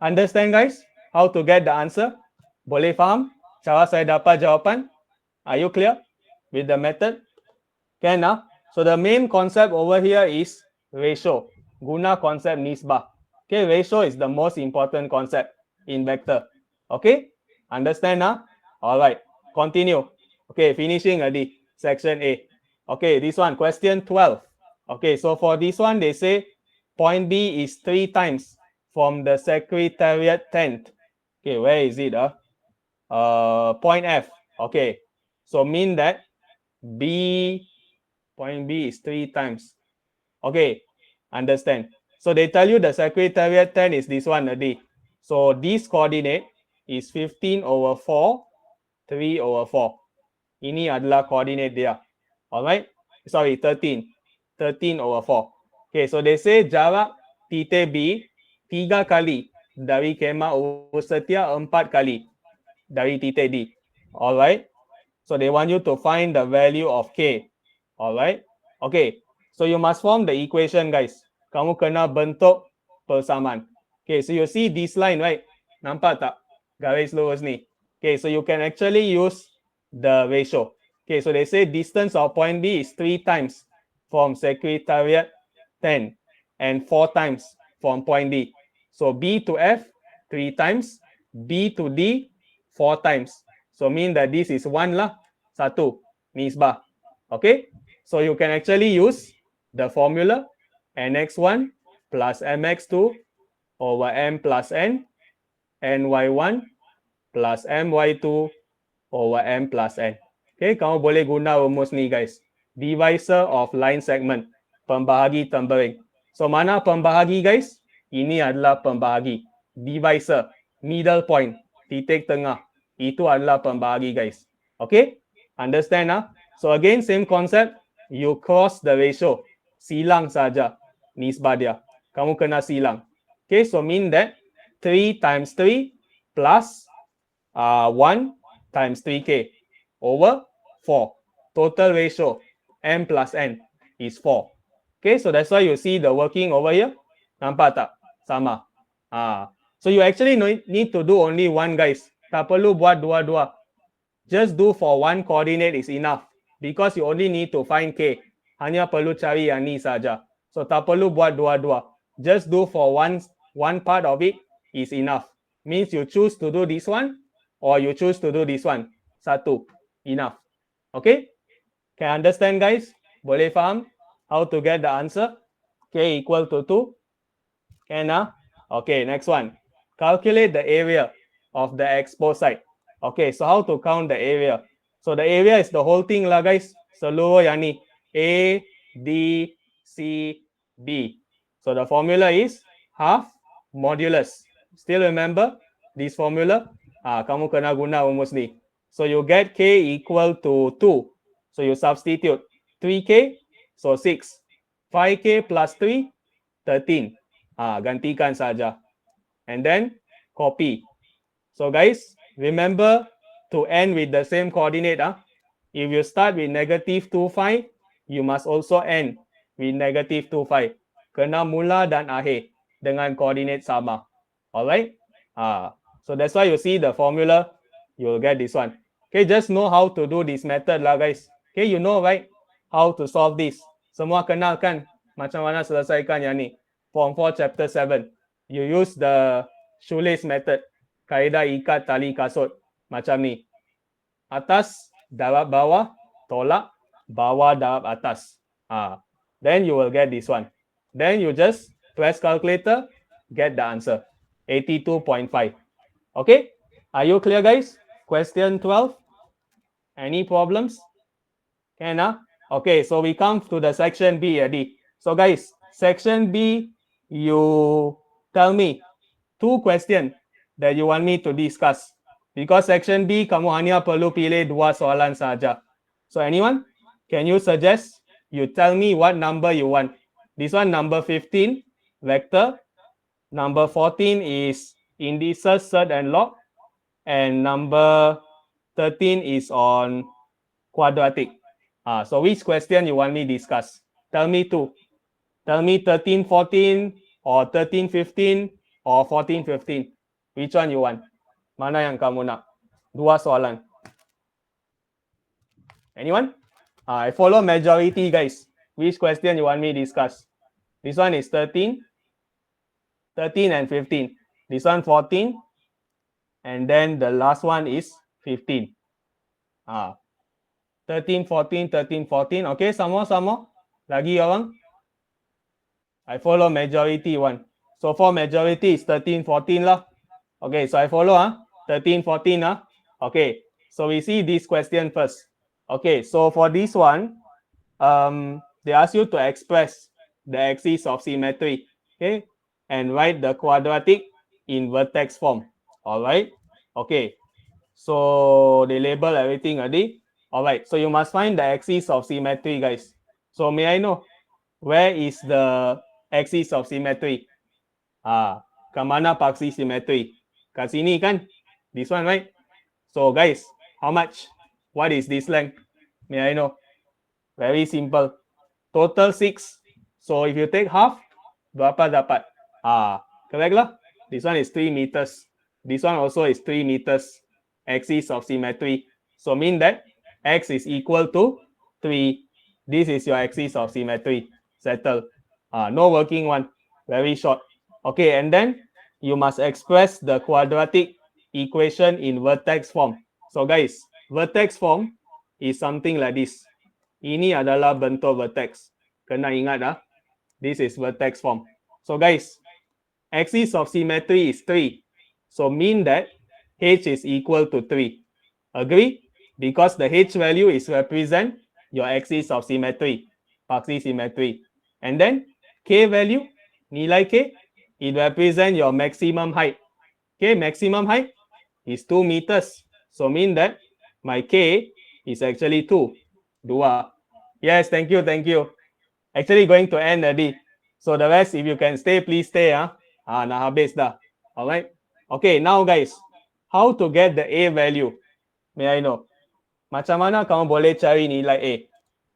Understand, guys? How to get the answer? Boleh faham cara saya dapat jawapan? Are you clear with the method? Can ah? So the main concept over here is ratio. Guna concept nisbah. Okay, ratio is the most important concept in vector. Okay, understand now? All right, continue. Okay, finishing already. Section A. Okay, this one, question 12. Okay, so for this one, they say point B is 3 times from the secretariat tent. Okay, where is it? Point F. Okay, so mean that point B is 3 times. Okay, understand. So they tell you the secretariat 10 is this one already. So this coordinate is 15/4, 3/4. Ini adalah coordinate dia. Alright? Sorry, 13. 13/4. Okay, so they say jarak titik B 3 kali dari kemah urus setia 4 kali dari titik D. Alright? So they want you to find the value of K. Alright? Okay. So you must form the equation, guys. Kamu kena bentuk persamaan. Okay, so you see this line, right? Nampak tak? Garis lurus ni. Okay, so you can actually use the ratio. Okay, so they say distance of point B is 3 times from secretariat 10 and 4 times from point D. So B to F 3 times, B to D 4 times. So mean that this is 1 lah, 1 nisbah. Okay, so you can actually use the formula nx1 plus mx2 over m plus n, ny1 plus my2 over m plus n. Okay, kamu boleh guna rumus ni, guys. Divisor of line segment, pembahagi tempering. So mana pembahagi, guys? Ini adalah pembahagi. Divisor, middle point, titik tengah. Itu adalah pembahagi, guys. Okay, understand ah? So again, same concept. You cross the ratio. Silang saja nisbah dia. Kamu kena silang. Okay, so mean that 3 times 3 plus 1 times 3k over 4. Total ratio m plus n is 4. Okay, so that's why you see the working over here. Nampak tak? Sama. So you actually need to do only one, guys. Tak perlu buat dua-dua. Just do for one coordinate is enough. Because you only need to find k. Hanya perlu cari yang ni saja. So tak perlu buat dua-dua. Just do for one part of it is enough. Means you choose to do this one or you choose to do this one. Satu. Enough. Okay? Can understand, guys? Boleh faham how to get the answer? K equal to 2. Can ah? Okay, next one. Calculate the area of the exposed side. Okay, so how to count the area? So the area is the whole thing lah, guys. Seluruh yang ni. A, D, C, B. So the formula is half modulus. Still remember this formula? Kamu kena guna rumus ni. So you get K equal to 2. So you substitute 3K, so 6. 5K plus 3, 13. Gantikan saja. And then copy. So guys, remember to end with the same coordinate. If you start with negative 25, you must also end with negative 25. Kena mula dan akhir dengan coordinate sama. Alright? So that's why you see the formula, you'll get this one. Okay, just know how to do this method lah, guys. Okay, you know, right? How to solve this. Semua kenal kan macam mana selesaikan yang ni. Form 4 chapter 7. You use the shoelace method. Kaedah ikat tali kasut. Macam ni. Atas, darab bawah, tolak, bawah, darab atas. Then you will get this one. Then you just press calculator, get the answer. 82.5. Okay? Are you clear, guys? Question 12. Any problems? Can, huh? Okay, so we come to the section B already. So guys, section B, you tell me 2 questions that you want me to discuss. Because section B, kamu hanya perlu pilih 2 soalan saja. So anyone, can you suggest? You tell me what number you want. This one number 15, vector. Number 14 is indices, surd and log. And number 13 is on quadratic. So which question you want me to discuss? Tell me 2. Tell me 13, 14 or 13, 15 or 14, 15. Which one you want? Mana yang kamu nak? 2 soalan. Anyone? I follow majority, guys. Which question you want me to discuss? This one is 13, 13 and 15. This one 14. And then the last one is 15. 13, 14, 13, 14. Okay, sama. Lagi orang? I follow majority one. So for majority is 13, 14 lah. Okay, so I follow 13, 14 Okay, so we see this question first. Okay, so for this one, they ask you to express the axis of symmetry, okay, and write the quadratic in vertex form. All right, okay, so they label everything already. All right, so you must find the axis of symmetry, guys. So may I know where is the axis of symmetry? Ke mana paksi symmetry? Kat sini kan? This one, right? So guys, how much? What is this length? May I know? Very simple. Total 6. So if you take half, berapa dapat? Correct lah. This one is 3 meters. This one also is 3 meters. Axis of symmetry. So mean that x is equal to 3. This is your axis of symmetry. Settle. No working one. Very short. Okay, and then you must express the quadratic equation in vertex form. So guys, vertex form is something like this. Ini adalah bentuk vertex. Kena ingat This is vertex form. So guys, axis of symmetry is 3. So mean that h is equal to 3. Agree? Because the h value is represent your axis of symmetry, paksi symmetry. And then k value, nilai k, it represent your maximum height. Okay, maximum height is 2 meters. So mean that my k is actually 2. 2. Yes, thank you. Actually going to end already. So the rest, if you can stay, please stay. Nak habis dah. Alright. Okay, now guys, how to get the A value? May I know? Macam mana kamu boleh cari nilai A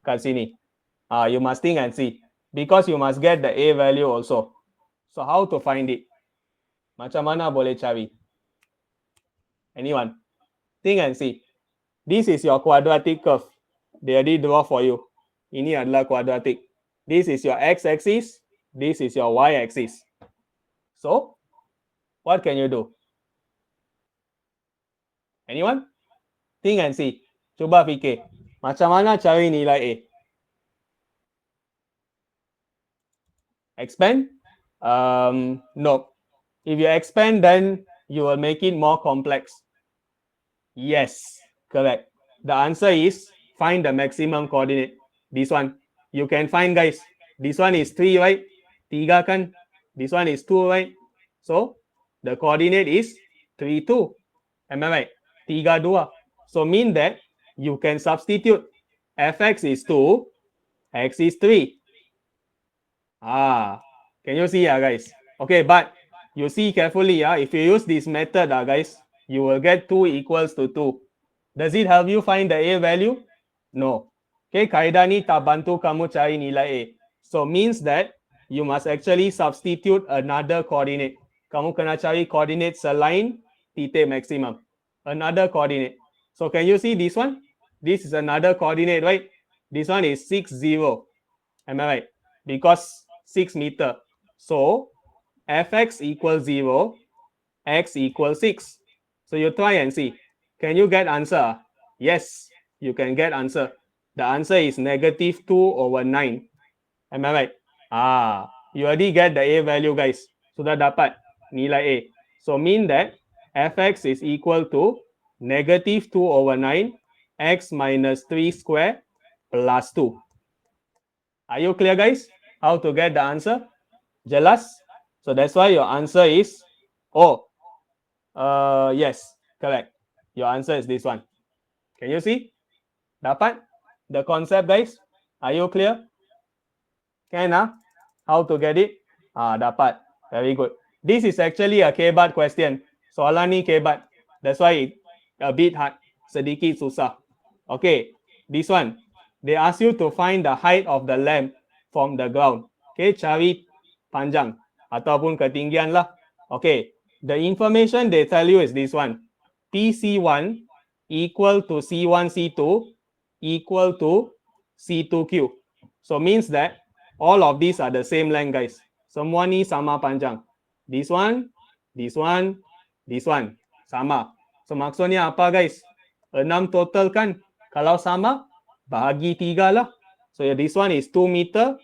kat sini? You must think and see. Because you must get the A value also. So how to find it? Macam mana boleh cari? Anyone? Think and see. This is your quadratic curve. They already draw for you. Ini adalah quadratic. This is your x-axis. This is your y-axis. So, what can you do? Anyone? Think and see. Cuba fikir. Macam mana cari nilai A? Expand? No. If you expand, then you will make it more complex. Yes, correct. The answer is find the maximum coordinate. This one. You can find, guys. This one is 3, right? 3 kan? This one is 2, right? So, the coordinate is 3, 2. Am I right? 3, 2. So, mean that you can substitute fx is 2, x is 3. Can you see, guys? Okay, but you see carefully, if you use this method, guys, you will get 2 equals to 2. Does it help you find the A value? No. Okay, kaedah ni tak bantu kamu cari nilai A. So means that you must actually substitute another coordinate. Kamu kena cari coordinate selain titik maximum. Another coordinate. So can you see this one? This is another coordinate, right? This one is 6, 0. Am I right? Because 6 meter. So fx equals 0, x equals 6. So you try and see. Can you get answer? Yes, you can get answer. The answer is -2/9. Am I right? you already get the A value guys. Sudah dapat nilai A. So mean that fx is equal to negative 2 over 9 x minus 3 square plus 2. Are you clear guys? How to get the answer? Jelas? So that's why your answer is, yes, correct. Your answer is this one. Can you see? Dapat? The concept guys? Are you clear? Can How to get it? Dapat. Very good. This is actually a kebat question. Soalan ni kebat. That's why it a bit hard. Sedikit susah. Okay. This one. They ask you to find the height of the lamp from the ground. Okay. Cari panjang ataupun ketinggian lah. Okay. The information they tell you is this one. PC1 equal to C1C2 equal to C2Q. So means that all of these are the same length guys. Semua ni sama panjang. This one, this one, this one. Sama. So maksudnya apa guys? 6 total kan? Kalau sama, bahagi 3 lah. So this one is 2 meter,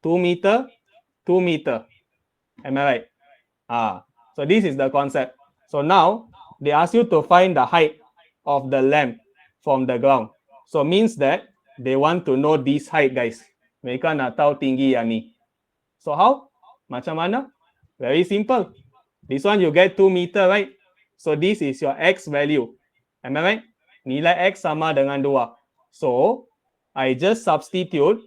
2 meter, 2 meter. Am I right? So this is the concept. So now, they ask you to find the height of the lamp from the ground. So means that they want to know this height guys. Mereka nak tahu tinggi yang ni. So how? Macam mana? Very simple. This one you get 2 meter, right? So this is your x value. Am I right? Nilai x sama dengan 2. So, I just substitute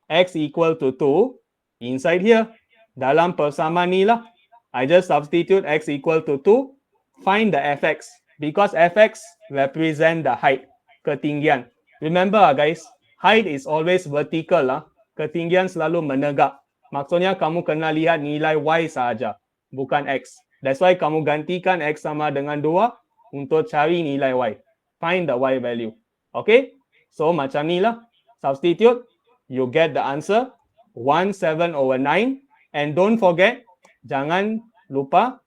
x equal to 2 inside here. Dalam persamaan ni lah. I just substitute x equal to 2. Find the fx. Because fx represent the height. Ketinggian. Remember guys, height is always vertical lah. Ketinggian selalu menegak. Maksudnya kamu kena lihat nilai y sahaja, bukan x. That's why kamu gantikan x sama dengan 2 untuk cari nilai y. Find the y value. Okay? So macam ni lah. Substitute, you get the answer 1/7 over 9. And don't forget, jangan lupa,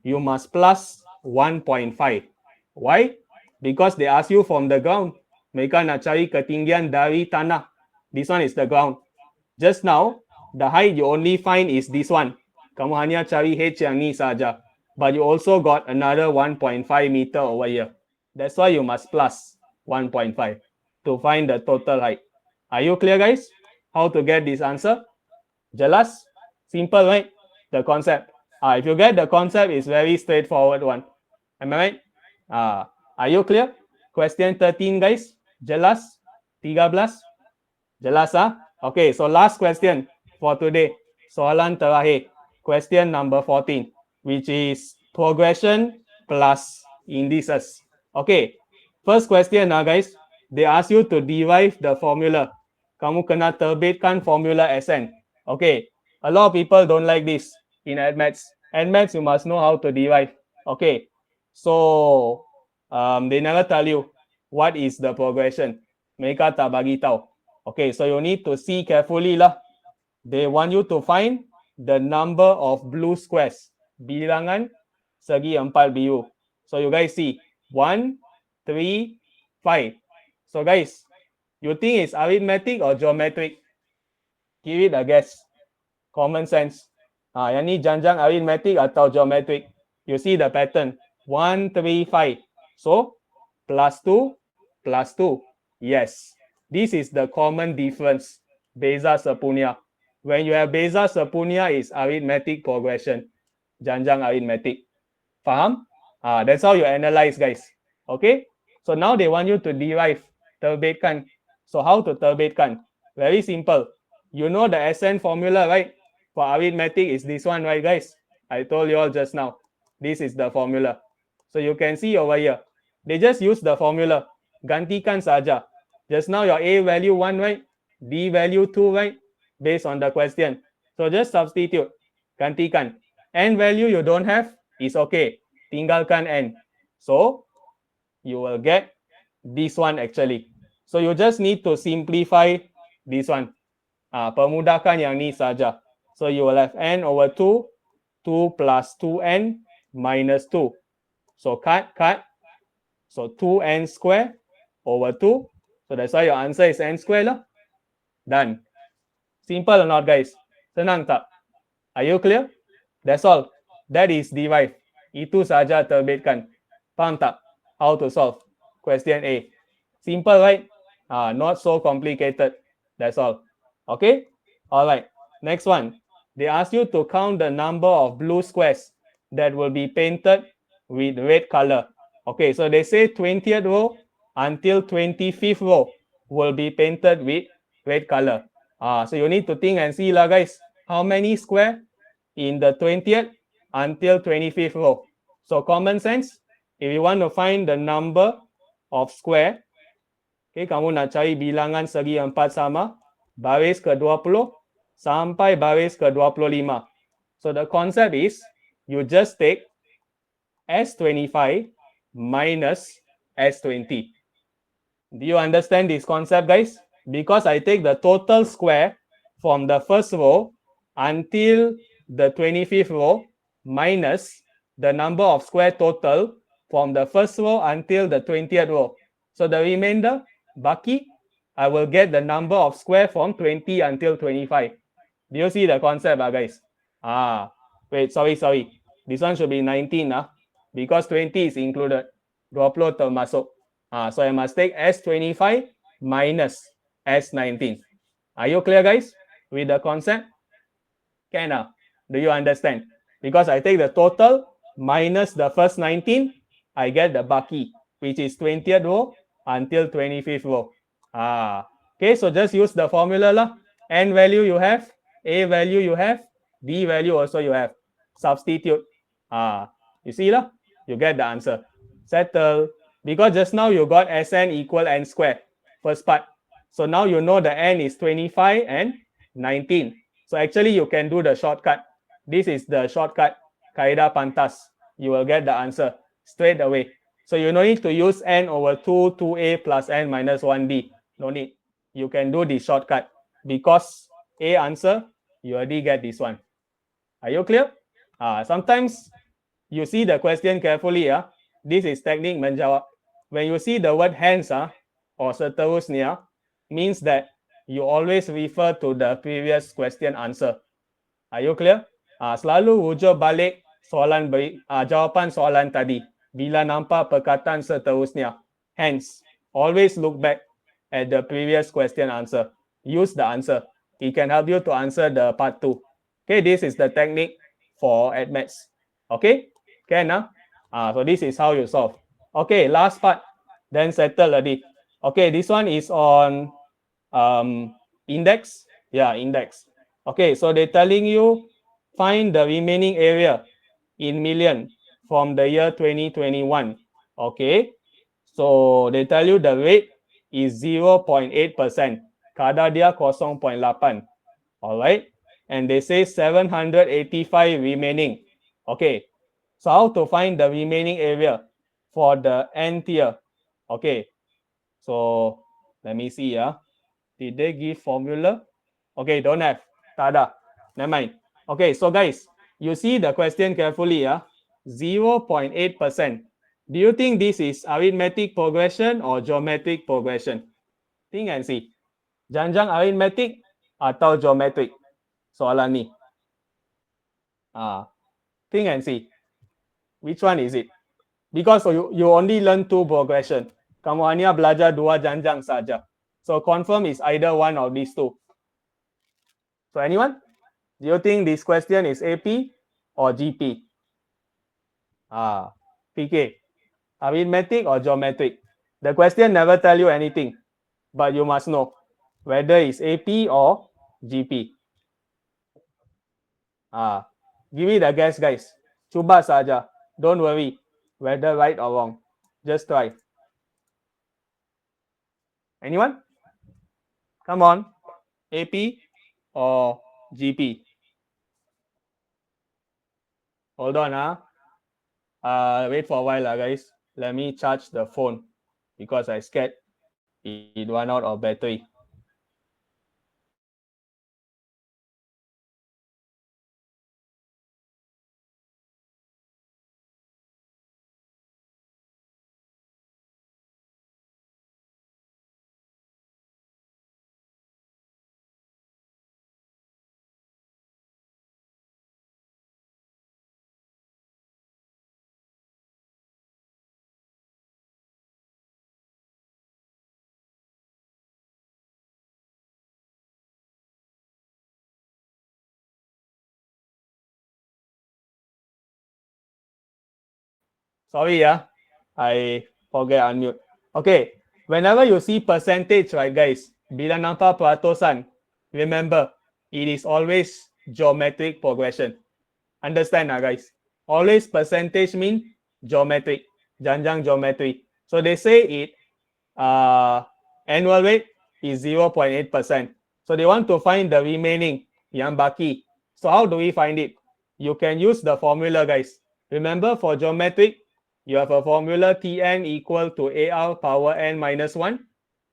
you must plus 1.5. Why? Because they ask you from the ground. Mereka nak cari ketinggian dari tanah. This one is the ground. Just now, the height you only find is this one. Kamu hanya cari h yang ni saja. But you also got another 1.5 meter over here. That's why you must plus 1.5 to find the total height. Are you clear guys? How to get this answer? Jelas? Simple, right? The concept. If you get the concept, it's very straightforward one. Am I right? Are you clear? Question 13 guys. Jelas? 13? Jelas Okay, so last question for today. Soalan terakhir. Question number 14, which is progression plus indices. Okay, first question guys. They ask you to derive the formula. Kamu kena terbitkan formula SN. Okay, a lot of people don't like this in AdMaths. AdMaths, you must know how to derive. Okay, so they never tell you what is the progression. Mereka tak bagi tahu. Okay, so you need to see carefully lah. They want you to find the number of blue squares. Bilangan segi 4 biru. So you guys see 1, 3, 5. So guys, you think it's arithmetic or geometric? Give it a guess. Common sense. Yang ni janjang arithmetic atau geometric? You see the pattern. 1, 3, 5. So, plus 2, plus 2. Yes. This is the common difference. Beza sepunia. When you have beza sepunia, is arithmetic progression. Janjang arithmetic. Faham? That's how you analyze, guys. Okay? So now they want you to derive. Terbitkan. So how to terbitkan? Very simple. You know the SN formula, right? For arithmetic is this one, right, guys? I told you all just now. This is the formula. So you can see over here. They just use the formula. Gantikan saja. Just now your A value 1, right? B value 2, right? Based on the question. So just substitute. Gantikan. N value you don't have is okay. Tinggalkan N. So you will get this one actually. So you just need to simplify this one. Permudahkan yang ni saja. So you will have N over 2. 2 plus 2N minus 2. So cut. So 2N square over 2. So that's why your answer is N square lah. Done. Simple or not guys? Senang tak? Are you clear? That's all. That is derive. Itu saja terbitkan. Faham tak? How to solve? Question A. Simple, right? Not so complicated. That's all. Okay? Alright. Next one. They ask you to count the number of blue squares that will be painted with red color. Okay, so they say 20th row until 25th row will be painted with red color. So you need to think and see lah, guys. How many square in the 20th until 25th row? So common sense, if you want to find the number of square, okay, kamu nak cari bilangan segi 4 sama, baris ke-20 sampai baris ke-25. So the concept is, you just take S25 minus S20. Do you understand this concept, guys? Because I take the total square from the first row until the 25th row minus the number of square total from the first row until the 20th row. So the remainder, baki, I will get the number of square from 20 until 25. Do you see the concept, guys? Wait, sorry. This one should be 19, because 20 is included. 20 termasuk. So I must take S25 minus S19. Are you clear, guys, with the concept? Can do you understand? Because I take the total minus the first 19, I get the baki, which is 20th row until 25th row. Okay, so just use the formula lah. N value you have, A value you have, B value also you have. Substitute. You see lah, you get the answer. Settle. Because just now you got Sn equal n square, first part. So now you know the n is 25 and 19. So actually you can do the shortcut. This is the shortcut, kaidah pantas. You will get the answer straight away. So you no need to use n over 2, 2a plus n minus 1b. No need. You can do the shortcut. Because A answer, you already get this one. Are you clear? Sometimes you see the question carefully. This is technique menjawab. When you see the word hence or seterusnya, means that you always refer to the previous question answer. Are you clear? Selalu rujuk balik soalan jawapan soalan tadi bila nampak perkataan seterusnya. Hence, always look back at the previous question answer. Use the answer. It can help you to answer the part 2. Okay, this is the technique for admits. Okay, can so this is how you solve. Okay, last part, then settle already. Okay, this one is on index. Yeah, index. Okay, so they're telling you find the remaining area in million from the year 2021. Okay, so they tell you the rate is 0.8%. Kadar dia 0.8. Alright, and they say 785 remaining. Okay, so how to find the remaining area for the nth year? Okay, so let me see. Did they give formula? Okay, don't have. Tada. Never mind. Okay, so guys, you see the question carefully. 0.8%. Do you think this is arithmetic progression or geometric progression? Think and see. Janjang arithmetic atau geometric? Soalan ni. Think and see. Which one is it? Because you only learn 2 progression. Kamu hanya belajar 2 janjang saja. So confirm is either one of these 2. So anyone? Do you think this question is AP or GP? PK. Arithmetic or geometric? The question never tell you anything, but you must know whether it's AP or GP. Give it a guess, guys. Cuba saja. Don't worry whether right or wrong. Just try. Anyone? Come on. AP or GP? Hold on. Wait for a while, guys. Let me charge the phone because I scared it run out of battery. Sorry, I forget unmute. Okay, whenever you see percentage, right, guys, bila nampak peratusan, remember, it is always geometric progression. Understand, guys? Always percentage mean geometric, janjang geometry. So they say it annual rate is 0.8%. So they want to find the remaining, yang baki. So how do we find it? You can use the formula, guys. Remember, for geometric, you have a formula Tn equal to AR power n minus 1.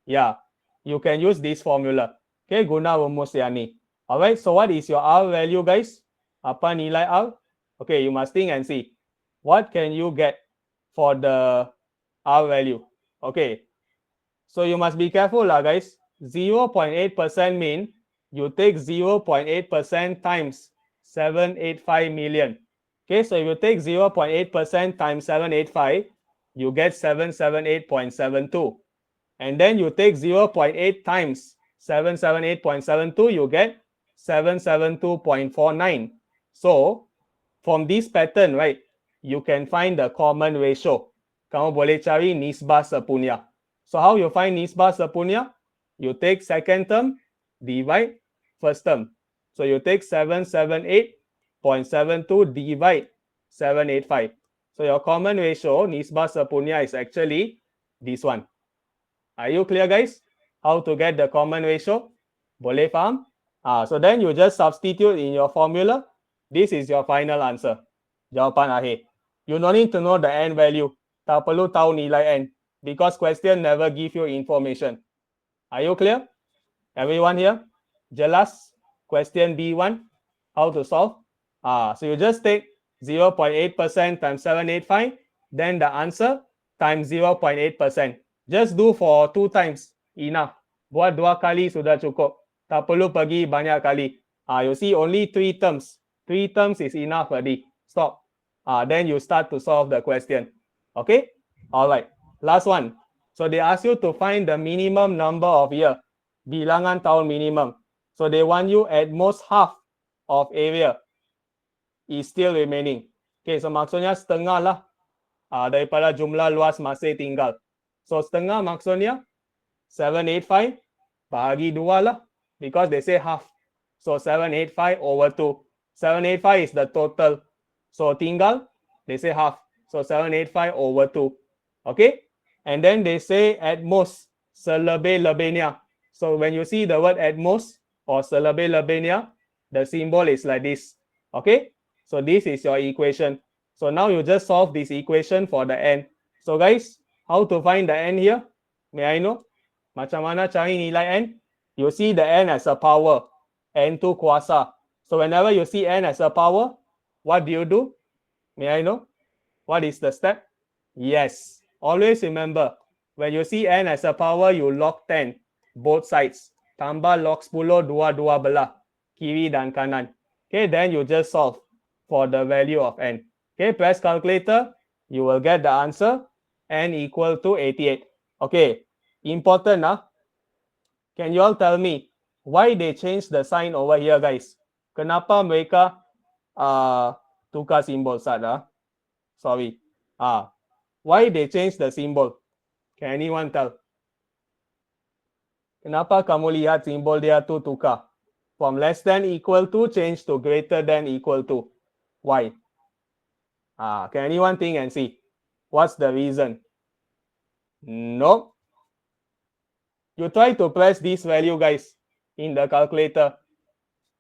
Yeah, you can use this formula. Okay, guna rumus yang ni. Alright, so what is your R value, guys? Apa nilai R? Okay, you must think and see. What can you get for the R value? Okay, so you must be careful, guys. 0.8% mean you take 0.8% times 785 million. Okay, so if you take 0.8% times 785, you get 778.72. And then you take 0.8 times 778.72, you get 772.49. So from this pattern, right, you can find the common ratio. Kamu boleh cari nisbah sepunya. So how you find nisbah sepunya? You take second term, divide first term. So you take 778.72 divide 785. So your common ratio, nisbah sepunya, is actually this one. Are you clear, guys? How to get the common ratio? Boleh faham? So then you just substitute in your formula. This is your final answer. Jawapan akhir. You don't need to know the n value. Tak perlu tahu nilai n. Because question never give you information. Are you clear? Everyone here? Jelas? Question B1. How to solve? So you just take 0.8% times 785. Then the answer times 0.8%. Just do for 2 times. Enough. Buat 2 kali sudah cukup. Tak perlu pergi banyak kali. You see only 3 terms. 3 terms is enough already. Stop. Then you start to solve the question. Okay? Alright. Last one. So they ask you to find the minimum number of year. Bilangan tahun minimum. So they want you at most half of area is still remaining. Okay, so maksudnya setengah lah daripada jumlah luas masih tinggal. So setengah maksudnya 785 bahagi 2 lah, because they say half. So 785 over 2. 785 is the total. So tinggal, they say half. So 785 over 2. Okay? And then they say at most, selebih-lebihnya. So when you see the word at most or selebih-lebihnya, the symbol is like this. Okay? So this is your equation. So now you just solve this equation for the n. So guys, how to find the n here? May I know? Macam mana cari nilai n? You see the n as a power. N2 kuasa. So whenever you see n as a power, what do you do? May I know? What is the step? Yes. Always remember, when you see n as a power, you log 10. Both sides. Tambah log 10 dua-dua belah. Kiri dan kanan. Okay, then you just solve for the value of n. Okay, press calculator. You will get the answer. N equal to 88. Okay, important. Can you all tell me why they changed the sign over here, guys? Kenapa mereka tukar simbol sada? Sorry. Why they changed the symbol? Can anyone tell? Kenapa kamu lihat simbol dia tu tukar? From less than equal to change to greater than equal to. Why? Can anyone think and see? What's the reason? No. You try to press this value, guys, in the calculator.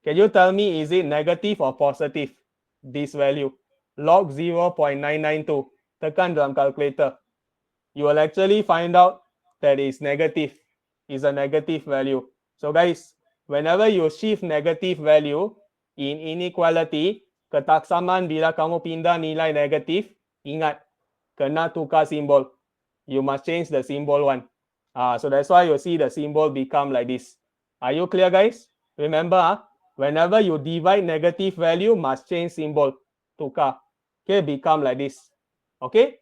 Can you tell me, is it negative or positive? This value. Log 0.992. Tekan dalam calculator. You will actually find out that is negative. Is a negative value. So guys, whenever you shift negative value in inequality, ketaksaman bila kamu pindah nilai negatif, ingat, kena tukar simbol. You must change the symbol one. So that's why you see the symbol become like this. Are you clear, guys? Remember, whenever you divide negative value, must change symbol. Tukar. Okay, become like this. Okay?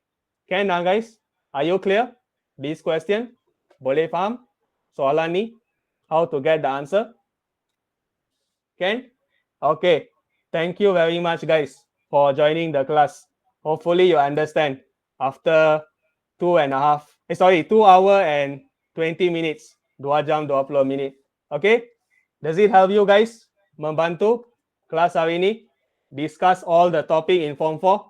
Can guys? Are you clear? This question? Boleh faham? Soalan ni? How to get the answer? Can? Okay. Thank you very much, guys, for joining the class. Hopefully you understand. after 2 hour and 20 minutes. 2 jam 20 minit. Okay? Does it help you guys? Membantu kelas hari ini? Discuss all the topic in Form 4?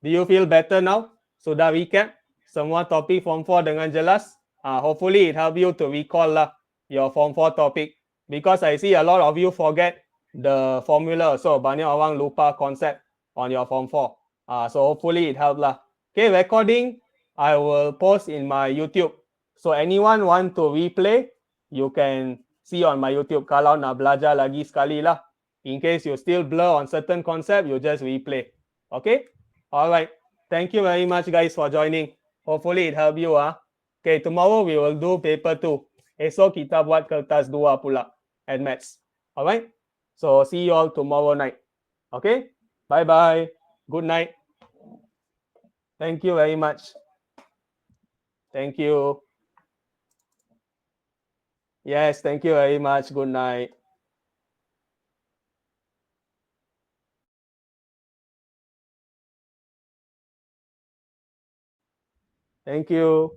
Do you feel better now? Sudah recap semua topik Form 4 dengan jelas? Hopefully it help you to recall lah your Form 4 topic. Because I see a lot of you forget the formula. So banyak orang lupa konsep on your Form 4. So hopefully it help lah. Okay, recording I will post in my YouTube. So anyone want to replay, you can see on my YouTube. Kalau nak belajar lagi sekali lah. In case you still blur on certain concept, you just replay. Okay? Alright. Thank you very much guys for joining. Hopefully it help you. Okay, tomorrow we will do paper 2. Esok kita buat kertas 2 pula and maths. Alright? So see you all tomorrow night. Okay? Bye-bye. Good night. Thank you very much. Thank you. Yes, thank you very much. Good night. Thank you.